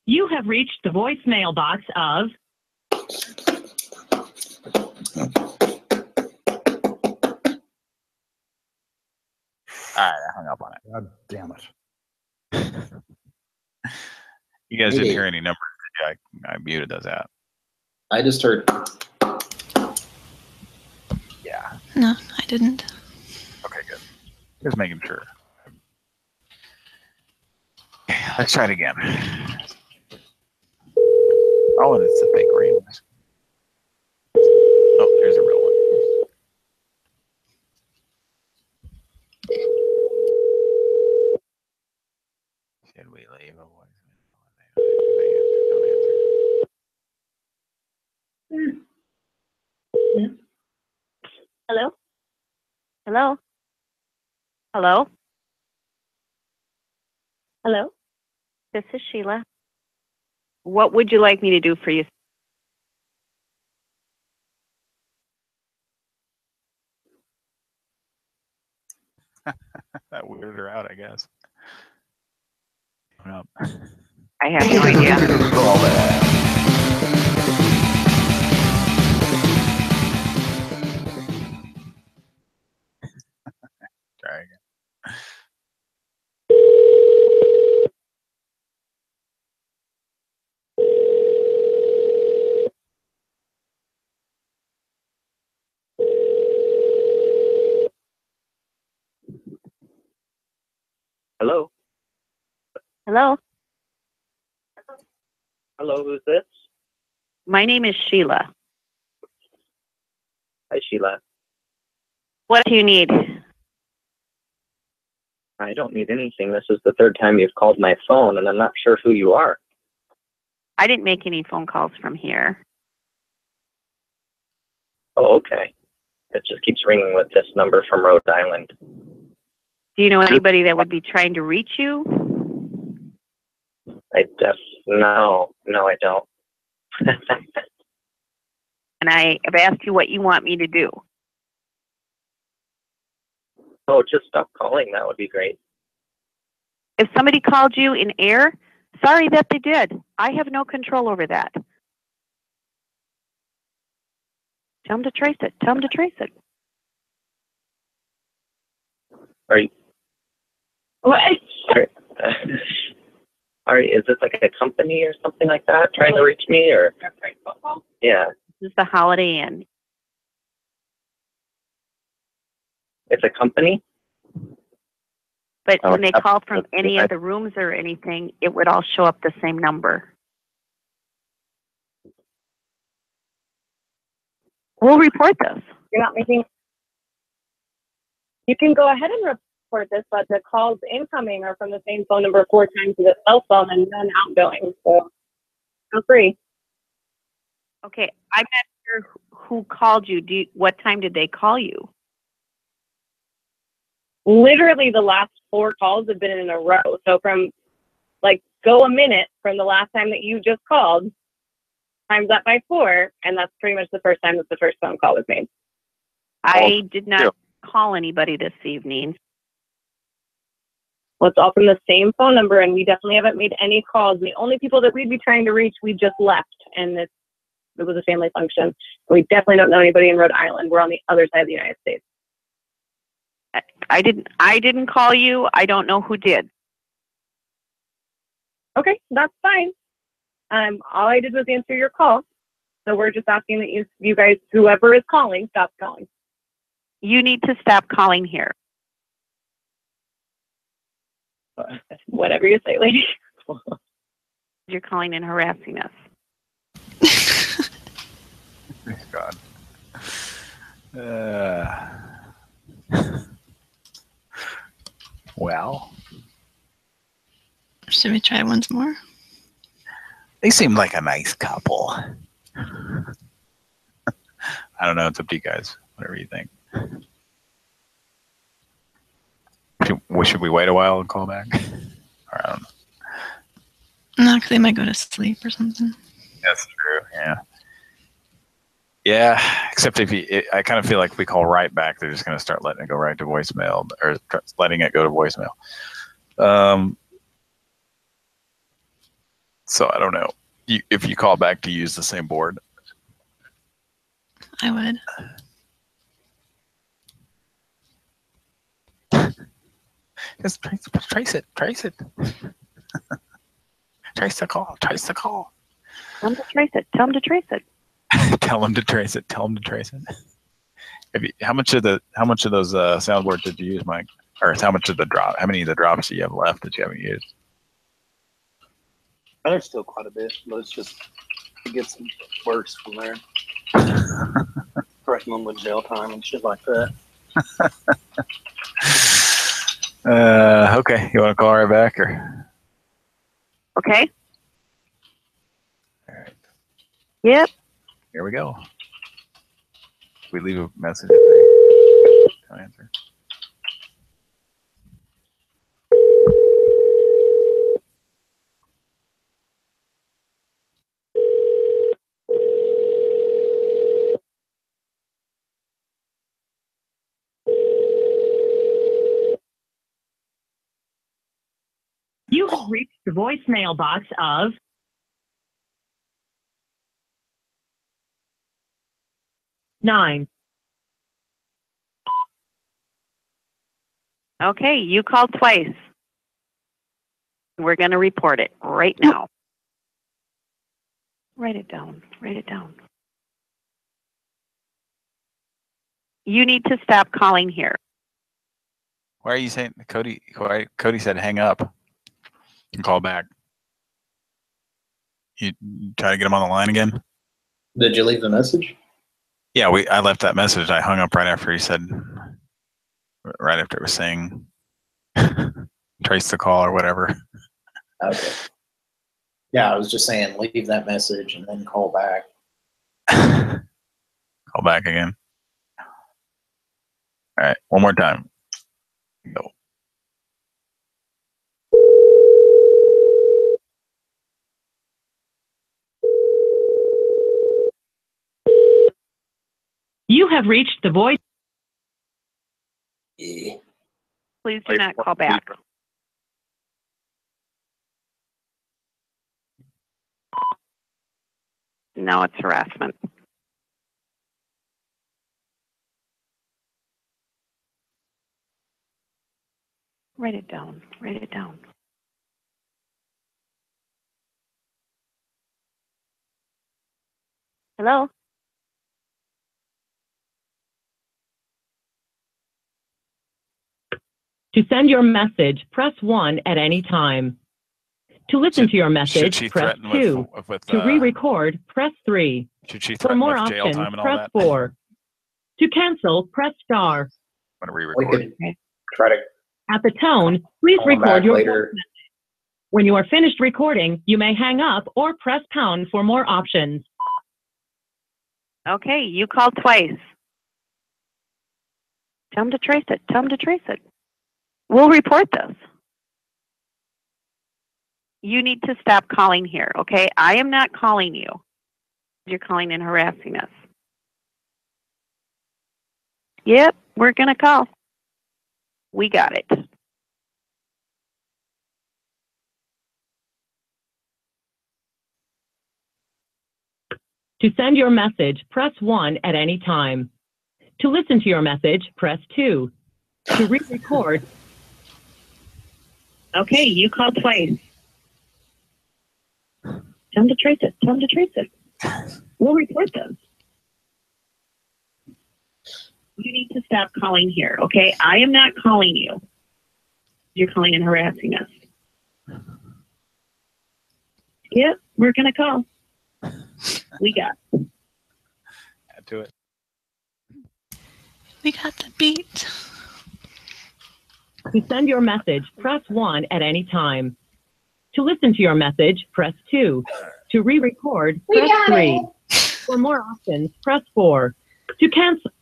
[SPEAKER 11] You have reached the voicemail box of...
[SPEAKER 1] All right, I hung up on it.
[SPEAKER 7] God damn it.
[SPEAKER 1] You guys didn't hear any numbers, Yeah, I muted those out.
[SPEAKER 2] I just heard.
[SPEAKER 1] Yeah.
[SPEAKER 4] No, I didn't.
[SPEAKER 1] Okay, good. Just making sure. Okay, let's try it again. Oh, and it's a fake ring. Oh, there's a real one. Should we leave a voicemail?
[SPEAKER 19] Hello? Hello? Hello? Hello? This is Sheila. What would you like me to do for you?
[SPEAKER 1] That weirded her out, I guess. Up.
[SPEAKER 19] I have no idea.
[SPEAKER 1] Try again.
[SPEAKER 16] Hello?
[SPEAKER 19] Hello?
[SPEAKER 16] Hello, who's this?
[SPEAKER 19] My name is Sheila.
[SPEAKER 16] Hi, Sheila.
[SPEAKER 19] What do you need?
[SPEAKER 16] I don't need anything. This is the third time you've called my phone, and I'm not sure who you are.
[SPEAKER 19] I didn't make any phone calls from here.
[SPEAKER 16] Oh, okay. It just keeps ringing with this number from Rhode Island.
[SPEAKER 19] Do you know anybody that would be trying to reach you?
[SPEAKER 16] No, I don't.
[SPEAKER 19] And I have asked you what you want me to do.
[SPEAKER 16] Oh, just stop calling. That would be great.
[SPEAKER 19] If somebody called you in air, sorry that they did. I have no control over that. Tell them to trace it. Tell them to trace it.
[SPEAKER 16] Are you?
[SPEAKER 19] What?
[SPEAKER 16] Is this like a company or something like that trying to reach me, or? Yeah.
[SPEAKER 19] This is the Holiday Inn.
[SPEAKER 16] It's a company?
[SPEAKER 19] But when they call from any of the rooms or anything, it would all show up the same number. We'll report this.
[SPEAKER 20] You're not making. You can go ahead and report this, but the calls incoming are from the same phone number 4 times to the cell phone and none outgoing. So feel free.
[SPEAKER 19] Okay, I'm not sure who called you. What time did they call you?
[SPEAKER 20] Literally, the last 4 calls have been in a row. So from go a minute from the last time that you just called, times that by 4, and that's pretty much the first time that the first phone call was made.
[SPEAKER 19] I did not call anybody this evening.
[SPEAKER 20] Well, it's all from the same phone number, and we definitely haven't made any calls. The only people that we'd be trying to reach, we just left, and it was a family function. We definitely don't know anybody in Rhode Island. We're on the other side of the United States.
[SPEAKER 19] I didn't call you. I don't know who did.
[SPEAKER 20] Okay, that's fine. All I did was answer your call. So we're just asking that you guys, whoever is calling, stop calling.
[SPEAKER 19] You need to stop calling here.
[SPEAKER 20] Whatever you say, lady.
[SPEAKER 19] You're calling and harassing us.
[SPEAKER 1] God. Well.
[SPEAKER 4] Should we try once more?
[SPEAKER 1] They seem like a nice couple. I don't know. It's up to you guys. Whatever you think. Should we wait a while and call back? Or I don't know.
[SPEAKER 4] No, because they might go to sleep or something.
[SPEAKER 1] That's true. Yeah. Yeah. Except I kind of feel like if we call right back, they're just going to start letting it go right to voicemail, or letting it go to voicemail. So I don't know. If you call back, to use the same board?
[SPEAKER 4] I would.
[SPEAKER 1] Just trace it. Trace the call.
[SPEAKER 19] Tell him to trace it. Tell him to trace it.
[SPEAKER 1] Tell him to trace it. Tell him to trace it. How much of those soundboards did you use, Mike? Or how much of the drop? How many of the drops do you have left that you haven't used?
[SPEAKER 3] There's still quite a bit, but it gets worse from there. Correcting them with jail time and shit like that.
[SPEAKER 1] Okay. You want to call right back or?
[SPEAKER 19] Okay.
[SPEAKER 1] All right.
[SPEAKER 19] Yep.
[SPEAKER 1] Here we go. We leave a message if they don't answer.
[SPEAKER 14] You have reached the voicemail box of 9.
[SPEAKER 19] Okay, you called twice. We're going to report it right now. Write it down. Write it down. You need to stop calling here.
[SPEAKER 1] Why are you saying Cody? Cody said hang up and call back. You try to get him on the line again?
[SPEAKER 2] Did you leave the message?
[SPEAKER 1] Yeah, I left that message. I hung up right after he said, right after it was saying, trace the call or whatever.
[SPEAKER 2] Okay. Yeah, I was just saying leave that message and then call back.
[SPEAKER 1] Call back again. All right, one more time. Go.
[SPEAKER 14] You have reached the voice.
[SPEAKER 2] Yeah.
[SPEAKER 19] Please do not call back. No, it's harassment. Write it down. Write it down. Hello?
[SPEAKER 14] To send your message, press 1 at any time. To listen to your message, press 2. To re-record, press 3.
[SPEAKER 1] Should she
[SPEAKER 14] For
[SPEAKER 1] threaten
[SPEAKER 14] more
[SPEAKER 1] with jail
[SPEAKER 14] options,
[SPEAKER 1] time and all
[SPEAKER 14] press
[SPEAKER 1] that?
[SPEAKER 14] 4. To cancel, press star.
[SPEAKER 1] Want to
[SPEAKER 2] We
[SPEAKER 1] re-record?
[SPEAKER 2] could try to
[SPEAKER 14] At the tone, please
[SPEAKER 2] call him
[SPEAKER 14] record
[SPEAKER 2] back
[SPEAKER 14] your
[SPEAKER 2] later.
[SPEAKER 14] voice message. When you are finished recording, you may hang up or press pound for more options.
[SPEAKER 19] Okay, you called twice. Tell him to trace it. Tell him to trace it. We'll report this. You need to stop calling here, okay? I am not calling you. You're calling and harassing us. Yep, we're going to call. We got it.
[SPEAKER 14] To send your message, press 1 at any time. To listen to your message, press 2. To re-record. Okay, you called twice. Tell him to trace it. Tell him to trace it. We'll report them. You need to stop calling here, okay? I am not calling you. You're calling and harassing us. Yep, we're going to call. We got it.
[SPEAKER 1] Add to it.
[SPEAKER 4] We got the beat.
[SPEAKER 14] To send your message, press 1 at any time. To listen to your message, press 2. To re-record, press 3. For more options, press 4. To cancel,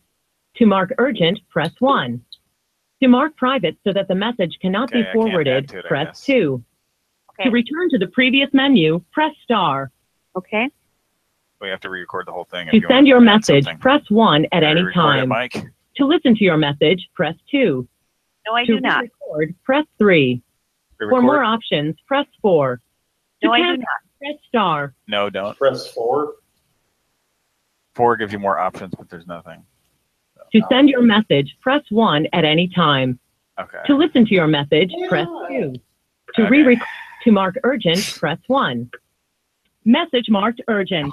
[SPEAKER 14] to mark urgent, press 1. To mark private so that the message cannot be forwarded, press 2.
[SPEAKER 19] Okay.
[SPEAKER 14] To return to the previous menu, press star.
[SPEAKER 19] Okay.
[SPEAKER 1] We have to re-record the whole thing.
[SPEAKER 14] To send your message, press 1 at any time.
[SPEAKER 1] Mike?
[SPEAKER 14] To listen to your message, press 2.
[SPEAKER 19] No, I do not.
[SPEAKER 14] To record, press 3. For more options, press 4.
[SPEAKER 19] No, I do
[SPEAKER 14] cancel,
[SPEAKER 19] not.
[SPEAKER 14] Press star.
[SPEAKER 1] No, don't.
[SPEAKER 2] Press 4.
[SPEAKER 1] 4 gives you more options, but there's nothing.
[SPEAKER 14] To send your message, press 1 at any time.
[SPEAKER 1] Okay.
[SPEAKER 14] To listen to your message, press 2. To to mark urgent, press 1.
[SPEAKER 11] Message marked urgent.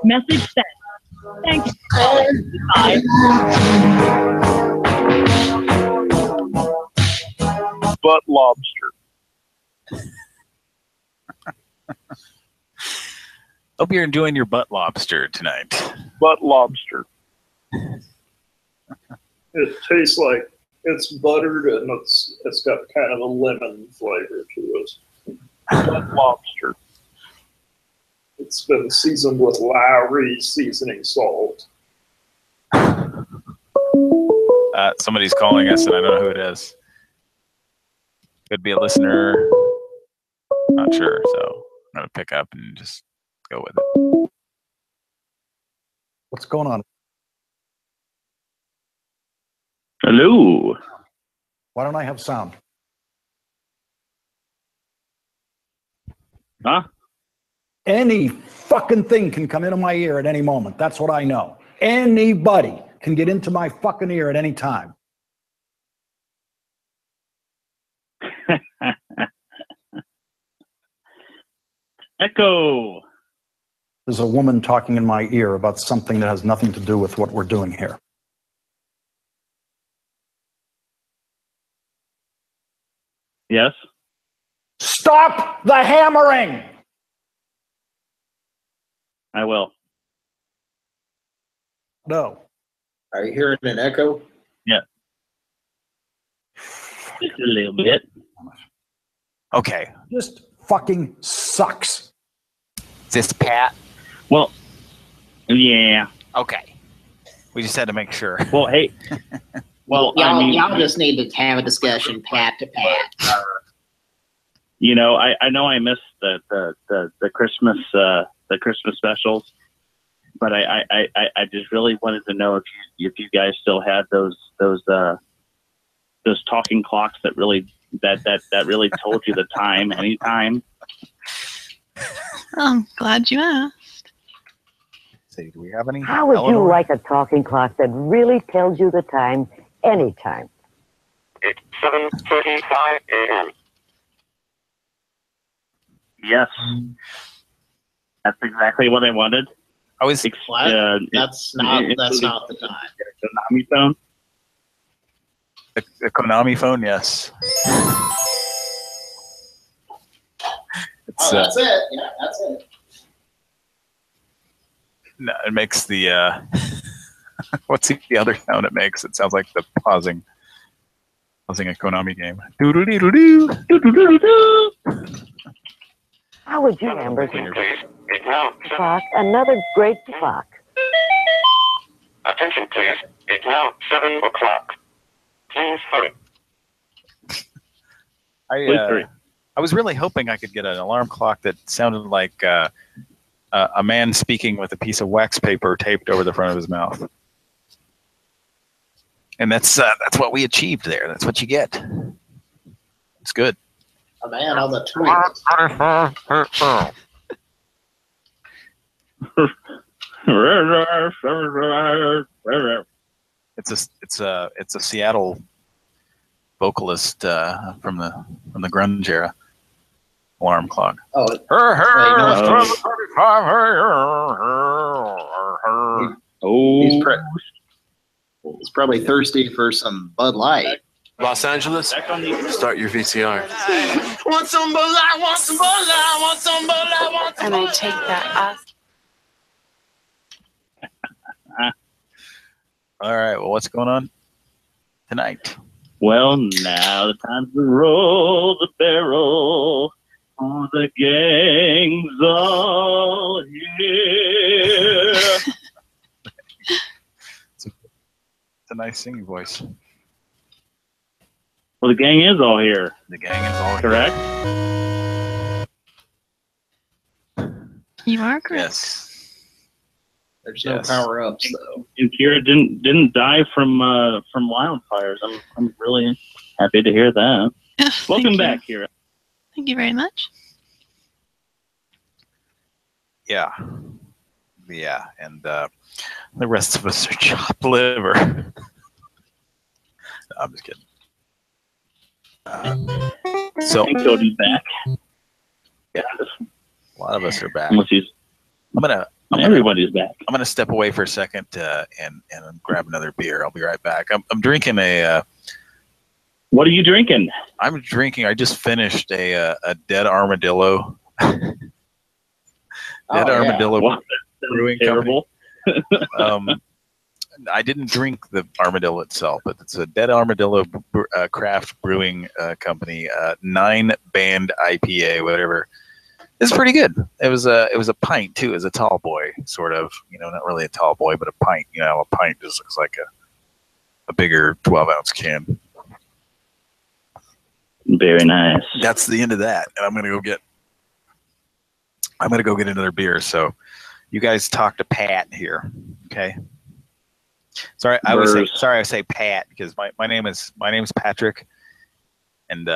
[SPEAKER 11] Message sent. Thank you. Bye.
[SPEAKER 8] Butt lobster.
[SPEAKER 1] Hope you're enjoying your butt lobster tonight.
[SPEAKER 8] Butt lobster. It tastes like it's buttered and it's got kind of a lemon flavor to it. Butt lobster. It's been seasoned with Lowry's seasoning salt.
[SPEAKER 1] Somebody's calling us, and I don't know who it is. Could be a listener. Not sure, so I'm going to pick up and just go with it.
[SPEAKER 7] What's going on?
[SPEAKER 8] Hello.
[SPEAKER 7] Why don't I have sound?
[SPEAKER 8] Huh?
[SPEAKER 7] Any fucking thing can come into my ear at any moment. That's what I know. Anybody can get into my fucking ear at any time.
[SPEAKER 8] Echo.
[SPEAKER 7] There's a woman talking in my ear about something that has nothing to do with what we're doing here.
[SPEAKER 8] Yes.
[SPEAKER 7] Stop the hammering!
[SPEAKER 8] I will.
[SPEAKER 7] No.
[SPEAKER 2] Are you hearing an echo?
[SPEAKER 8] Yeah. Just a little bit.
[SPEAKER 1] Okay.
[SPEAKER 7] Just fucking sucks.
[SPEAKER 12] Is this Pat?
[SPEAKER 8] Well, yeah.
[SPEAKER 12] Okay.
[SPEAKER 1] We just had to make sure.
[SPEAKER 8] Well, hey. Well,
[SPEAKER 2] y'all just need to have a discussion, Pat to Pat.
[SPEAKER 8] You know, I know I missed the Christmas specials, but I just really wanted to know if you guys still had those talking clocks that really told you the time anytime.
[SPEAKER 4] I'm glad you asked.
[SPEAKER 1] See, do we have any?
[SPEAKER 18] How would you like a talking clock that really tells you the time anytime?
[SPEAKER 23] It's 7:35 a.m.
[SPEAKER 8] Yes, that's exactly what I wanted.
[SPEAKER 1] I was.
[SPEAKER 2] That's not the time.
[SPEAKER 8] Konami phone.
[SPEAKER 1] A Konami phone, yes.
[SPEAKER 2] That's it. Yeah, that's it.
[SPEAKER 1] No, it makes the what's the other sound it makes? It sounds like the pausing a Konami game. Doodle-doo-doo-doo. Doodle-doo-doo-doo.
[SPEAKER 18] How would you remember clock? Another great clock.
[SPEAKER 23] Attention, please. It's now 7 o'clock. Please hurry.
[SPEAKER 1] I was really hoping I could get an alarm clock that sounded like a man speaking with a piece of wax paper taped over the front of his mouth. And that's what we achieved there. That's what you get. It's good.
[SPEAKER 2] A man on the tweet.
[SPEAKER 1] It's a Seattle vocalist from the grunge era. Alarm clock.
[SPEAKER 2] Oh, he's probably thirsty for some Bud Light.
[SPEAKER 24] Los Angeles, start your VCR.
[SPEAKER 21] Want some Bud Light, want some Bud Light, want some Bud Light, want some Bud Light. And I take that off.
[SPEAKER 1] All right. Well, what's going on tonight?
[SPEAKER 8] Well, now the time to roll the barrel. Oh, the gang's all here.
[SPEAKER 1] It's a nice singing voice.
[SPEAKER 8] Well, the gang is all here.
[SPEAKER 1] The gang is all
[SPEAKER 8] correct.
[SPEAKER 4] You are correct.
[SPEAKER 1] Yes.
[SPEAKER 2] There's no power ups though.
[SPEAKER 8] And Kira didn't die from wildfires. I'm really happy to hear that. Welcome back, Kira.
[SPEAKER 4] Thank you very much.
[SPEAKER 1] Yeah, and the rest of us are chopped liver. No, I'm just kidding. So
[SPEAKER 5] and Cody's back.
[SPEAKER 1] Yeah, a lot of us are back.
[SPEAKER 5] Everybody's back.
[SPEAKER 1] I'm gonna step away for a second and grab another beer. I'll be right back. I'm drinking a.
[SPEAKER 5] What are you drinking?
[SPEAKER 1] I'm drinking. I just finished a dead armadillo. Armadillo Brewing
[SPEAKER 5] terrible.
[SPEAKER 1] Company. I didn't drink the armadillo itself, but it's a dead armadillo craft brewing company. 9-band IPA, whatever. It's pretty good. It was a pint too. It was a tall boy, sort of. Not really a tall boy, but a pint. A pint just looks like a bigger 12-ounce can.
[SPEAKER 5] Very nice.
[SPEAKER 1] That's the end of that, and I'm gonna go get another beer. So, you guys talk to Pat here, okay? Sorry, I say Pat because my name is Patrick, and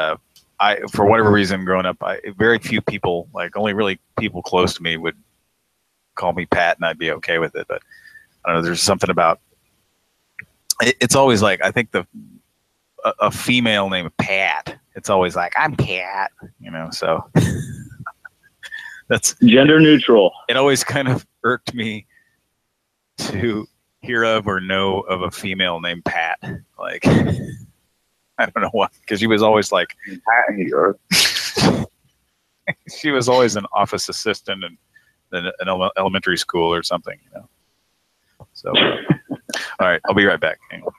[SPEAKER 1] for whatever reason, growing up, very few people, like only really people close to me, would call me Pat, and I'd be okay with it. But I don't know. There's something about it's always like I think a female named Pat. It's always like I'm Pat, So that's
[SPEAKER 5] gender neutral.
[SPEAKER 1] It always kind of irked me to hear of or know of a female named Pat. Like I don't know why, because she was always like Pat here. She was always an office assistant in an elementary school or something, So, all right, I'll be right back. Hang on.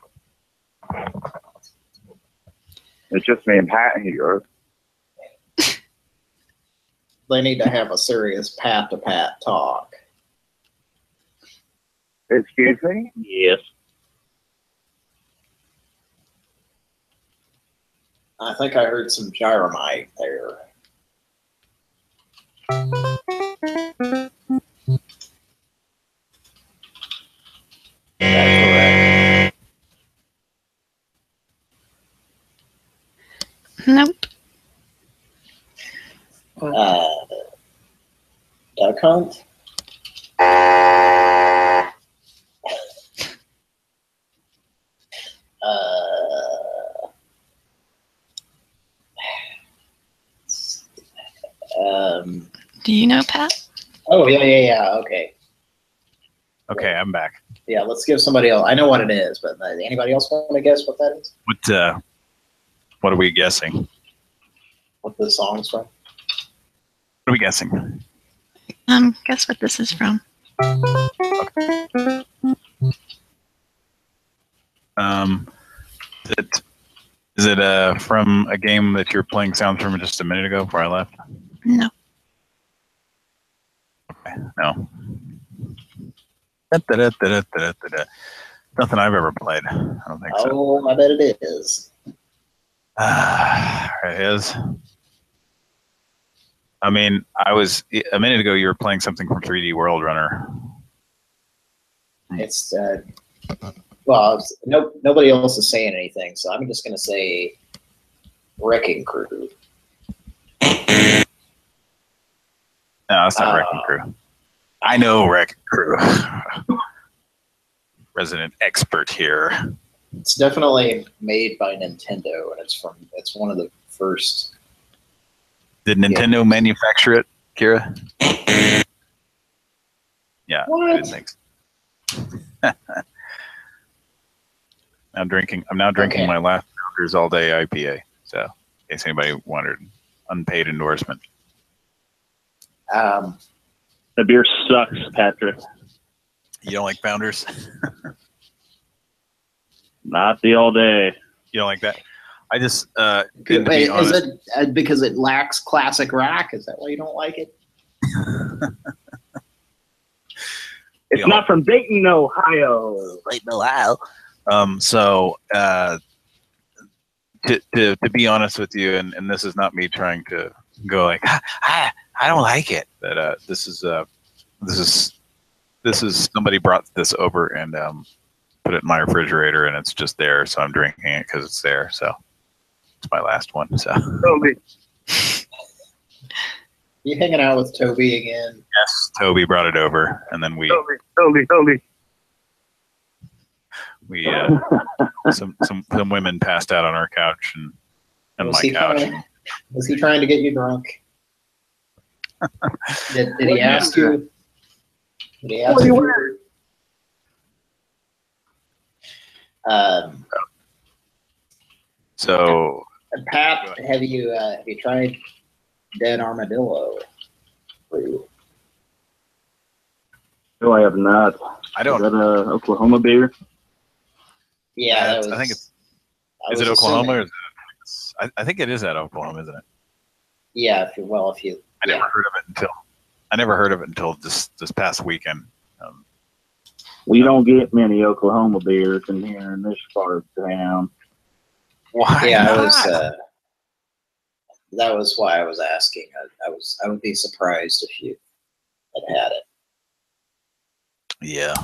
[SPEAKER 17] It's just me and Pat here.
[SPEAKER 2] They need to have a serious Pat-to-Pat talk.
[SPEAKER 17] Excuse me?
[SPEAKER 5] Yes.
[SPEAKER 2] I think I heard some gyromite there. Is that correct?
[SPEAKER 4] Nope.
[SPEAKER 2] Duck Hunt?
[SPEAKER 4] Do you know Pat?
[SPEAKER 2] Oh, yeah. Okay.
[SPEAKER 1] Okay, I'm back.
[SPEAKER 2] Yeah, let's give somebody else. I know what it is, but anybody else want to guess what that is?
[SPEAKER 1] What are we guessing?
[SPEAKER 2] What the song's from?
[SPEAKER 1] What are we guessing?
[SPEAKER 4] Guess what this is from.
[SPEAKER 1] Okay. Is it from a game that you're playing sounds from just a minute ago before I left?
[SPEAKER 4] No.
[SPEAKER 1] Okay, no. Nothing I've ever played. I don't think so.
[SPEAKER 2] Oh, I bet it is.
[SPEAKER 1] It is. I mean, a minute ago you were playing something from 3D World Runner.
[SPEAKER 2] It's well, nobody else is saying anything, so I'm just gonna say Wrecking Crew.
[SPEAKER 1] No, it's not Wrecking Crew. I know Wrecking Crew. Resident expert here.
[SPEAKER 2] It's definitely made by Nintendo, and it's one of the first.
[SPEAKER 1] Did Nintendo manufacture it, Kira? Yeah,
[SPEAKER 2] what?
[SPEAKER 1] I didn't think so. I'm now drinking my last Founders All Day IPA. So, in case anybody wondered, unpaid endorsement.
[SPEAKER 5] The beer sucks, Patrick.
[SPEAKER 1] You don't like Founders?
[SPEAKER 5] Not the all day.
[SPEAKER 1] You don't like that? I just
[SPEAKER 2] wait, is it because it lacks classic rock? Is that why you don't like it?
[SPEAKER 5] It's not from Dayton, Ohio.
[SPEAKER 1] Dayton, Ohio. So to be honest with you, and this is not me trying to go like I don't like it, but this is somebody brought this over and put it in my refrigerator, and it's just there, so I'm drinking it because it's there. So it's my last one. So
[SPEAKER 17] Toby,
[SPEAKER 2] you hanging out with Toby again?
[SPEAKER 1] Yes, Toby brought it over, and then we some women passed out on our couch and my couch.
[SPEAKER 2] Was he trying to get you drunk? Did he ask you? Did he ask you?
[SPEAKER 1] So,
[SPEAKER 2] Pat, have you tried dead armadillo?
[SPEAKER 5] No, I have not.
[SPEAKER 1] I don't.
[SPEAKER 5] Is that a Oklahoma beer?
[SPEAKER 2] Yeah, that was,
[SPEAKER 1] I think it's. Is it Oklahoma? Or is it, I think it is at Oklahoma, isn't it?
[SPEAKER 2] Yeah. I
[SPEAKER 1] never heard of it until this past weekend.
[SPEAKER 5] We don't get many Oklahoma beers in here in this part of town.
[SPEAKER 1] Why
[SPEAKER 2] not? That was why I was asking. I would be surprised if you had it.
[SPEAKER 1] Yeah.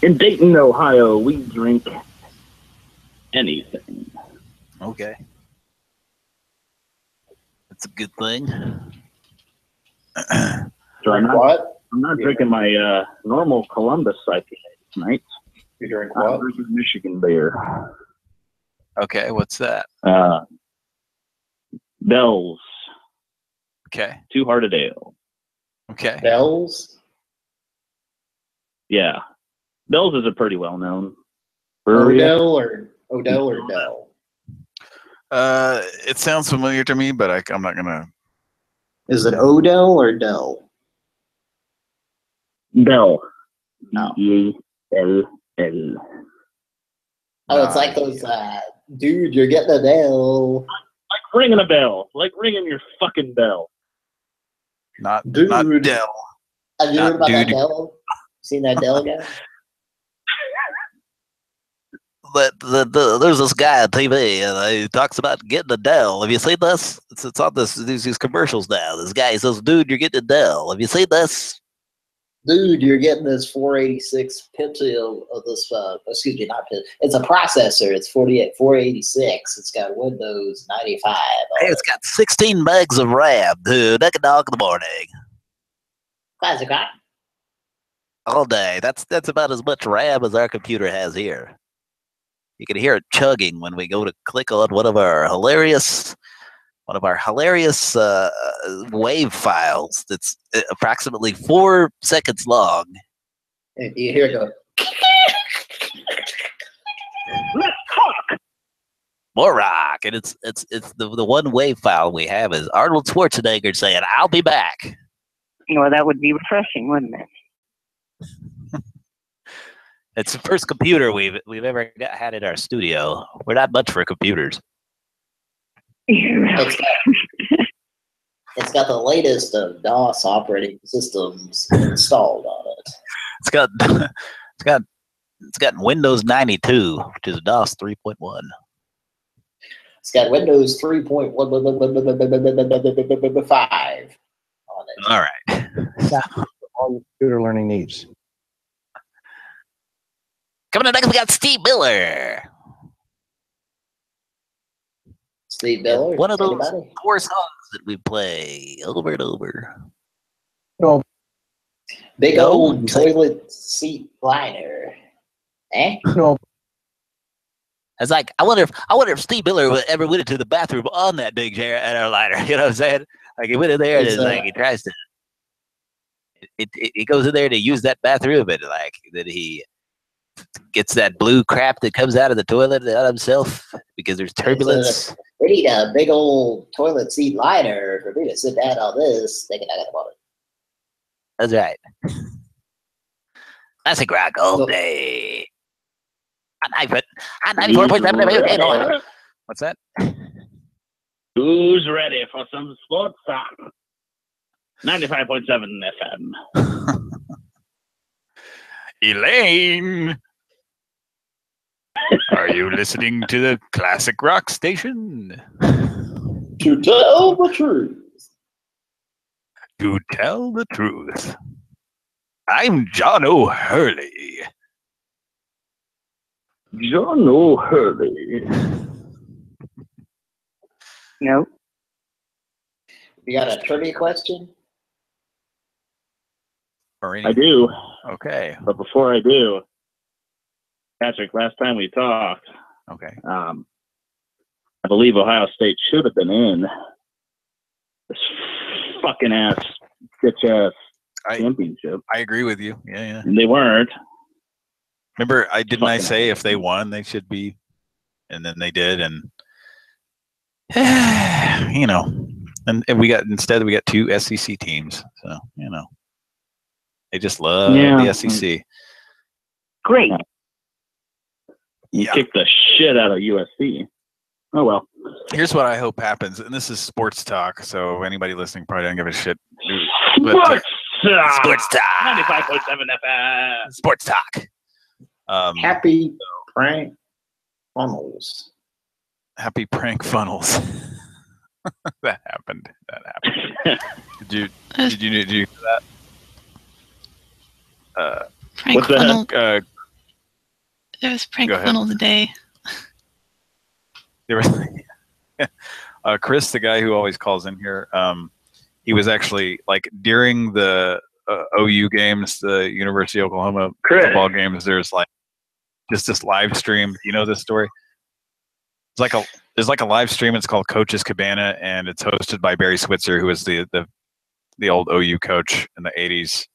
[SPEAKER 5] In Dayton, Ohio, we drink anything.
[SPEAKER 1] Okay. That's a good thing.
[SPEAKER 5] So I'm not drinking my normal Columbus IPA tonight.
[SPEAKER 2] You drink
[SPEAKER 5] I'm
[SPEAKER 2] what?
[SPEAKER 5] drinking Michigan beer.
[SPEAKER 1] Okay, what's that?
[SPEAKER 5] Bell's.
[SPEAKER 1] Okay.
[SPEAKER 5] Two Hearted Ale.
[SPEAKER 1] Okay.
[SPEAKER 2] Bell's?
[SPEAKER 5] Yeah. Bell's is a pretty well-known
[SPEAKER 2] brewery. Odell or Dell?
[SPEAKER 1] It sounds familiar to me, but I'm not gonna.
[SPEAKER 2] Is it Odell or Dell?
[SPEAKER 5] Bell.
[SPEAKER 2] No.
[SPEAKER 5] D-E-L-L.
[SPEAKER 2] Oh, it's like those, dude, you're getting a Dell.
[SPEAKER 5] Like ringing a bell. Like ringing your fucking bell.
[SPEAKER 1] Not
[SPEAKER 2] Dell.
[SPEAKER 1] Not
[SPEAKER 2] Have you heard about that
[SPEAKER 1] dude.
[SPEAKER 2] Dell? Seen that Dell guy?
[SPEAKER 6] There's this guy on TV and he talks about getting a Dell. Have you seen this? It's on these commercials now. This guy says, "Dude, you're getting a Dell. Have you seen this?"
[SPEAKER 2] Dude, you're getting this 486 pixel of this. Excuse me, not pixel. It's a processor. It's 486. It's got Windows 95.
[SPEAKER 6] Hey, it's got 16 megs of RAM, dude. Like a dog in the morning.
[SPEAKER 2] Classic guy.
[SPEAKER 6] All day. That's about as much RAM as our computer has here. You can hear it chugging when we go to click on one of our hilarious wave files that's approximately 4 seconds long.
[SPEAKER 2] And you hear it go.
[SPEAKER 5] Let's talk.
[SPEAKER 6] More rock, and it's the one wave file we have is Arnold Schwarzenegger saying, "I'll be back."
[SPEAKER 19] Well, that would be refreshing, wouldn't it?
[SPEAKER 6] It's the first computer we've ever had in our studio. We're not much for computers.
[SPEAKER 2] It's got the latest of DOS operating systems installed on it.
[SPEAKER 6] It's got Windows 92, which is DOS 3.1.
[SPEAKER 2] It's got Windows 3.5 on it.
[SPEAKER 6] All right.
[SPEAKER 7] All your computer learning needs.
[SPEAKER 6] Coming up next, we got Steve Miller.
[SPEAKER 2] Steve Miller?
[SPEAKER 6] One of those 4 songs that we play over and over.
[SPEAKER 7] No.
[SPEAKER 2] Big old toilet seat liner. Eh?
[SPEAKER 7] No.
[SPEAKER 6] It's like, I wonder if Steve Miller ever went into the bathroom on that big airliner. You know what I'm saying? Like he went in there and it's like he tries to. He goes in there to use that bathroom and like that he gets that blue crap that comes out of the toilet out himself because there's turbulence.
[SPEAKER 2] We need a big old toilet seat liner for me to sit down on this. Thinking I got about it.
[SPEAKER 6] That's right. Classic rock all day. On 94.7. What's that?
[SPEAKER 5] Who's ready for some sports talk? 95.7 FM.
[SPEAKER 1] Elaine, are you listening to the classic rock station?
[SPEAKER 2] To tell the truth.
[SPEAKER 1] To tell the truth. I'm John O'Hurley.
[SPEAKER 5] John O'Hurley.
[SPEAKER 19] No.
[SPEAKER 2] You got a trivia question?
[SPEAKER 5] I do.
[SPEAKER 1] Okay.
[SPEAKER 5] But before I do, Patrick, last time we talked,
[SPEAKER 1] okay,
[SPEAKER 5] I believe Ohio State should have been in this fucking ass bitch ass championship.
[SPEAKER 1] I agree with you. Yeah.
[SPEAKER 5] And they weren't.
[SPEAKER 1] Remember, I say if they won, they should be, and then they did, and you know, and we got 2 SEC teams, so you know, they just love the SEC.
[SPEAKER 19] Great.
[SPEAKER 5] You kick the shit out of USC. Oh well.
[SPEAKER 1] Here's what I hope happens, and this is sports talk, so anybody listening probably don't give a shit.
[SPEAKER 6] Sports talk.
[SPEAKER 5] 95.7 FM.
[SPEAKER 1] Sports talk.
[SPEAKER 2] Happy prank funnels.
[SPEAKER 1] Happy prank funnels. That happened. Did you do that?
[SPEAKER 4] Prank funnel. There was prank funnel today.
[SPEAKER 1] There was Chris, the guy who always calls in here. He was actually like during the OU games, the University of Oklahoma football games. There's like just this live stream. You know this story? There's like a live stream. It's called Coach's Cabana, and it's hosted by Barry Switzer, who was the old OU coach in the '80s.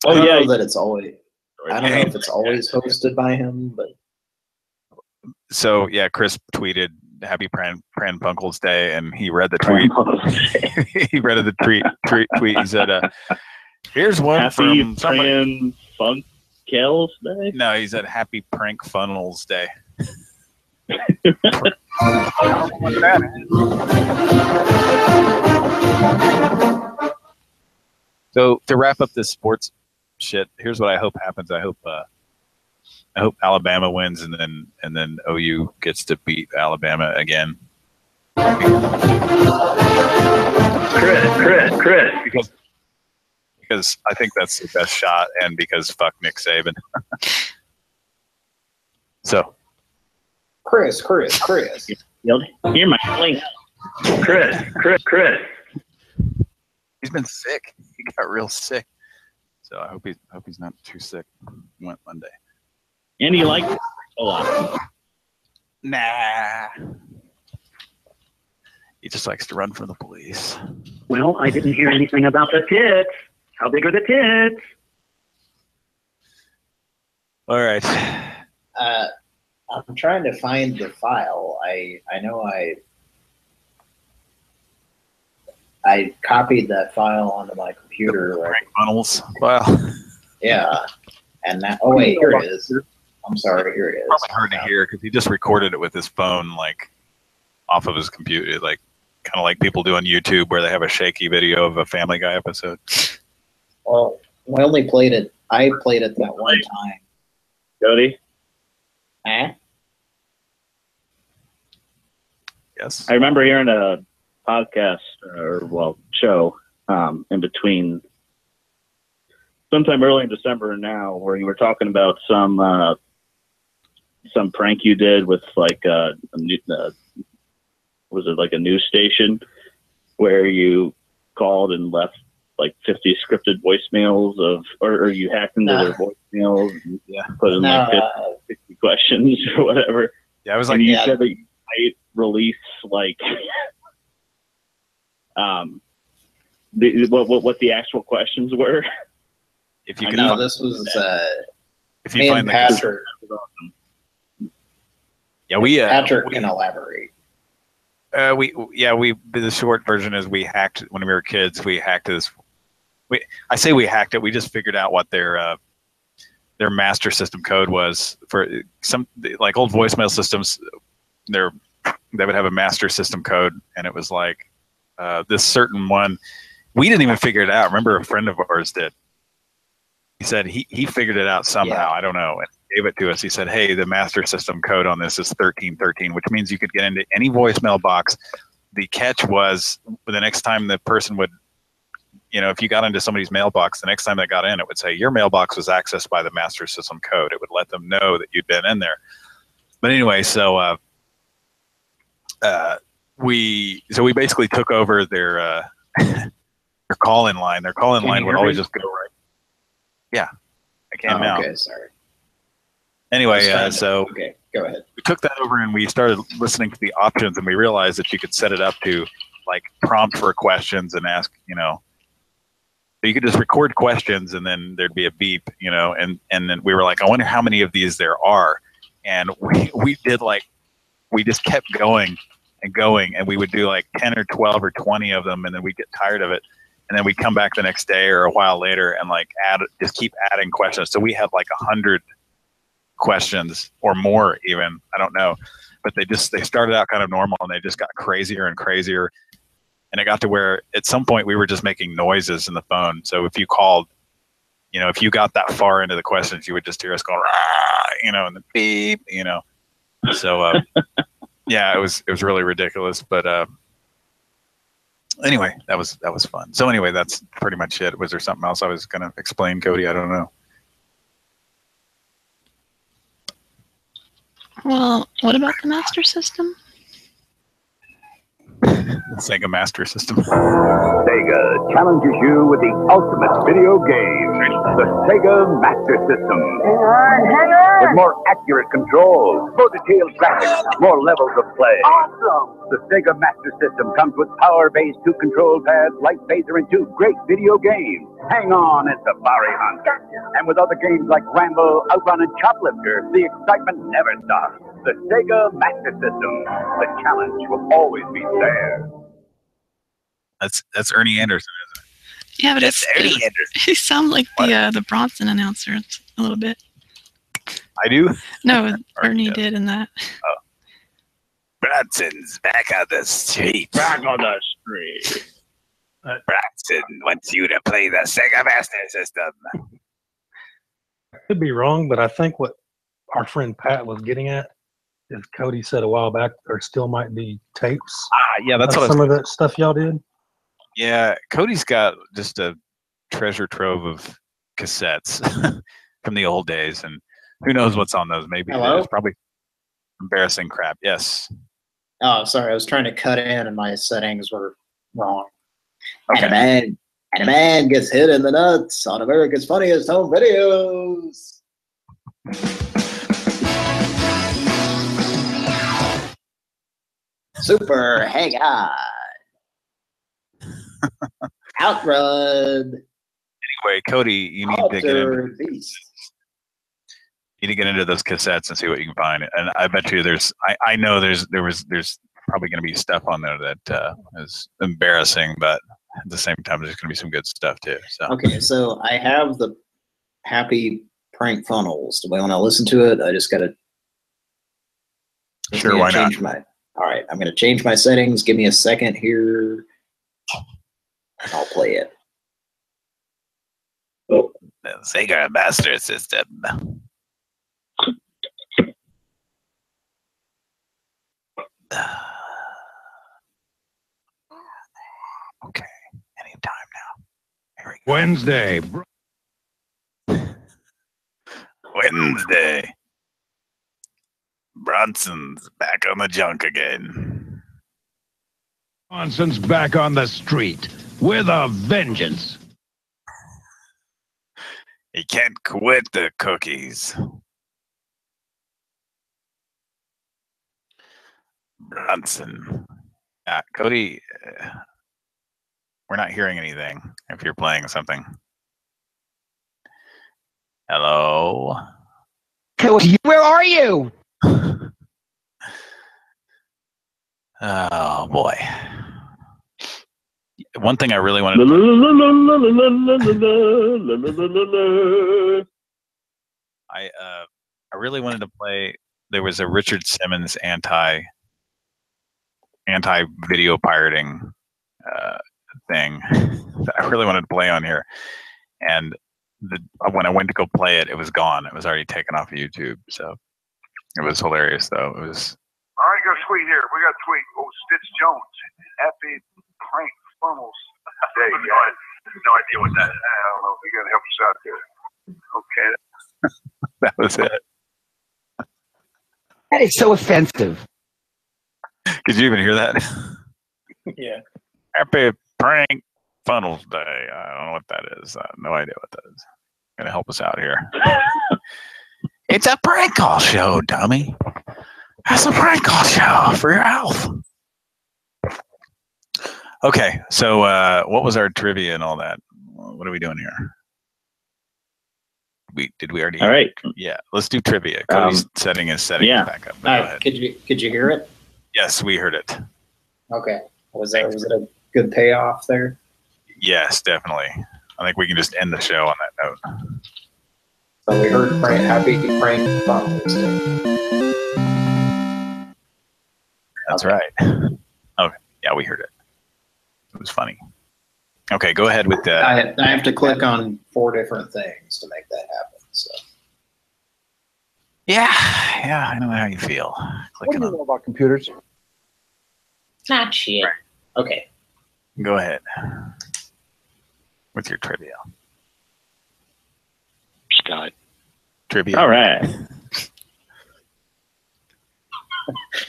[SPEAKER 2] I don't know that it's always. I don't know if it's always hosted by him, but.
[SPEAKER 1] So yeah, Chris tweeted "Happy Pran Funkels Day," and he read the tweet. He read the tweet. He said, "Here's one
[SPEAKER 5] Happy
[SPEAKER 1] from somebody."
[SPEAKER 5] Pran Funkels Day.
[SPEAKER 1] No, he said "Happy Prank Funnels Day." So to wrap up this sports shit, here's what I hope happens. I hope Alabama wins, and then OU gets to beat Alabama again.
[SPEAKER 5] Chris.
[SPEAKER 1] Because I think that's the best shot, and because fuck Nick Saban. So.
[SPEAKER 2] Chris.
[SPEAKER 5] Hear my link. Chris.
[SPEAKER 1] He's been sick. He got real sick. So I hope he's not too sick. Went Monday.
[SPEAKER 5] And he liked it a lot.
[SPEAKER 1] Nah. He just likes to run from the police.
[SPEAKER 5] Well, I didn't hear anything about the tits. How big are the tits?
[SPEAKER 1] All right.
[SPEAKER 2] I'm trying to find the file. I know I copied that file onto my computer.
[SPEAKER 1] Prank funnels file.
[SPEAKER 2] Yeah. And now, oh wait, here it is. I'm sorry, here it is.
[SPEAKER 1] Probably hard to hear because he just recorded it with his phone, like off of his computer, like kind of like people do on YouTube where they have a shaky video of a Family Guy episode.
[SPEAKER 2] Well, I only played it. I played it that one time.
[SPEAKER 5] Jody?
[SPEAKER 2] Huh?
[SPEAKER 1] Yes.
[SPEAKER 5] I remember hearing a podcast show in between sometime early in December and now, where you were talking about some prank you did with like was it like a news station where you called and left like 50 scripted voicemails or you hacked into their voicemails and put in like 50 questions or whatever.
[SPEAKER 1] Yeah, I was like,
[SPEAKER 5] and you said that you might release like what the actual questions were.
[SPEAKER 2] If you could, this was
[SPEAKER 1] if you find
[SPEAKER 2] Patrick.
[SPEAKER 1] Yeah,
[SPEAKER 2] Patrick can elaborate.
[SPEAKER 1] The short version is we hacked when we were kids. We hacked this. I say we hacked it. We just figured out what their master system code was for some like old voicemail systems. They would have a master system code, and it was like this certain one. We didn't even figure it out. Remember, a friend of ours did. He said he figured it out somehow. I don't know. And gave it to us. He said, "Hey, the master system code on this is 1313, which means you could get into any voicemail box." The catch was the next time the person would, if you got into somebody's mailbox, the next time they got in, it would say your mailbox was accessed by the master system code. It would let them know that you'd been in there. But anyway, so we basically took over their call-in line. Their call-in line would always just go right. Yeah, I can now.
[SPEAKER 2] Okay, sorry.
[SPEAKER 1] Anyway, so
[SPEAKER 2] okay, go ahead.
[SPEAKER 1] We took that over and we started listening to the options, and we realized that you could set it up to like prompt for questions and ask, you know, you could just record questions and then there'd be a beep, you know, and then we were like, I wonder how many of these there are. And we did like, we just kept going and going, and we would do like 10 or 12 or 20 of them, and then we'd get tired of it. And then we'd come back the next day or a while later and like just keep adding questions. So we had like 100 questions or more even, I don't know. But they started out kind of normal and they just got crazier and crazier. And it got to where at some point we were just making noises in the phone. So if you called, you know, if you got that far into the questions, you would just hear us going, rah, you know, and the beep, you know. So yeah, it was really ridiculous. But anyway, that was fun. So anyway, that's pretty much it. Was there something else I was going to explain, Cody? I don't know.
[SPEAKER 4] Well, what about the Master System?
[SPEAKER 1] The Sega Master System.
[SPEAKER 17] Sega challenges you with the ultimate video game, the Sega Master System. With more accurate controls, more detailed graphics, more levels of play. Awesome! The Sega Master System comes with power-based 2 control pads, light phaser, and 2 great video games. Hang on and Safari Hunt. And with other games like Rambo, Outrun, and Choplifter, the excitement never stops. The Sega Master System. The challenge will always be there.
[SPEAKER 1] That's Ernie Anderson, isn't it?
[SPEAKER 4] Yeah, but it's Ernie Anderson. He sounds like the Bronson announcer a little bit.
[SPEAKER 1] I do?
[SPEAKER 4] No, Ernie did in that.
[SPEAKER 1] Oh.
[SPEAKER 6] Bronson's back on the street.
[SPEAKER 8] Back on the street.
[SPEAKER 6] Bronson wants you to play the Sega Master System.
[SPEAKER 9] I could be wrong, but I think what our friend Pat was getting at is Cody said a while back there still might be tapes.
[SPEAKER 1] Yeah, that's what
[SPEAKER 9] some of that stuff y'all did.
[SPEAKER 1] Yeah, Cody's got just a treasure trove of cassettes from the old days, and who knows what's on those? Maybe there's probably embarrassing crap. Yes.
[SPEAKER 2] Oh, sorry, I was trying to cut in, and my settings were wrong.
[SPEAKER 1] Okay.
[SPEAKER 2] And a man gets hit in the nuts on America's Funniest Home Videos. Super hang on. Outrun.
[SPEAKER 1] Anyway, Cody, you need to get into those cassettes and see what you can find. And I bet you I know there's probably going to be stuff on there that is embarrassing, but at the same time, there's going to be some good stuff too. So
[SPEAKER 2] okay, so I have the Happy Prank Funnels. Do we want to listen to it? I just got to.
[SPEAKER 1] Sure, why not?
[SPEAKER 2] All right, I'm going to change my settings. Give me a second here. I'll play it.
[SPEAKER 6] The Sega Master System.
[SPEAKER 1] Okay, anytime now. Here we
[SPEAKER 7] go. Wednesday.
[SPEAKER 6] Wednesday. Bronson's back on the junk again.
[SPEAKER 7] Bronson's back on the street with a vengeance.
[SPEAKER 6] He can't quit the cookies. Bronson.
[SPEAKER 1] Cody, we're not hearing anything if you're playing something. Hello?
[SPEAKER 10] Cody, where are you?
[SPEAKER 1] Oh, boy. One thing I really wanted I really wanted to play. There was a Richard Simmons anti-video pirating thing that I really wanted to play on here. And when I went to go play it, it was gone. It was already taken off of YouTube. So it was hilarious, though. It was.
[SPEAKER 17] All right, got a tweet here. We got a tweet. Oh, Stitch Jones. Happy Prank Funnels. Hey, guys. No idea what that is. I don't know. You got to help us out there. Okay.
[SPEAKER 1] That was it.
[SPEAKER 10] That is so offensive.
[SPEAKER 1] Could you even hear that?
[SPEAKER 2] Yeah.
[SPEAKER 1] Happy Prank Funnels Day. I don't know what that is. I have no idea what that is. Gonna help us out here. It's a prank call show, dummy. That's a prank call show for your health. Okay, so what was our trivia and all that? What are we doing here? Did we already?
[SPEAKER 5] All right.
[SPEAKER 1] Yeah, let's do trivia. Cody's setting his settings back up. Go ahead.
[SPEAKER 2] Could you hear it?
[SPEAKER 1] Yes, we heard it.
[SPEAKER 2] Okay. Was it a good payoff there?
[SPEAKER 1] Yes, definitely. I think we can just end the show on that note.
[SPEAKER 2] So we heard Happy Prank Funkels.
[SPEAKER 1] That's right. Okay. Yeah, we heard it. It was funny. Okay, go ahead with that.
[SPEAKER 2] I have to click on 4 different things to make that happen. So.
[SPEAKER 1] Yeah, I know how you feel.
[SPEAKER 13] What do you know about computers?
[SPEAKER 2] Not shit. Right. Okay.
[SPEAKER 1] Go ahead with your trivia.
[SPEAKER 5] Scott.
[SPEAKER 1] Trivia.
[SPEAKER 5] All right.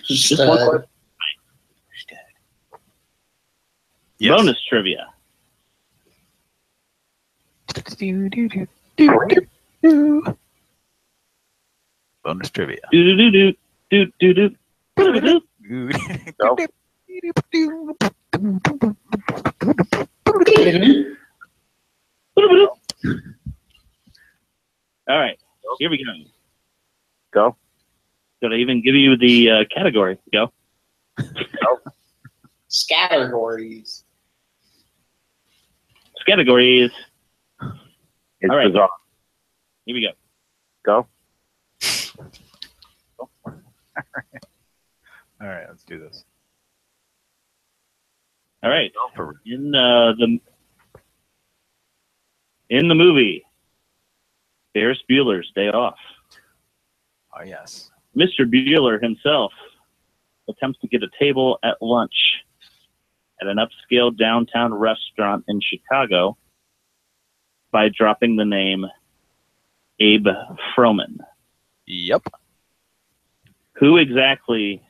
[SPEAKER 2] Just
[SPEAKER 1] yes.
[SPEAKER 5] Bonus trivia.
[SPEAKER 1] Bonus trivia.
[SPEAKER 5] Go. All right, here we go.
[SPEAKER 13] Go.
[SPEAKER 5] Did I even give you the category? Go.
[SPEAKER 13] Go.
[SPEAKER 2] Categories.
[SPEAKER 5] Categories.
[SPEAKER 13] It's
[SPEAKER 5] all right.
[SPEAKER 13] bizarre.
[SPEAKER 5] Here we go.
[SPEAKER 13] Go.
[SPEAKER 1] All right, let's do this.
[SPEAKER 5] All right. In the movie, Ferris Bueller's Day Off.
[SPEAKER 1] Oh yes.
[SPEAKER 5] Mr. Bueller himself attempts to get a table at lunch at an upscale downtown restaurant in Chicago by dropping the name Abe Froman.
[SPEAKER 1] Yep.
[SPEAKER 5] Who exactly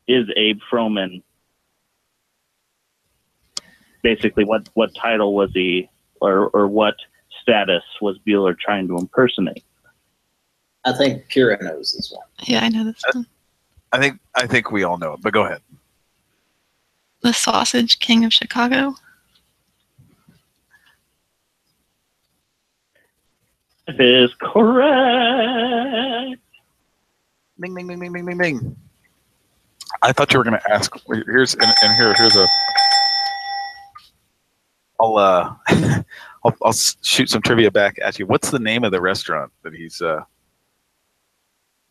[SPEAKER 5] is Abe Froman? Basically, what title was he, or what status was Bueller trying to impersonate?
[SPEAKER 2] I think Kira knows this one.
[SPEAKER 4] Yeah, I know this one.
[SPEAKER 1] I think we all know it, but go ahead.
[SPEAKER 4] The Sausage King of Chicago.
[SPEAKER 5] That is correct.
[SPEAKER 1] Bing, bing, bing, bing, bing, bing, bing. I thought you were going to ask. Here's a. I'll shoot some trivia back at you. What's the name of the restaurant that he's? The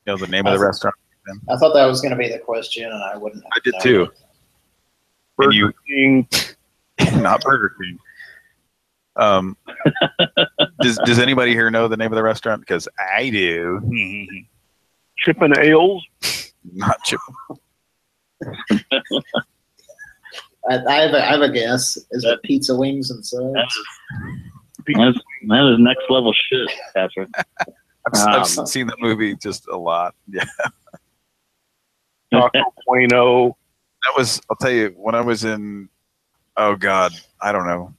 [SPEAKER 1] name of the restaurant.
[SPEAKER 2] I thought that was going to be the question, and I wouldn't.
[SPEAKER 1] I did too.
[SPEAKER 13] Burger King.
[SPEAKER 1] Not Burger King. Does anybody here know the name of the restaurant? Because I do.
[SPEAKER 13] Chip and Ales.
[SPEAKER 1] Not Chip.
[SPEAKER 2] I have a guess. Is it Pizza Wings and Subs?
[SPEAKER 5] That is next level shit, Patrick.
[SPEAKER 1] I've seen that movie just a lot. Yeah.
[SPEAKER 13] Taco Bueno.
[SPEAKER 1] That was. I'll tell you. When I was in, oh God, I don't know,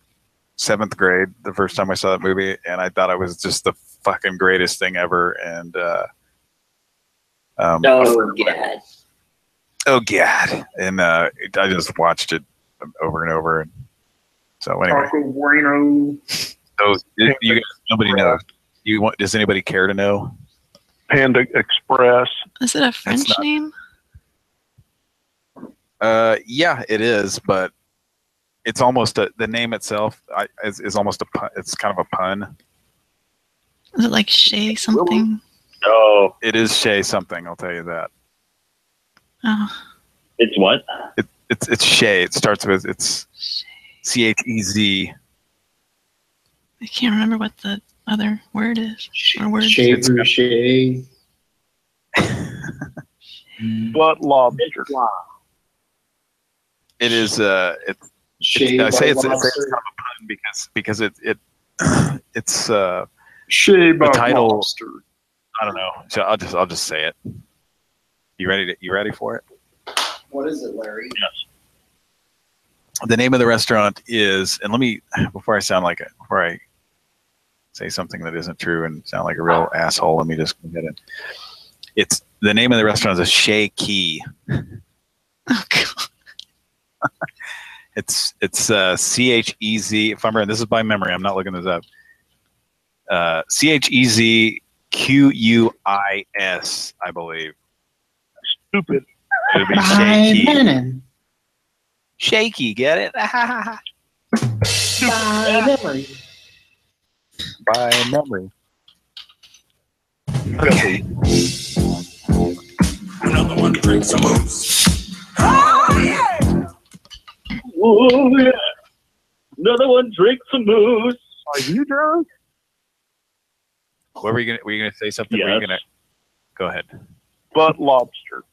[SPEAKER 1] 7th grade, the first time I saw that movie, and I thought it was just the fucking greatest thing ever. And
[SPEAKER 2] oh God.
[SPEAKER 1] Oh God. And I just watched it over and over. And so anyway.
[SPEAKER 8] Taco Bueno.
[SPEAKER 1] So you guys, nobody knows. Does anybody care to know?
[SPEAKER 13] Panda Express.
[SPEAKER 4] Is it a French name?
[SPEAKER 1] Yeah, it is, but it's almost the name itself is almost a pun. It's kind of a pun.
[SPEAKER 4] Is it like Shay something?
[SPEAKER 1] No, it is Shay something. I'll tell you that.
[SPEAKER 4] Oh.
[SPEAKER 5] It's what?
[SPEAKER 1] It's Shay. It starts with CHEZ.
[SPEAKER 4] I can't remember what the other word is. Or words.
[SPEAKER 2] Shay.
[SPEAKER 13] Blood Lobster.
[SPEAKER 1] It is. I say it's kind of a pun because it's
[SPEAKER 13] Shay
[SPEAKER 1] the title.
[SPEAKER 13] Lobster.
[SPEAKER 1] I don't know. So I'll just say it. You ready for it?
[SPEAKER 2] What is it, Larry?
[SPEAKER 1] Yes. The name of the restaurant is, and let me before I say something that isn't true and sound like a real asshole. Let me just get it. It's the name of the restaurant is Shay Key.
[SPEAKER 4] Oh God.
[SPEAKER 1] It's CHEZ. If I'm right, this is by memory. I'm not looking this up. CHEZQUIS, I believe.
[SPEAKER 13] Stupid.
[SPEAKER 1] It'd be shaky. Shaky, get it?
[SPEAKER 2] By memory.
[SPEAKER 1] By memory.
[SPEAKER 13] Okay.
[SPEAKER 15] Another one to drink some moose.
[SPEAKER 5] Oh yeah. Another one drink some moose.
[SPEAKER 13] Are you drunk?
[SPEAKER 1] What were you gonna say something?
[SPEAKER 5] Yes.
[SPEAKER 1] Were you gonna go ahead?
[SPEAKER 13] Butt lobster.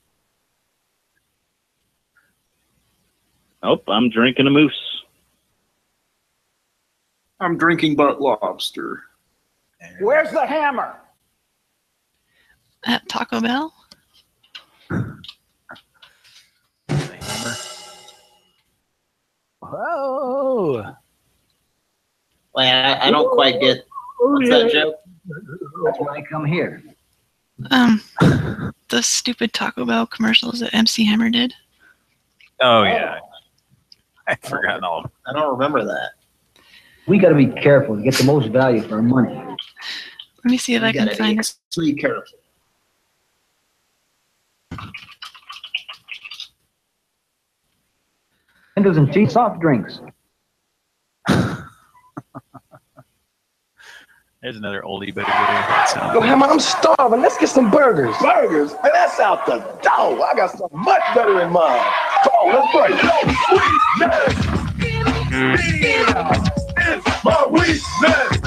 [SPEAKER 5] Nope, I'm drinking a moose.
[SPEAKER 8] I'm drinking butt lobster.
[SPEAKER 7] Where's the hammer?
[SPEAKER 4] At Taco Bell?
[SPEAKER 1] Oh.
[SPEAKER 2] Wait, I don't quite get what's that joke?
[SPEAKER 10] That's why I come here.
[SPEAKER 4] The stupid Taco Bell commercials that MC Hammer did.
[SPEAKER 1] Oh yeah. I've forgotten all of them.
[SPEAKER 2] I don't remember that.
[SPEAKER 10] We got to be careful to get the most value for our money.
[SPEAKER 4] Let me see if I can find it.
[SPEAKER 2] Be careful.
[SPEAKER 10] Windows and cheap soft drinks.
[SPEAKER 1] There's another oldie but a
[SPEAKER 15] Yo, Hammer, I'm starving. Let's get some burgers. Burgers? Man, that's out the door. I got something much better in mind. Come on, let's break. Yo, sweetness. It's my weakness.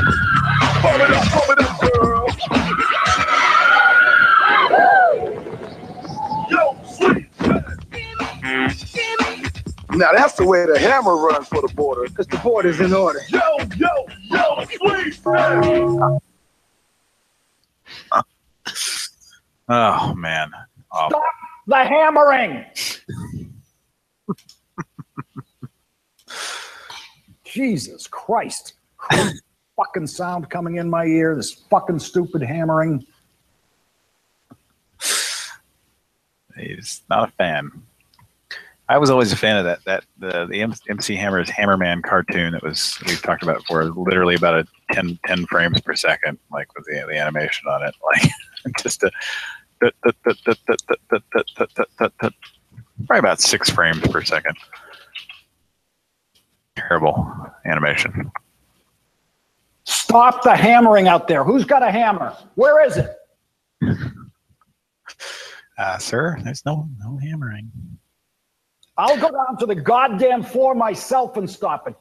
[SPEAKER 15] Pump it up, girl. Yo, sweetness. Now that's the way the Hammer runs for the border. Because the border's in order. Yo, sweetness.
[SPEAKER 1] Oh man. Oh.
[SPEAKER 7] Stop the hammering! Jesus Christ. Fucking sound coming in my ear, this fucking stupid hammering.
[SPEAKER 1] He's not a fan. I was always a fan of the MC Hammer's Hammerman cartoon that we've talked about before, literally about 10 frames per second, like with the animation on it. Like just probably about 6 frames per second. Terrible animation.
[SPEAKER 7] Stop the hammering out there. Who's got a hammer? Where is it?
[SPEAKER 1] Sir, there's no hammering.
[SPEAKER 7] I'll go down to the goddamn floor myself and stop it.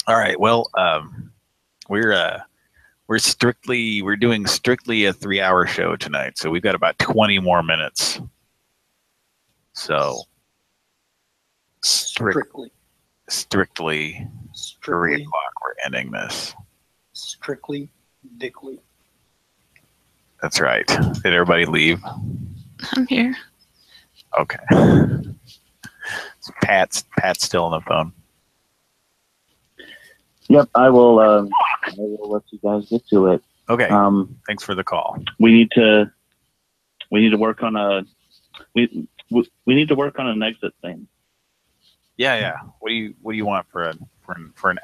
[SPEAKER 1] All right. Well, we're doing strictly a 3-hour show tonight, so we've got about 20 more minutes. So strictly 3 o'clock. We're ending this.
[SPEAKER 3] Strictly Dickly.
[SPEAKER 1] That's right. Did everybody leave?
[SPEAKER 4] I'm here.
[SPEAKER 1] Okay. Pat's still on the phone.
[SPEAKER 5] Yep, I will let you guys get to it.
[SPEAKER 1] Okay. Thanks for the call.
[SPEAKER 5] We need to work on we need to work on an exit thing.
[SPEAKER 1] Yeah. What do you want for an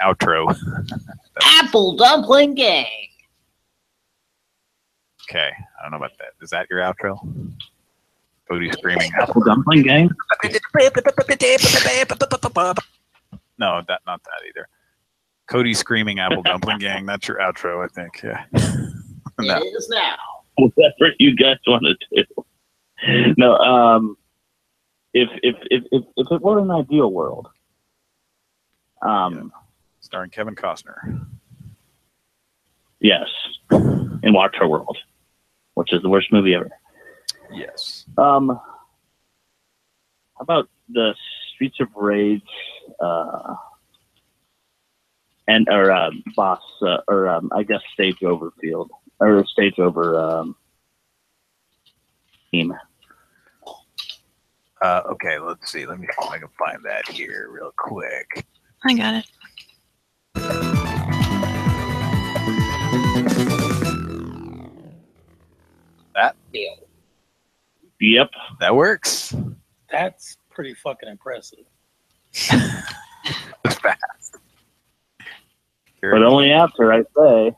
[SPEAKER 1] outro?
[SPEAKER 21] Apple Dumpling Gang.
[SPEAKER 1] Okay, I don't know about that. Is that your outro? Cody screaming
[SPEAKER 5] Apple Dumpling Gang?
[SPEAKER 1] No, not that either. Cody screaming Apple Dumpling Gang. That's your outro, I think. Yeah.
[SPEAKER 2] No. It is now.
[SPEAKER 5] Whatever you guys want to do. No, if it were an ideal world,
[SPEAKER 1] starring Kevin Costner.
[SPEAKER 5] Yes, in Waterworld, which is the worst movie ever.
[SPEAKER 1] Yes.
[SPEAKER 5] How about the Streets of Rage, boss, I guess Stage Over Field or Stage Over team.
[SPEAKER 1] Okay, let's see. Let me see if I can find that here real quick.
[SPEAKER 4] I got it.
[SPEAKER 1] That?
[SPEAKER 5] Yep.
[SPEAKER 1] That works.
[SPEAKER 3] That's
[SPEAKER 9] pretty fucking impressive.
[SPEAKER 1] It's fast.
[SPEAKER 5] But only after I say.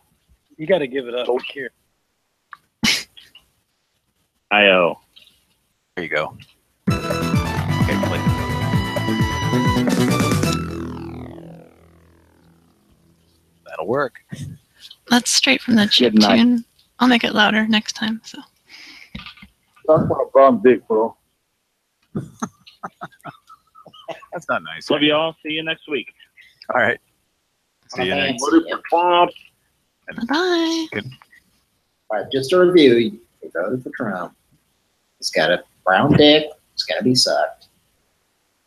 [SPEAKER 9] You got to give it up. Here.
[SPEAKER 5] I.O.
[SPEAKER 1] There you go. Okay, play. That'll work.
[SPEAKER 4] That's straight from the chip tune. I'll make it louder next time. So.
[SPEAKER 13] Talk about a bomb dick, bro.
[SPEAKER 1] That's not nice.
[SPEAKER 5] Love you all. See you next week.
[SPEAKER 1] All right. See you next
[SPEAKER 5] week.
[SPEAKER 4] Bye.
[SPEAKER 2] All right, just a review. You voted for Trump. He's got a brown dick. It's got to be sucked.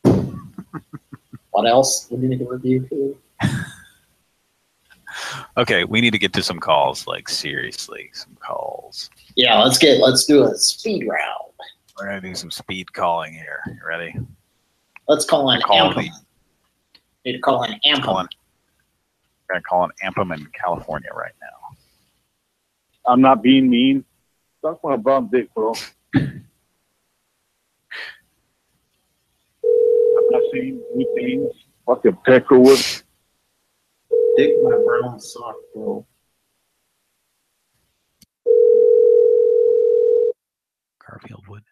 [SPEAKER 2] What else would you need to review too?
[SPEAKER 1] Okay, we need to get to some calls. Like seriously, some calls.
[SPEAKER 2] Yeah, let's do a speed round.
[SPEAKER 1] We're gonna do some speed calling here. You ready?
[SPEAKER 2] Let's call in Ampum. Need to call in Ampum.
[SPEAKER 1] We're gonna call in Ampum in California right now.
[SPEAKER 13] I'm not being mean. Talk about a bomb dick, bro. I'm not saying anything. Fucking Peckerwood.
[SPEAKER 2] Dick my brown sock, bro.
[SPEAKER 1] Garfield Wood.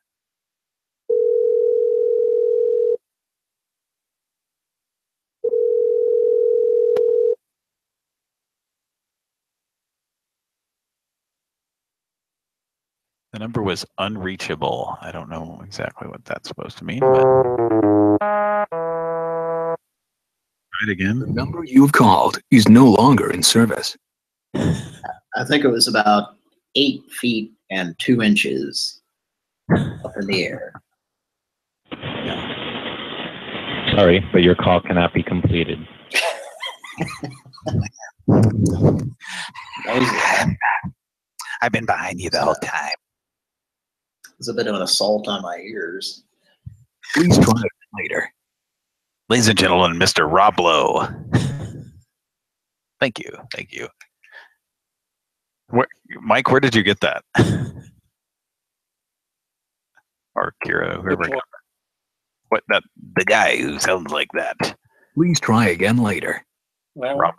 [SPEAKER 1] The number was unreachable. I don't know exactly what that's supposed to mean, but try it again.
[SPEAKER 14] The number you've called is no longer in service.
[SPEAKER 2] I think it was about 8 feet and 2 inches up in the air.
[SPEAKER 16] Sorry, but your call cannot be completed.
[SPEAKER 1] I've been behind you the whole time.
[SPEAKER 2] It's a bit of an assault on my ears.
[SPEAKER 14] Please try it later.
[SPEAKER 1] Ladies and gentlemen, Mr. Rob Lowe. Thank you. Thank you. Mike, where did you get that? Or Kira, whoever. What, the guy who sounds like that.
[SPEAKER 14] Please try again later.
[SPEAKER 9] Well,
[SPEAKER 1] Rob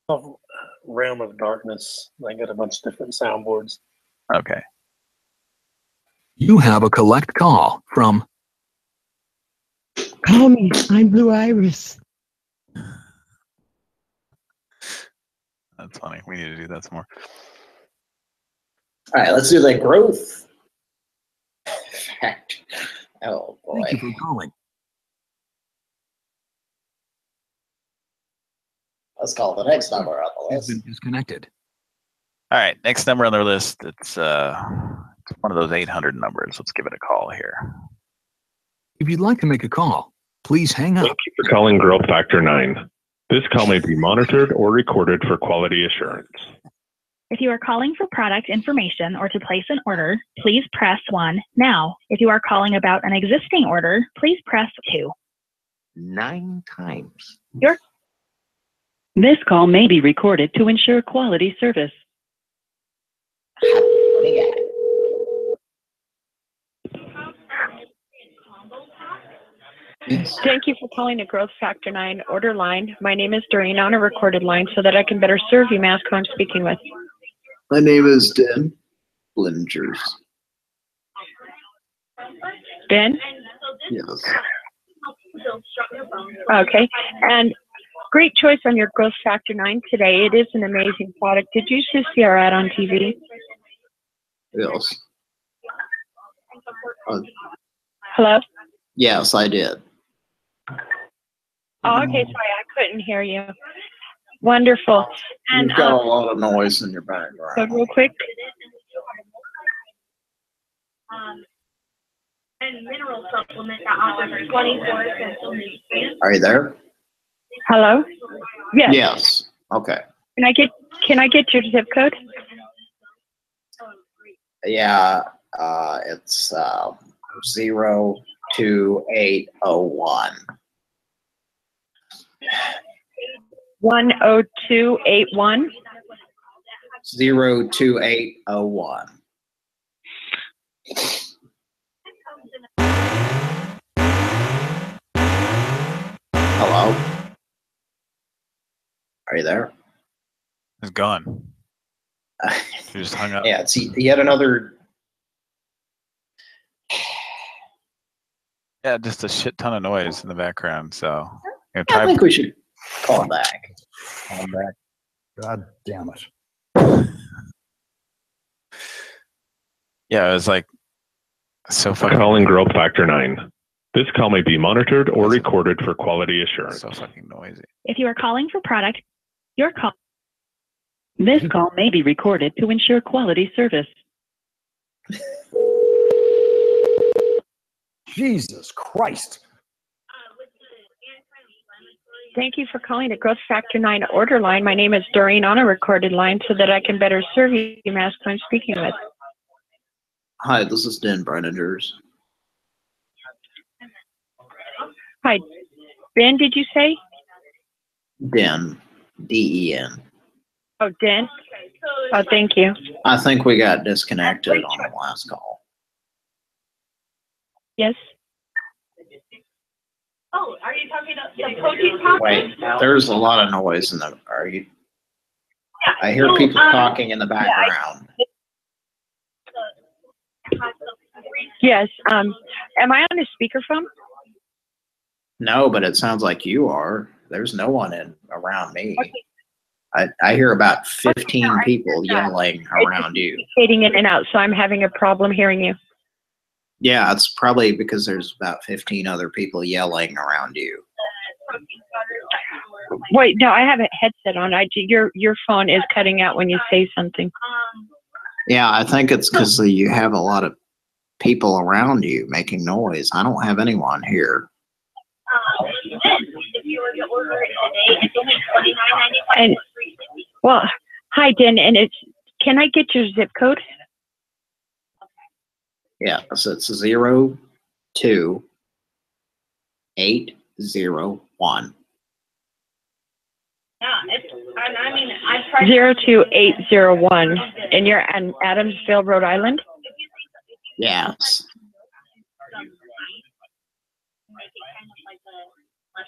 [SPEAKER 1] Lowe.
[SPEAKER 9] Realm of Darkness. They got a bunch of different soundboards.
[SPEAKER 1] Okay.
[SPEAKER 14] You have a collect call from.
[SPEAKER 20] Call me. I'm Blue Iris.
[SPEAKER 1] That's funny. We need to do that some more.
[SPEAKER 2] All right, let's do the growth fact. Oh boy.
[SPEAKER 14] Thank you for calling.
[SPEAKER 2] Let's call the next number on the
[SPEAKER 14] Has
[SPEAKER 2] list.
[SPEAKER 14] been disconnected.
[SPEAKER 1] All right, next number on the list. It's one of those 800 numbers. Let's give it a call here.
[SPEAKER 14] If you'd like to make a call, please hang up.
[SPEAKER 22] Thank you for calling Growth Factor 9. This call may be monitored or recorded for quality assurance.
[SPEAKER 11] If you are calling for product information or to place an order, please press 1 now. If you are calling about an existing order, please press 2.
[SPEAKER 25] 9 times.
[SPEAKER 26] This call may be recorded to ensure quality service.
[SPEAKER 27] Thank you for calling the Growth Factor 9 order line. My name is Doreen on a recorded line so that I can better serve you. May I ask who I'm speaking with?
[SPEAKER 2] My name is Dan Blingers.
[SPEAKER 27] Ben?
[SPEAKER 2] Yes.
[SPEAKER 27] Okay. And great choice on your Growth Factor 9 today. It is an amazing product. Did you just see our ad on TV?
[SPEAKER 2] Yes.
[SPEAKER 27] Hello?
[SPEAKER 2] Yes, I did.
[SPEAKER 27] Oh, okay. Sorry, I couldn't hear you. Wonderful. And
[SPEAKER 2] You've got a lot of noise in your background.
[SPEAKER 27] so real quick.
[SPEAKER 28] And mineral supplement that offers 24 essential nutrients.
[SPEAKER 2] Are you there?
[SPEAKER 27] Hello? Yes.
[SPEAKER 2] Yes. Okay.
[SPEAKER 27] Can I get your zip code?
[SPEAKER 2] Yeah, it's 02801.
[SPEAKER 27] 10281.
[SPEAKER 2] 02801. Hello? Are you there?
[SPEAKER 1] It's gone. She just hung up.
[SPEAKER 2] Yeah, it's yet another.
[SPEAKER 1] Yeah, just a shit ton of noise in the background. So
[SPEAKER 2] I think we should call him back.
[SPEAKER 7] Call him back. God damn it.
[SPEAKER 1] Yeah, it was like so fucking.
[SPEAKER 22] Calling Growth Factor 9. This call may be monitored or recorded for quality assurance.
[SPEAKER 1] So fucking noisy.
[SPEAKER 26] If you are calling for product, your call. This call may be recorded to ensure quality service.
[SPEAKER 7] Jesus Christ.
[SPEAKER 27] Thank you for calling the Growth Factor 9 order line. My name is Doreen on a recorded line so that I can better serve you. You may ask who I'm speaking with.
[SPEAKER 2] Hi, this is Den Brenningers.
[SPEAKER 27] Hi, Ben, did you say?
[SPEAKER 2] Den. D-E-N.
[SPEAKER 27] Oh, Den? Oh, thank you.
[SPEAKER 2] I think we got disconnected on the last call.
[SPEAKER 27] Yes.
[SPEAKER 28] Oh, are you talking about the protein pop?
[SPEAKER 2] Wait, there's a lot of noise in the. Are you? I hear people talking in the background.
[SPEAKER 27] Yes. Am I on a speakerphone?
[SPEAKER 2] No, but it sounds like you are. There's no one around me.
[SPEAKER 27] Okay.
[SPEAKER 2] I hear about 15 people yelling around you.
[SPEAKER 27] Fading in and out, so I'm having a problem hearing you.
[SPEAKER 2] Yeah, it's probably because there's about 15 other people yelling around you.
[SPEAKER 27] Wait, no, I have a headset on. Your phone is cutting out when you say something.
[SPEAKER 2] Yeah, I think it's because you have a lot of people around you making noise. I don't have anyone here.
[SPEAKER 28] If you were to order it today, it's only $29.95.
[SPEAKER 27] And well, hi, Den, and can I get your zip code?
[SPEAKER 2] Yeah, so it's 02801.
[SPEAKER 28] Yeah, I mean, I tried
[SPEAKER 27] 02801, and you're in Adamsville, Rhode Island?
[SPEAKER 2] Yes.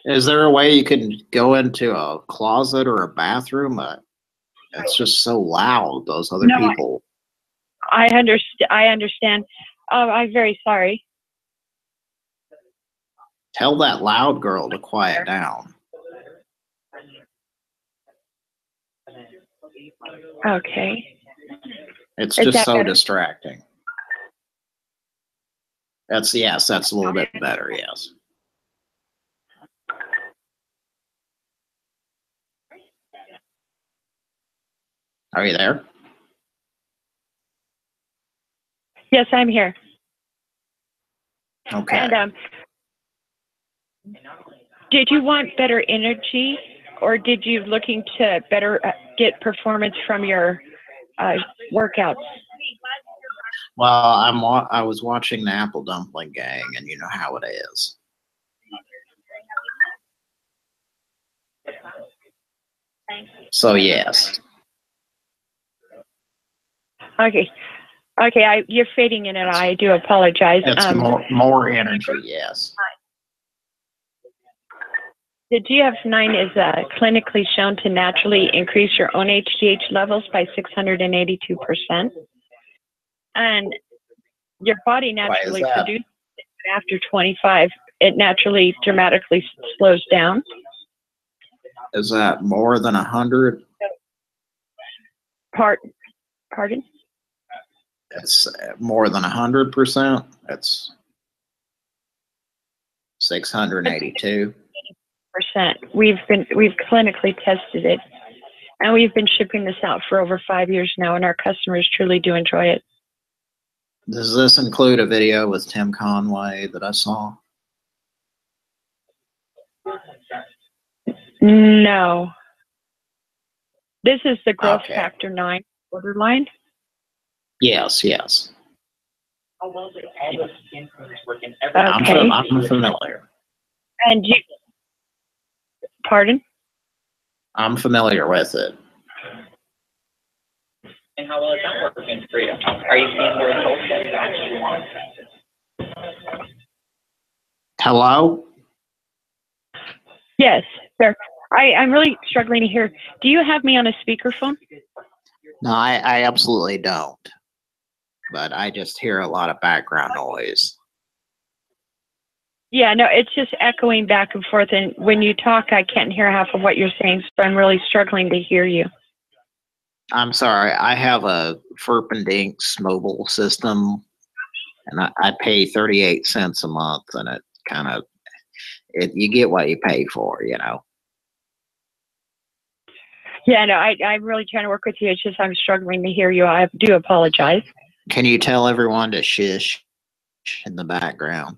[SPEAKER 2] Is there a way you can go into a closet or a bathroom? It's just so loud, those other people.
[SPEAKER 27] I understand. Oh, I'm very sorry.
[SPEAKER 2] Tell that loud girl to quiet down.
[SPEAKER 27] Okay.
[SPEAKER 2] It's just so distracting. That's a little bit better, yes. Are you there?
[SPEAKER 27] Yes, I'm here.
[SPEAKER 2] Okay.
[SPEAKER 27] And did you want better energy, or did you looking to better get performance from your workouts?
[SPEAKER 2] Well, I was watching the Apple Dumpling Gang, and you know how it is. So yes.
[SPEAKER 27] Okay. You're fading in, and I do apologize.
[SPEAKER 2] It's more energy, yes.
[SPEAKER 27] The GF9 is clinically shown to naturally increase your own HGH levels by 682%. And your body naturally produces it after 25. It naturally dramatically slows down.
[SPEAKER 2] Is that more than 100?
[SPEAKER 27] Pardon?
[SPEAKER 2] It's more than 100%. It's 682%.
[SPEAKER 27] We've clinically tested it, and we've been shipping this out for over 5 years now, and our customers truly do enjoy it.
[SPEAKER 2] Does this include a video with Tim Conway that I saw?
[SPEAKER 27] No. This is the Growth Factor 9 order line.
[SPEAKER 2] Yes.
[SPEAKER 27] Okay.
[SPEAKER 2] I'm familiar.
[SPEAKER 27] And you, pardon?
[SPEAKER 2] I'm familiar with it.
[SPEAKER 6] And how well is that working for you? Are you seeing more results that you actually want?
[SPEAKER 2] Hello?
[SPEAKER 27] Yes, sir. I'm really struggling to hear. Do you have me on a speakerphone?
[SPEAKER 2] No, I absolutely don't. But I just hear a lot of background noise.
[SPEAKER 27] Yeah, no, it's just echoing back and forth. And when you talk, I can't hear half of what you're saying. So I'm really struggling to hear you.
[SPEAKER 2] I'm sorry. I have a Ferpendinks mobile system, and I pay 38 cents a month, and it kind of, you get what you pay for, you know.
[SPEAKER 27] Yeah, no, I'm really trying to work with you. It's just I'm struggling to hear you. I do apologize.
[SPEAKER 2] Can you tell everyone to shush in the background?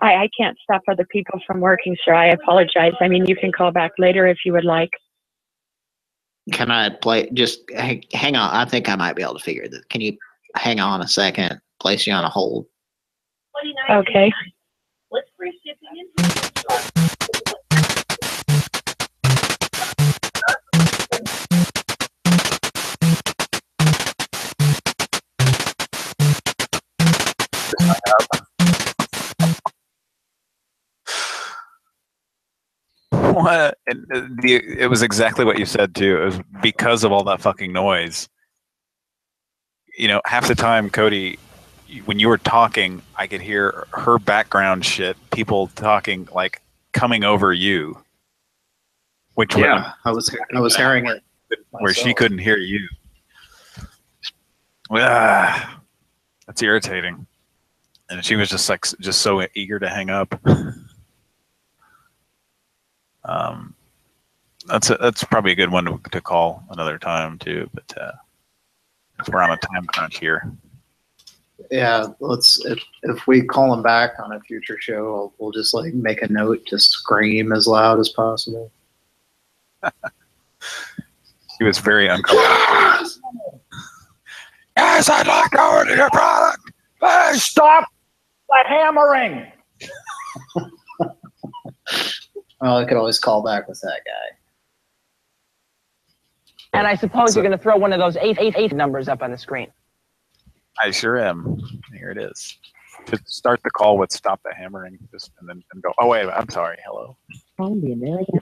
[SPEAKER 27] I can't stop other people from working, sir. I apologize. I mean, you can call back later if you would like.
[SPEAKER 2] Can I play? Just hang on. I think I might be able to figure this. Can you hang on a second? Place you on a hold.
[SPEAKER 27] Okay.
[SPEAKER 28] What's free shipping?
[SPEAKER 1] What? And it was exactly what you said too. It was because of all that fucking noise. You know, half the time, Cody, when you were talking, I could hear her background shit. People talking like coming over you. Which
[SPEAKER 2] I was hearing it
[SPEAKER 1] where she couldn't hear you. That's irritating. And she was just so eager to hang up. That's probably a good one to call another time too. But we're on a time crunch here.
[SPEAKER 2] Yeah, if we call him back on a future show, we'll just like make a note to scream as loud as possible.
[SPEAKER 1] He was very uncomfortable.
[SPEAKER 7] Yes, I'd like to order your product. Please stop the hammering.
[SPEAKER 2] Well, I could always call back with that guy.
[SPEAKER 8] And I suppose you're going to throw one of those 888 numbers up on the screen.
[SPEAKER 1] I sure am. Here it is. Just start the call with "Stop the hammering," and then go. Oh wait, I'm sorry. Hello.
[SPEAKER 26] Calling the American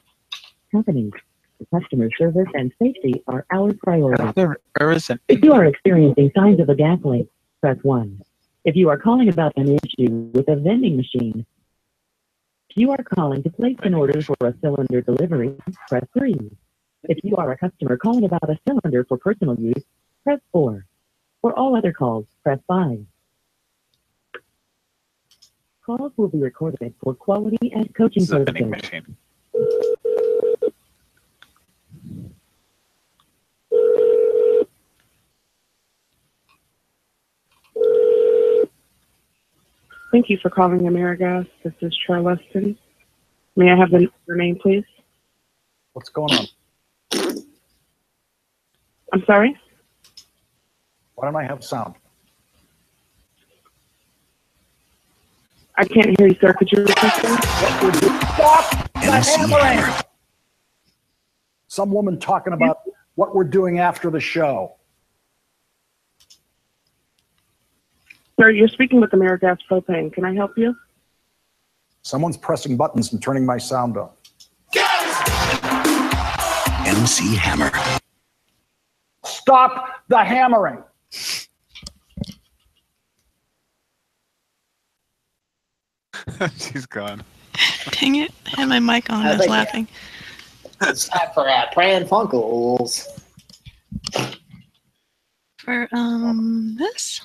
[SPEAKER 26] company. Customer service and safety are our priority. If you are experiencing signs of a gas leak, press 1. If you are calling about an issue with a vending machine, if you are calling to place an order for a cylinder delivery, press 3. If you are a customer calling about a cylinder for personal use, press 4. For all other calls, press 5. Calls will be recorded for quality and coaching purposes.
[SPEAKER 10] Thank you for calling AmeriGas. This is Troy Weston. May I have your name, please?
[SPEAKER 7] What's going on?
[SPEAKER 10] I'm sorry?
[SPEAKER 7] Why don't I have sound?
[SPEAKER 10] I can't hear you, sir. Could you repeat that?
[SPEAKER 7] Stop the hammering! Some woman talking about what we're doing after the show.
[SPEAKER 10] Sir, you're speaking with AmeriGas Propane. Can I help you?
[SPEAKER 7] Someone's pressing buttons and turning my sound on.
[SPEAKER 14] MC Hammer.
[SPEAKER 7] Stop the hammering.
[SPEAKER 1] She's gone.
[SPEAKER 4] Dang it. I had my mic on. I was laughing.
[SPEAKER 2] It's time for Pran Funkels.
[SPEAKER 4] For, this?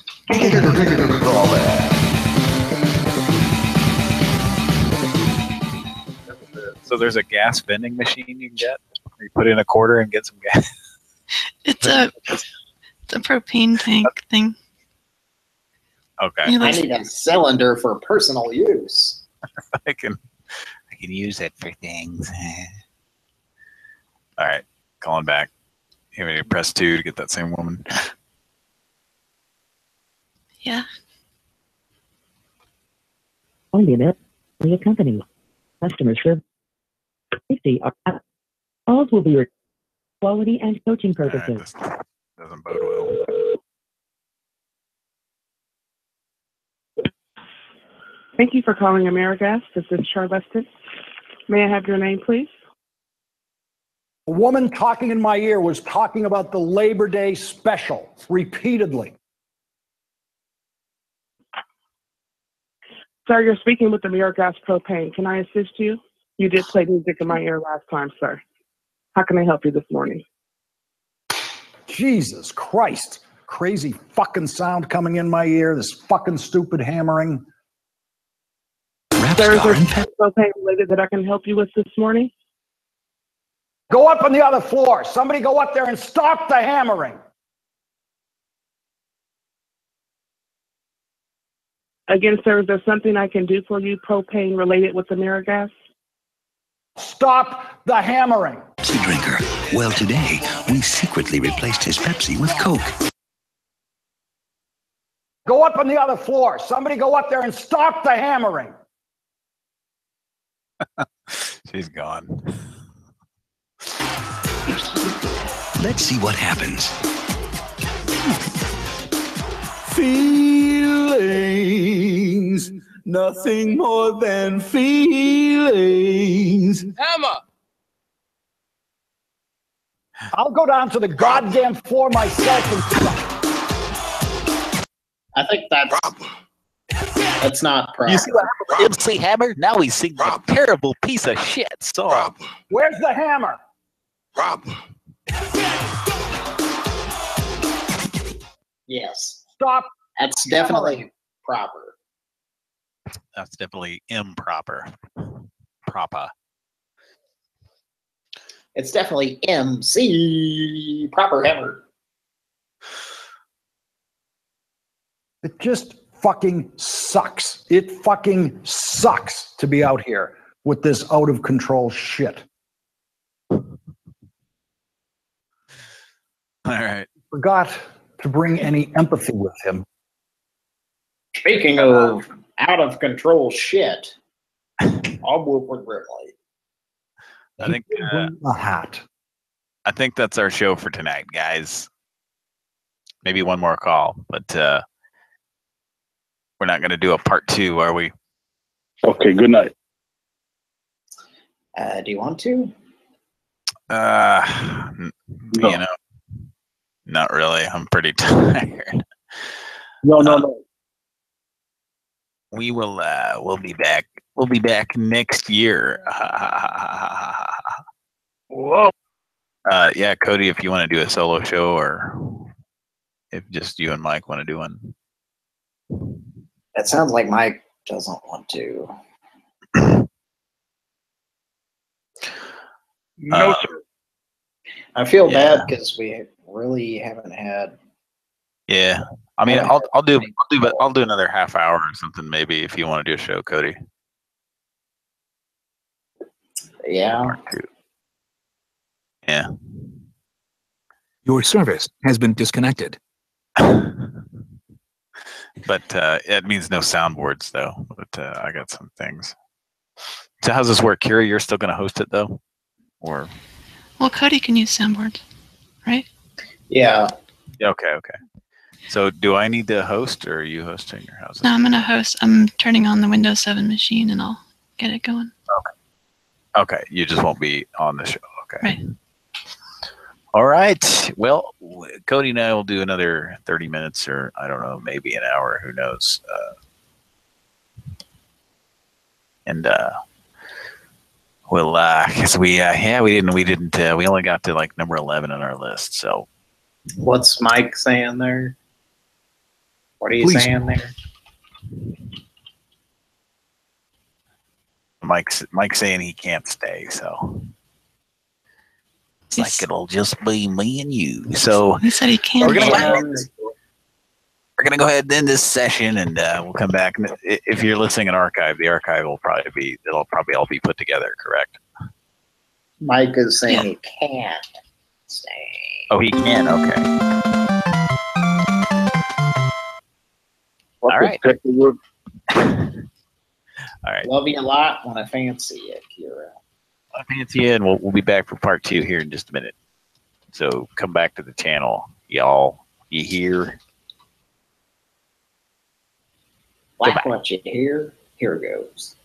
[SPEAKER 1] So there's a gas vending machine you can get? Where you put in a quarter and get some gas?
[SPEAKER 4] It's a propane tank thing.
[SPEAKER 1] Okay.
[SPEAKER 2] I need a cylinder for personal use.
[SPEAKER 1] I can use it for things. All right, calling back. You want me to press 2 to get that same woman?
[SPEAKER 4] Yeah.
[SPEAKER 26] On the American company. Customer service safety are calls will be quality and coaching purposes.
[SPEAKER 1] Doesn't bode well.
[SPEAKER 10] Thank you for calling AmeriGas. This is Troy Weston. May I have your name, please?
[SPEAKER 7] A woman talking in my ear was talking about the Labor Day special repeatedly.
[SPEAKER 10] Sir, you're speaking with the Gas Propane. Can I assist you? You did play music in my ear last time, sir. How can I help you this morning?
[SPEAKER 7] Jesus Christ. Crazy fucking sound coming in my ear. This fucking stupid hammering.
[SPEAKER 10] Sir, is there propane related that I can help you with this morning?
[SPEAKER 7] Go up on the other floor. Somebody go up there and stop the hammering.
[SPEAKER 10] Again, sir, is there something I can do for you propane related with AmeriGas?
[SPEAKER 7] Stop the hammering.
[SPEAKER 12] Pepsi drinker. Well, today, we secretly replaced his Pepsi with Coke.
[SPEAKER 7] Go up on the other floor. Somebody go up there and stop the hammering.
[SPEAKER 1] She's gone.
[SPEAKER 12] Let's see what happens.
[SPEAKER 15] Feelings, nothing more than feelings.
[SPEAKER 17] Hammer!
[SPEAKER 7] I'll go down to the goddamn floor myself and
[SPEAKER 2] I think that's not proper.
[SPEAKER 1] You see what happened with MC Hammer? Now he's singing a terrible piece of shit song.
[SPEAKER 7] Where's the hammer?
[SPEAKER 2] Yes.
[SPEAKER 7] Stop.
[SPEAKER 2] That's definitely proper.
[SPEAKER 1] That's definitely improper. Proper.
[SPEAKER 2] It's definitely MC proper hammer.
[SPEAKER 7] It just fucking sucks. It fucking sucks to be out here with this out of control shit.
[SPEAKER 1] All right.
[SPEAKER 7] Forgot to bring any empathy with him.
[SPEAKER 2] Speaking of out of control shit, I'll work with Ripley.
[SPEAKER 1] I think
[SPEAKER 7] a hat.
[SPEAKER 1] I think that's our show for tonight, guys. Maybe one more call, but we're not going to do a part 2, are we?
[SPEAKER 13] Okay, good night.
[SPEAKER 2] Do you want to?
[SPEAKER 1] No. You know, not really. I'm pretty tired.
[SPEAKER 13] No.
[SPEAKER 1] We will. We'll be back. We'll be back next year.
[SPEAKER 13] Whoa.
[SPEAKER 1] Yeah, Cody, if you want to do a solo show, or if just you and Mike want to do one.
[SPEAKER 2] It sounds like Mike doesn't want to.
[SPEAKER 13] No, sir.
[SPEAKER 2] I feel bad because we really haven't had.
[SPEAKER 1] Yeah, I mean, I'll do another half hour or something, maybe, if you want to do a show, Cody.
[SPEAKER 2] Yeah.
[SPEAKER 1] Yeah.
[SPEAKER 14] Your service has been disconnected.
[SPEAKER 1] But it means no soundboards, though. But I got some things. So how's this work, Kira? You're still going to host it, though, or?
[SPEAKER 4] Well, Cody can use soundboards, right?
[SPEAKER 2] Yeah.
[SPEAKER 1] Okay. So do I need to host, or are you hosting your house?
[SPEAKER 4] No, I'm going to host. I'm turning on the Windows 7 machine, and I'll get it going.
[SPEAKER 1] Okay. You just won't be on the show. Okay.
[SPEAKER 4] Right.
[SPEAKER 1] All right. Well, Cody and I will do another 30 minutes, or I don't know, maybe an hour. Who knows? We'll because we only got to like number 11 on our list. So
[SPEAKER 2] what's Mike saying there? What are you saying there?
[SPEAKER 1] Mike's saying he can't stay, so it's like it'll just be me and you. So
[SPEAKER 4] he said he can't.
[SPEAKER 1] We're gonna go ahead and end this session, and we'll come back. If you're listening in archive, the archive will it'll probably all be put together, correct?
[SPEAKER 2] Mike is saying he can't stay.
[SPEAKER 1] Oh, he can. Okay. All right. All right.
[SPEAKER 2] Love you a lot. Want to fancy it, Kira.
[SPEAKER 1] I fancy it, and we'll be back for part 2 here in just a minute. So come back to the channel, y'all. You hear?
[SPEAKER 2] Like what you hear? Here goes.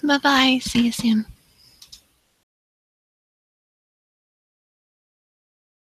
[SPEAKER 4] Bye-bye. See you soon.